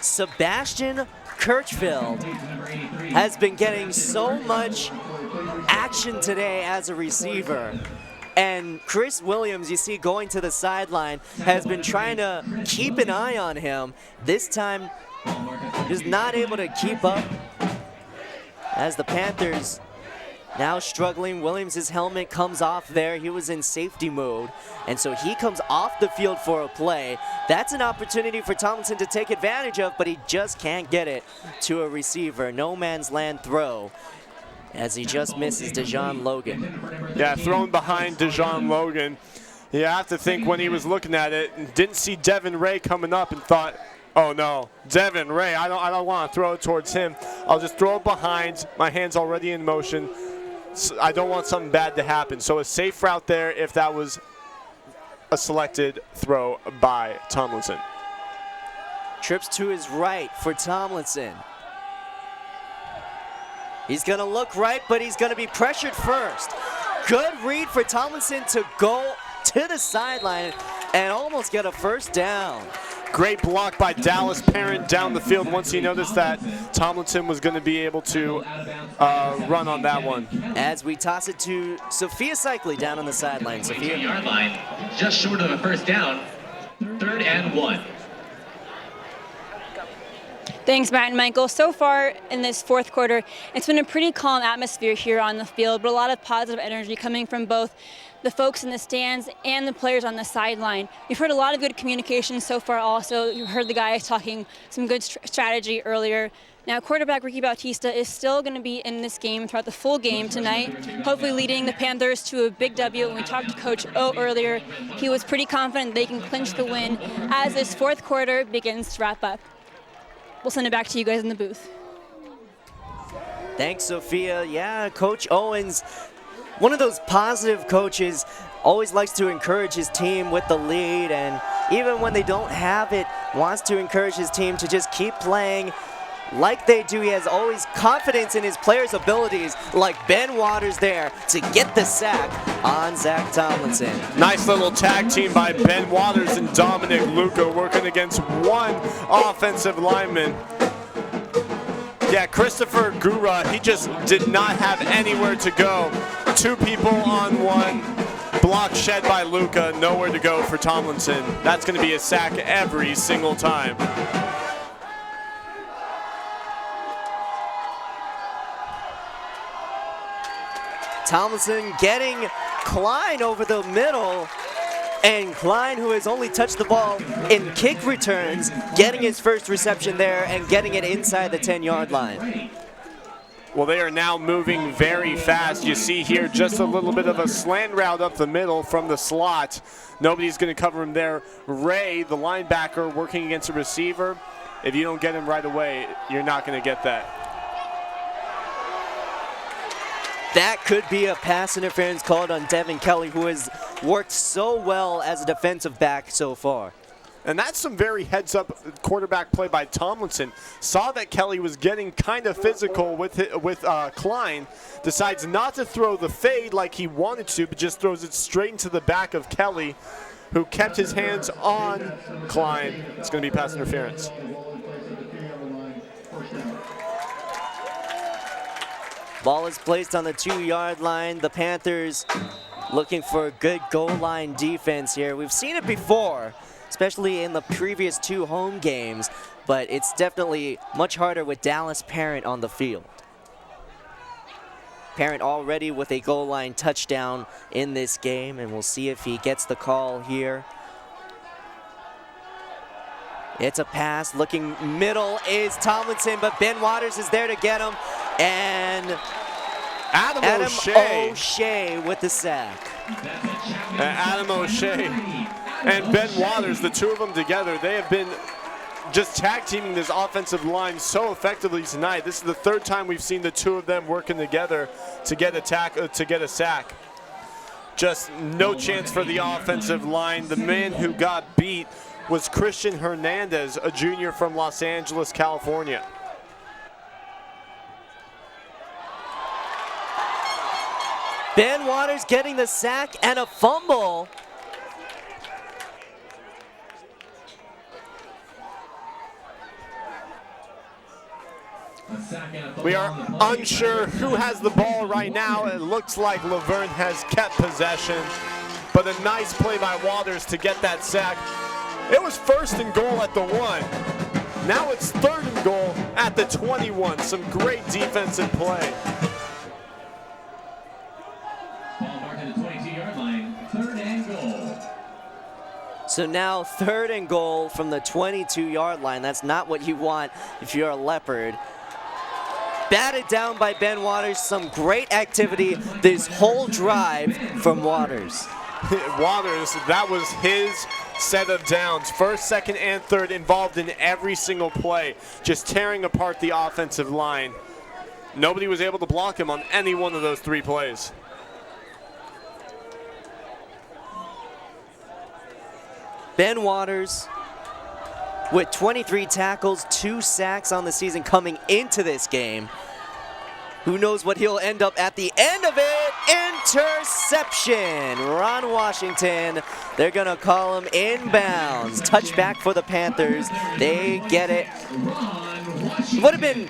Sebastian Kirchfield has been getting so much action today as a receiver. And Chris Williams, you see, going to the sideline, has been trying to keep an eye on him. This time, is not able to keep up as the Panthers now struggling. Williams' helmet comes off there. He was in safety mode, and so he comes off the field for a play. That's an opportunity for Tomlinson to take advantage of, but he just can't get it to a receiver. No man's land throw as he just misses Dejon Logan. Yeah, thrown behind Dejon Logan. You have to think when he was looking at it and didn't see Devin Ray coming up and thought, oh no, Devin Ray, I don't want to throw it towards him. I'll just throw it behind. My hand's already in motion. I don't want something bad to happen. So a safe route there if that was a selected throw by Tomlinson. Trips to his right for Tomlinson. He's going to look right, but he's going to be pressured first. Good read for Tomlinson to go to the sideline and almost get a first down. Great block by Dallas Parent down the field once he noticed that Tomlinson was going to be able to run on that one. As we toss it to Sophia Cycli down on the sideline. Sophia. Yard line, just short of a first down, 3rd and 1. Thanks, Matt and Michael. So far in this fourth quarter, it's been a pretty calm atmosphere here on the field, but a lot of positive energy coming from both the folks in the stands and the players on the sideline. We've heard a lot of good communication so far also. You heard the guys talking some good strategy earlier. Now, quarterback Ricky Bautista is still going to be in this game throughout the full game tonight, hopefully leading the Panthers to a big W. When we talked to Coach O earlier, he was pretty confident they can clinch the win as this fourth quarter begins to wrap up. We'll send it back to you guys in the booth. Thanks, Sophia. Yeah, Coach Owens, one of those positive coaches, always likes to encourage his team with the lead, and even when they don't have it, wants to encourage his team to just keep playing like they do. He has always confidence in his players' abilities, like Ben Waters there to get the sack on Zach Tomlinson. Nice little tag team by Ben Waters and Dominic Luca working against one offensive lineman. Yeah, Christopher Gura, he just did not have anywhere to go. 2 people on one. Block shed by Luca, nowhere to go for Tomlinson. That's going to be a sack every single time. Tomlinson getting Klein over the middle, and Klein, who has only touched the ball in kick returns, getting his first reception there and getting it inside the 10-yard line. Well, they are now moving very fast. You see here just a little bit of a slant route up the middle from the slot. Nobody's going to cover him there. Ray, the linebacker, working against a receiver. If you don't get him right away, you're not going to get that. That could be a pass interference called on Devin Kelly, who has worked so well as a defensive back so far. And that's some very heads-up quarterback play by Tomlinson. Saw that Kelly was getting kind of physical with Klein. Decides not to throw the fade like he wanted to, but just throws it straight into the back of Kelly, who kept his hands on Klein. It's going to be pass interference. Ball is placed on the 2-yard line. The Panthers looking for a good goal line defense here. We've seen it before, especially in the previous 2 home games, but it's definitely much harder with Dallas Parent on the field. Parent already with a goal line touchdown in this game, and we'll see if he gets the call here. It's a pass, looking middle is Tomlinson, but Ben Waters is there to get him, and Adam O'Shea with the sack. Adam O'Shea and Ben Waters, the 2 of them together, they have been just tag teaming this offensive line so effectively tonight. This is the 3rd time we've seen the 2 of them working together to get a sack. Just no chance for the offensive line. The man who got beat was Christian Hernandez, a junior from Los Angeles, California. Ben Waters getting the sack and a fumble. We are unsure who has the ball right now. It looks like Laverne has kept possession, but a nice play by Waters to get that sack. It was 1st and goal at the 1. Now it's 3rd and goal at the 21. Some great defensive play. Ball marked at the 22-yard line, 3rd and goal. So now 3rd and goal from the 22-yard line. That's not what you want if you're a Leopard. Batted down by Ben Waters. Some great activity this whole drive from Waters. Waters, that was his set of downs. 1st, 2nd, and 3rd involved in every single play, just tearing apart the offensive line. Nobody was able to block him on any one of those 3 plays. Ben Waters with 23 tackles, 2 sacks on the season coming into this game. Who knows what he'll end up at the end of it? interception. Ron Washington, they're going to call him inbounds. Touchback for the Panthers. They get it. Would have been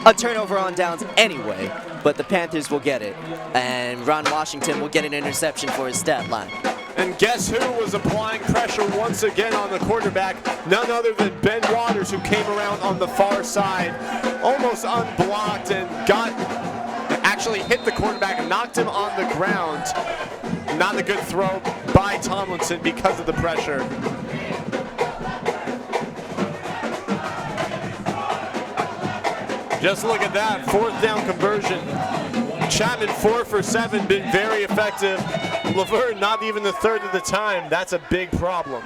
a turnover on downs anyway, but the Panthers will get it. And Ron Washington will get an interception for his stat line. And guess who was applying pressure once again on the quarterback? None other than Ben Waters, who came around on the far side, almost unblocked and actually hit the quarterback and knocked him on the ground. Not a good throw by Tomlinson because of the pressure. Just look at that, 4th down conversion. Chapman 4 for 7, been very effective. Laverne not even a third of the time. That's a big problem.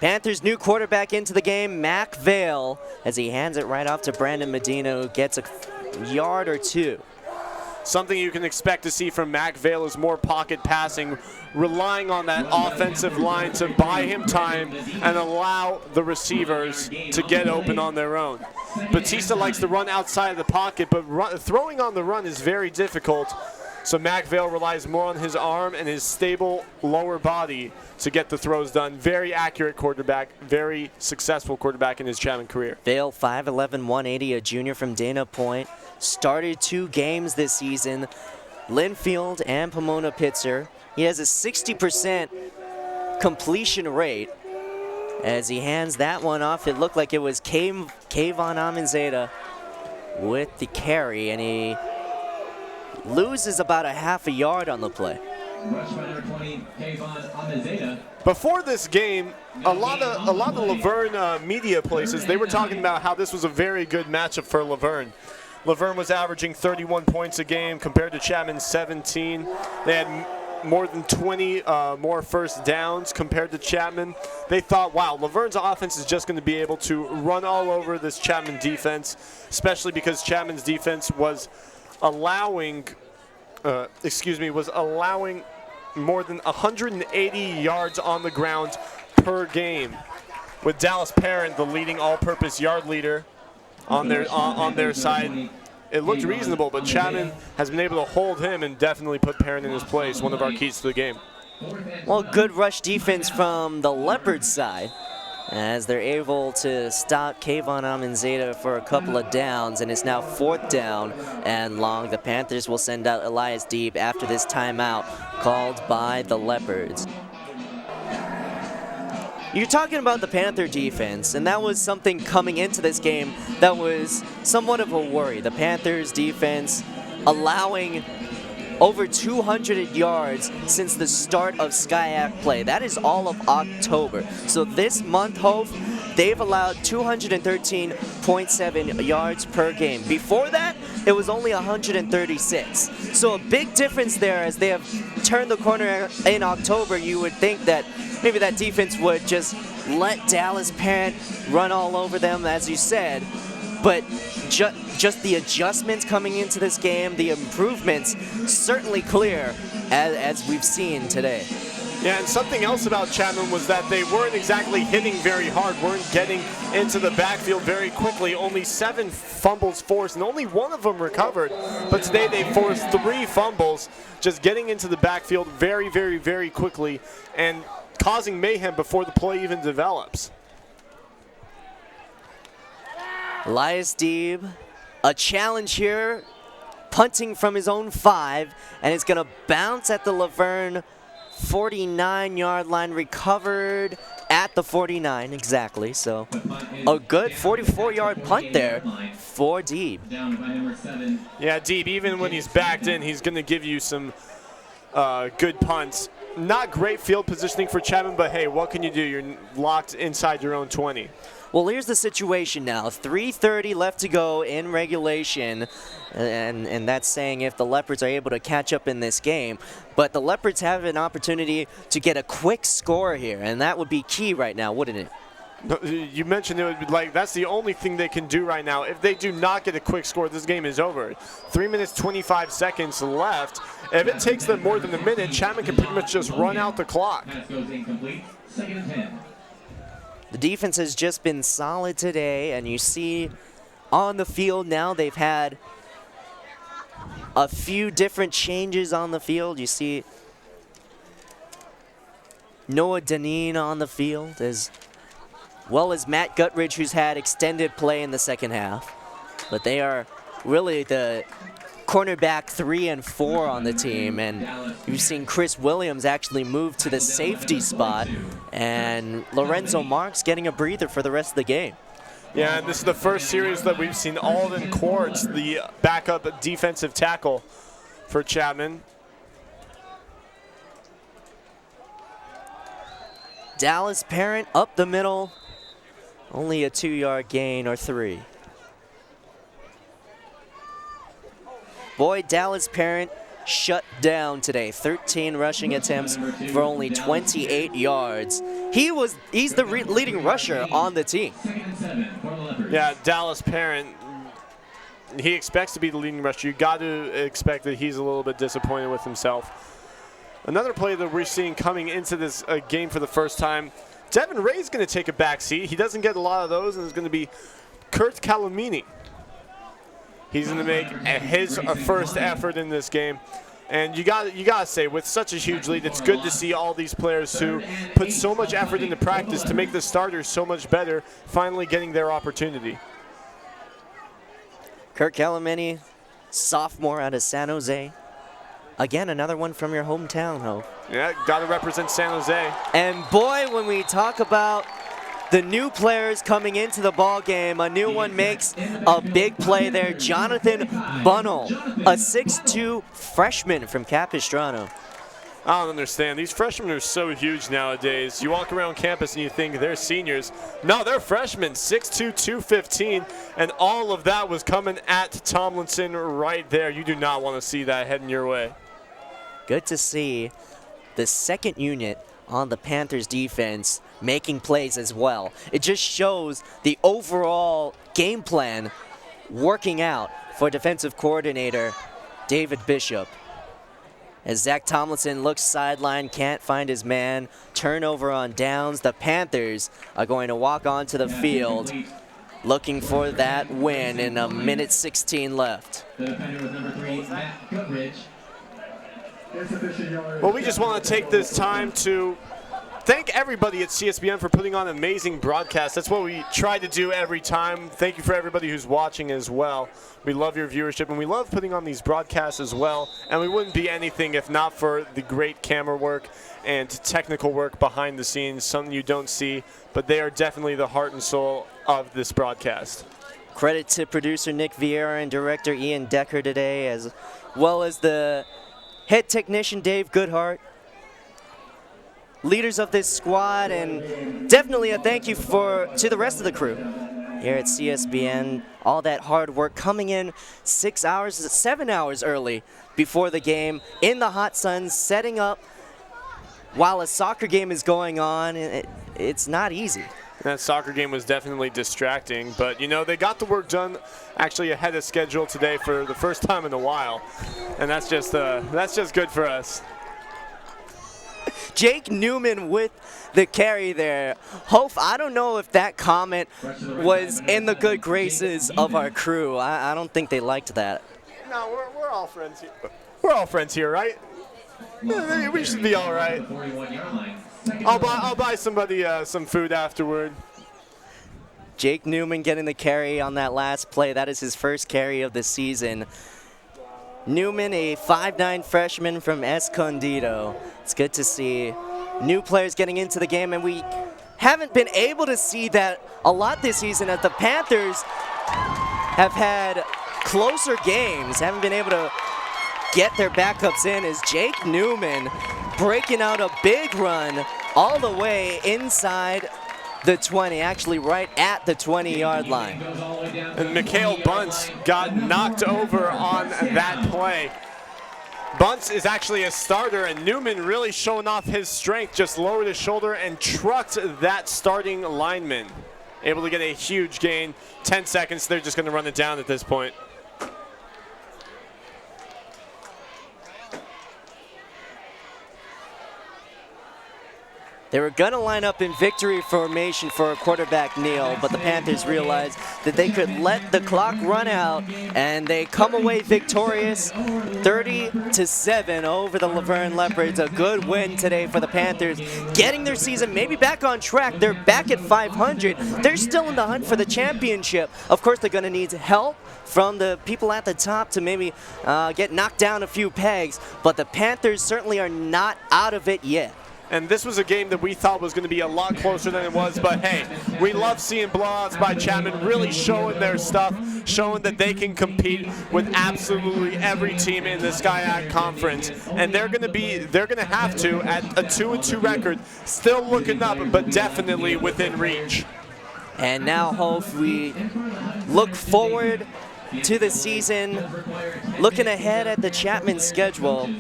Panthers' new quarterback into the game, Mac Vale, as he hands it right off to Brandon Medina, who gets a yard or two. Something you can expect to see from Mac Vale is more pocket passing, relying on that offensive line to buy him time and allow the receivers to get open on their own. Batista likes to run outside of the pocket, but throwing on the run is very difficult. So Mac Vale relies more on his arm and his stable lower body to get the throws done. Very accurate quarterback, very successful quarterback in his Chapman career. Vale, 5'11", 180, a junior from Dana Point. Started 2 games this season, Linfield and Pomona Pitzer. He has a 60% completion rate. As he hands that one off, it looked like it was Kayvon Amenzaita with the carry, and he loses about a half a yard on the play. Before this game, a lot of Laverne media places, they were talking about how this was a very good matchup for Laverne. Laverne was averaging 31 points a game compared to Chapman's 17. They had more than 20 more first downs compared to Chapman. They thought, wow, Laverne's offense is just going to be able to run all over this Chapman defense, especially because Chapman's defense was allowing more than 180 yards on the ground per game, with Dallas Parent, the leading all-purpose yard leader, on their side. It looked reasonable, but Chapman has been able to hold him and definitely put Parent in his place, one of our keys to the game. Well, good rush defense from the Leopards side, as they're able to stop Kayvon Amenzaita for a couple of downs, and it's now 4th down and long. The Panthers will send out Elias Deeb after this timeout called by the Leopards. You're talking about the Panther defense, and that was something coming into this game that was somewhat of a worry. The Panthers defense allowing over 200 yards since the start of SCIAC play. That is all of October. So this month, Hove, they've allowed 213.7 yards per game. Before that, it was only 136. So a big difference there as they have turned the corner in October. You would think that maybe that defense would just let Dallas Parent run all over them, as you said. But just the adjustments coming into this game, the improvements, certainly clear as we've seen today. Yeah, and something else about Chapman was that they weren't exactly hitting very hard, weren't getting into the backfield very quickly. Only 7 fumbles forced, and only 1 of them recovered. But today they forced 3 fumbles, just getting into the backfield very, very, very quickly and causing mayhem before the play even develops. Elias Deeb, a challenge here, punting from his own 5, and it's going to bounce at the Laverne 49-yard line, recovered at the 49 exactly. So a good 44-yard punt there for Deeb. Yeah, Deeb, even when he's backed in, he's going to give you some good punts. Not great field positioning for Chapman, but hey, what can you do? You're locked inside your own 20. Well, here's the situation now. 3:30 left to go in regulation, and that's saying if the Leopards are able to catch up in this game. But the Leopards have an opportunity to get a quick score here, and that would be key right now, wouldn't it? You mentioned it would be like that's the only thing they can do right now. If they do not get a quick score, this game is over. 3 minutes, 25 seconds left. If it takes them more than a minute, Chapman can pretty much just run out the clock. The defense has just been solid today, and you see on the field now they've had a few different changes on the field. You see Noah Deneen on the field, as well as Matt Guttridge, who's had extended play in the second half. But they are really the cornerback 3 and 4 on the team, and you've seen Chris Williams actually move to the safety spot, and Lorenzo Marks getting a breather for the rest of the game. Yeah, and this is the first series that we've seen Alden Quartz, the backup defensive tackle for Chapman. Dallas Parent up the middle, only a 2-yard gain or 3. Boy, Dallas Parent shut down today. 13 rushing attempts for only 28 yards. He's the leading rusher on the team. Yeah, Dallas Parent, he expects to be the leading rusher. You got to expect that he's a little bit disappointed with himself. Another play that we're seeing coming into this game for the first time, Devin Ray's going to take a back seat. He doesn't get a lot of those, and it's going to be Kurt Calamini. He's going to make his first effort in this game. And you got to say, with such a huge lead, it's good to see all these players who put so much effort into practice to make the starters so much better finally getting their opportunity. Kurt Calamini, sophomore out of San Jose. Again, another one from your hometown, Ho. Yeah, got to represent San Jose. And boy, when we talk about the new players coming into the ball game, a new one makes a big play there. Jonathan Bunnell, a 6'2 freshman from Capistrano. I don't understand. These freshmen are so huge nowadays. You walk around campus and you think they're seniors. No, they're freshmen, 6'2", 215, and all of that was coming at Tomlinson right there. You do not want to see that heading your way. Good to see the second unit on the Panthers defense making plays as well. It just shows the overall game plan working out for defensive coordinator David Bishop. As Zach Tomlinson looks sideline, can't find his man, turnover on downs. The Panthers are going to walk onto the field looking for that win in a minute 16 left. Well, we just want to take this time to thank everybody at CSBN for putting on an amazing broadcast. That's what we try to do every time. Thank you for everybody who's watching as well. We love your viewership, and we love putting on these broadcasts as well. And we wouldn't be anything if not for the great camera work and technical work behind the scenes, something you don't see, but they are definitely the heart and soul of this broadcast. Credit to producer Nick Vieira and director Ian Decker today, as well as the head technician Dave Goodhart. Leaders of this squad, and definitely a thank you to the rest of the crew here at CSBN. All that hard work coming in 7 hours early before the game, in the hot sun, setting up while a soccer game is going on. It's not easy. That soccer game was definitely distracting, but you know, they got the work done actually ahead of schedule today for the first time in a while, and that's just good for us. Jake Newman with the carry there. Hope, I don't know if that comment was in the good graces of our crew. I don't think they liked that. No, we're all friends here. We're all friends here, right? We should be all right. I'll buy somebody some food afterward. Jake Newman getting the carry on that last play. That is his first carry of the season. Newman, a 5'9 freshman from Escondido. It's good to see new players getting into the game, and we haven't been able to see that a lot this season, as the Panthers have had closer games, haven't been able to get their backups in, as Jake Newman breaking out a big run all the way inside the 20, actually right at the 20-yard line. And Mikhail Bunce got knocked over on that play. Bunce is actually a starter, and Newman really showing off his strength, just lowered his shoulder and trucked that starting lineman. Able to get a huge gain. 10 seconds, they're just going to run it down at this point. They were going to line up in victory formation for a quarterback kneel, but the Panthers realized that they could let the clock run out, and they come away victorious 30-7 over the Laverne Leopards. A good win today for the Panthers, getting their season maybe back on track. They're back at 500. They're still in the hunt for the championship. Of course, they're going to need help from the people at the top to maybe get knocked down a few pegs, but the Panthers certainly are not out of it yet. And this was a game that we thought was going to be a lot closer than it was, but hey, we love seeing blowouts by Chapman, really showing their stuff, showing that they can compete with absolutely every team in the SCIAC conference. And they're going to have to, at a 2-2 record, still looking up, but definitely within reach. And now, Hope, we look forward to the season, looking ahead at the Chapman schedule.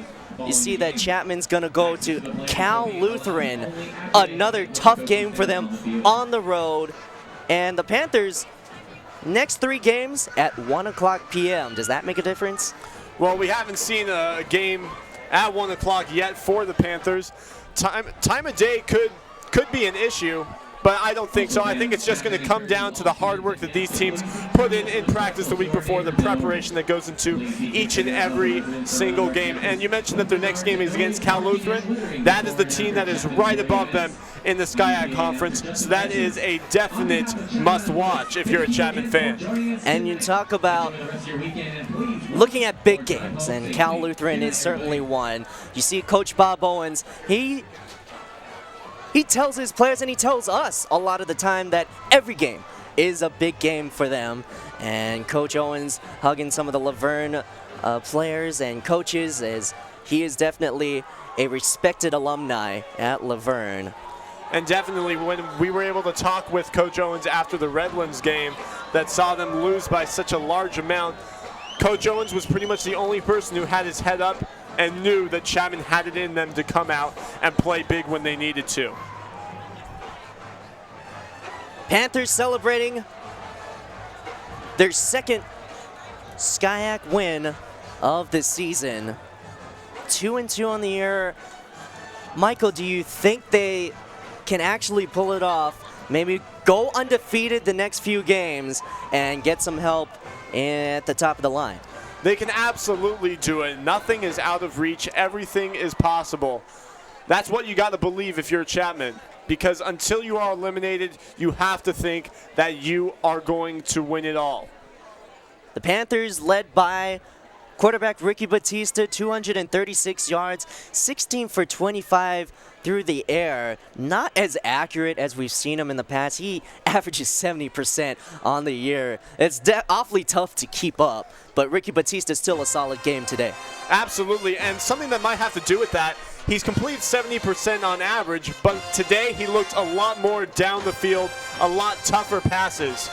You see that Chapman's going to go to Cal Lutheran, another tough game for them on the road. And the Panthers, next 3 games at 1 o'clock p.m. Does that make a difference? Well, we haven't seen a game at 1 o'clock yet for the Panthers. Time of day could be an issue, but I don't think so. I think it's just going to come down to the hard work that these teams put in practice the week before, the preparation that goes into each and every single game. And you mentioned that their next game is against Cal Lutheran. That is the team that is right above them in the SCIAC conference, so that is a definite must-watch if you're a Chapman fan. And you talk about looking at big games, and Cal Lutheran is certainly one. You see Coach Bob Owens, he tells his players and he tells us a lot of the time that every game is a big game for them. And Coach Owens hugging some of the Laverne players and coaches, as he is definitely a respected alumni at Laverne. And definitely when we were able to talk with Coach Owens after the Redlands game that saw them lose by such a large amount, Coach Owens was pretty much the only person who had his head up and knew that Chapman had it in them to come out and play big when they needed to. Panthers celebrating their second SCIAC win of the season. 2-2 on the year. Michael, do you think they can actually pull it off? Maybe go undefeated the next few games and get some help at the top of the line? They can absolutely do it. Nothing is out of reach. Everything is possible. That's what you got to believe if you're Chapman, because until you are eliminated, you have to think that you are going to win it all. The Panthers, led by quarterback Ricky Batista, 236 yards, 16 for 25 through the air. Not as accurate as we've seen him in the past. He averages 70% on the year. It's awfully tough to keep up, but Ricky Batista still a solid game today. Absolutely, and something that might have to do with that, he's completed 70% on average, but today he looked a lot more down the field, a lot tougher passes.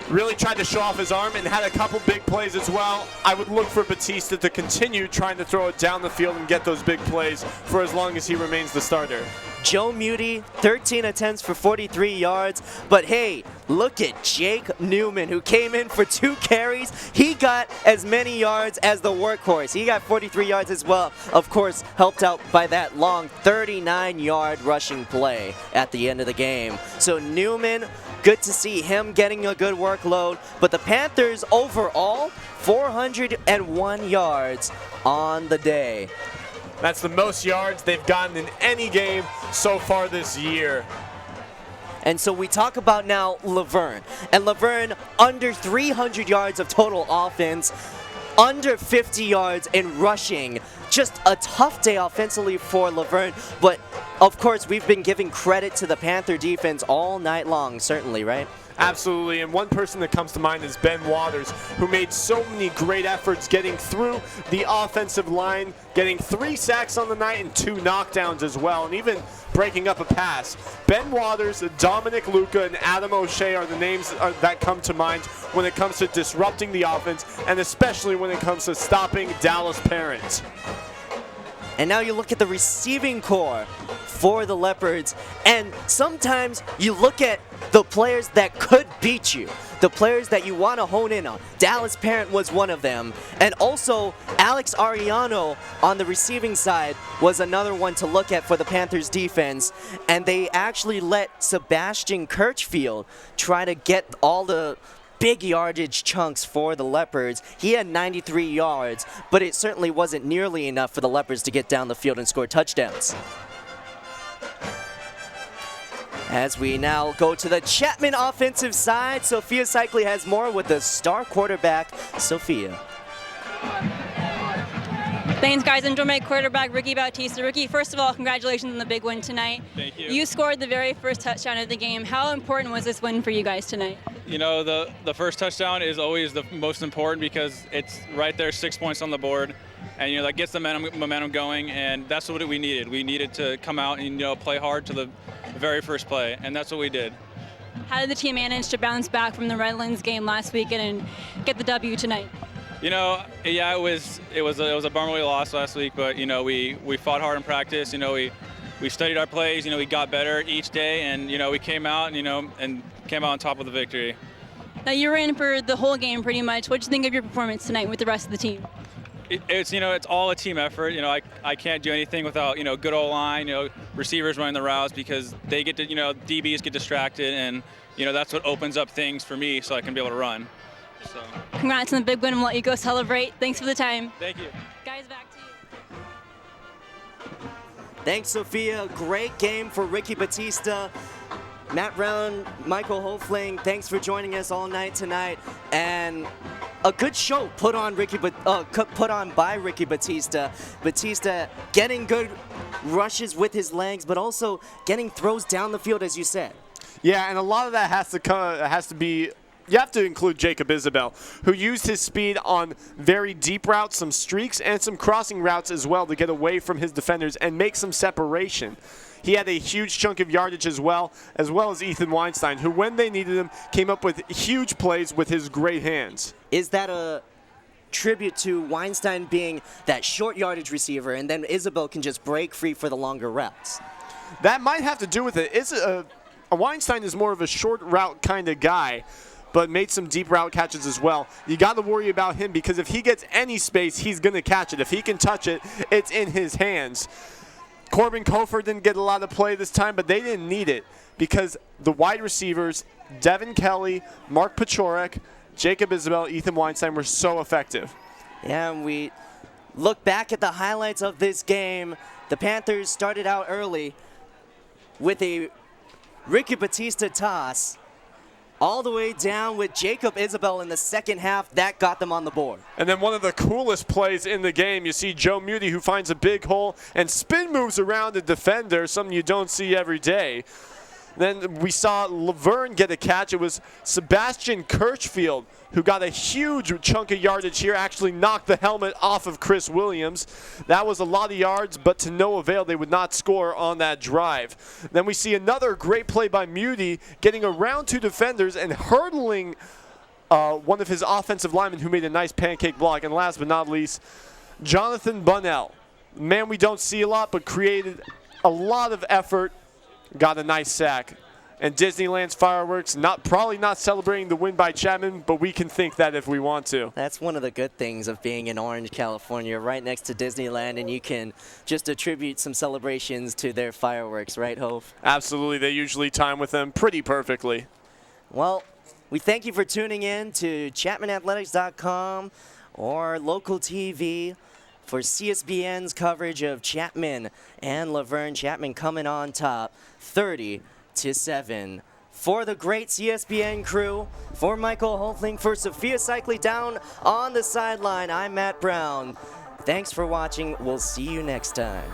Really tried to show off his arm and had a couple big plays as well. I would look for Batista to continue trying to throw it down the field and get those big plays for as long as he remains the starter. Joe Muty, 13 attempts for 43 yards. But hey, look at Jake Newman, who came in for 2 carries. He got as many yards as the workhorse. He got 43 yards as well. Of course, helped out by that long 39-yard rushing play at the end of the game. So Newman, good to see him getting a good workload. But the Panthers overall, 401 yards on the day. That's the most yards they've gotten in any game so far this year. And so we talk about now Laverne. And Laverne under 300 yards of total offense, under 50 yards in rushing. Just a tough day offensively for Laverne. But of course, we've been giving credit to the Panther defense all night long, certainly, right? Absolutely, and one person that comes to mind is Ben Waters, who made so many great efforts getting through the offensive line, getting 3 sacks on the night and 2 knockdowns as well, and even breaking up a pass. Ben Waters, Dominic Luca, and Adam O'Shea are the names that come to mind when it comes to disrupting the offense, and especially when it comes to stopping Dallas Parent. And now you look at the receiving core for the Leopards, and sometimes you look at the players that could beat you, the players that you want to hone in on. Dallas Parent was one of them. And also, Alex Ariano on the receiving side was another one to look at for the Panthers defense. And they actually let Sebastian Kirchfield try to get all the big yardage chunks for the Leopards. He had 93 yards, but it certainly wasn't nearly enough for the Leopards to get down the field and score touchdowns. As we now go to the Chapman offensive side, Sophia Cycli has more with the star quarterback, Sophia. Thanks, guys. Enjoy my quarterback, Ricky Bautista. Ricky, first of all, congratulations on the big win tonight. Thank you. You scored the very first touchdown of the game. How important was this win for you guys tonight? You know, the first touchdown is always the most important because it's right there, 6 points on the board, and you know that gets the momentum going, and that's what we needed. We needed to come out and play hard to the very first play, and that's what we did. How did the team manage to bounce back from the Redlands game last weekend and get the W tonight? You know, yeah, it was a bummer we lost last week, but you know we fought hard in practice. You know we studied our plays. You know we got better each day, and you know we came out and came out on top with the victory. Now you were in for the whole game pretty much. What did you think of your performance tonight with the rest of the team? It's all a team effort. You know I can't do anything without good old line. Receivers running the routes because they get to DBs get distracted, and that's what opens up things for me so I can be able to run. So. Congrats on the big win, and we'll let you go celebrate. Thanks for the time. Thank you. Guys, back to you. Thanks, Sophia. Great game for Ricky Bautista. Matt Brown, Michael Hofling, thanks for joining us all night tonight. And a good show put on by Ricky Bautista. Bautista getting good rushes with his legs, but also getting throws down the field, as you said. Yeah, and a lot of that has to be. You have to include Jacob Isabel, who used his speed on very deep routes, some streaks, and some crossing routes as well to get away from his defenders and make some separation. He had a huge chunk of yardage as well as Ethan Weinstein, who, when they needed him, came up with huge plays with his great hands. Is that a tribute to Weinstein being that short yardage receiver, and then Isabel can just break free for the longer routes? That might have to do with it. Weinstein is more of a short route kind of guy, but made some deep route catches as well. You got to worry about him because if he gets any space, he's going to catch it. If he can touch it, it's in his hands. Corbin Kofor didn't get a lot of play this time, but they didn't need it because the wide receivers, Devin Kelly, Mark Pachorek, Jacob Isabel, Ethan Weinstein were so effective. Yeah, and we look back at the highlights of this game. The Panthers started out early with a Ricky Bautista toss, all the way down with Jacob Isabel in the second half. That got them on the board. And then one of the coolest plays in the game, you see Joe Muti, who finds a big hole and spin moves around the defender, something you don't see every day. Then we saw Verne get a catch. It was Sebastian Kirchfield who got a huge chunk of yardage here, actually knocked the helmet off of Chris Williams. That was a lot of yards, but to no avail. They would not score on that drive. Then we see another great play by Muti, getting around two defenders and hurdling one of his offensive linemen who made a nice pancake block. And last but not least, Jonathan Bunnell. Man we don't see a lot, but created a lot of effort. Got a nice sack. And Disneyland's fireworks, probably not celebrating the win by Chapman, but we can think that if we want to. That's one of the good things of being in Orange, California, right next to Disneyland, and you can just attribute some celebrations to their fireworks, right, Hope? Absolutely. They usually time with them pretty perfectly. Well, we thank you for tuning in to ChapmanAthletics.com or local TV for CSBN's coverage of Chapman and Laverne. Chapman coming on top, 30-7. For the great CSBN crew, for Michael Holfling, for Sophia Cycli down on the sideline, I'm Matt Brown. Thanks for watching. We'll see you next time.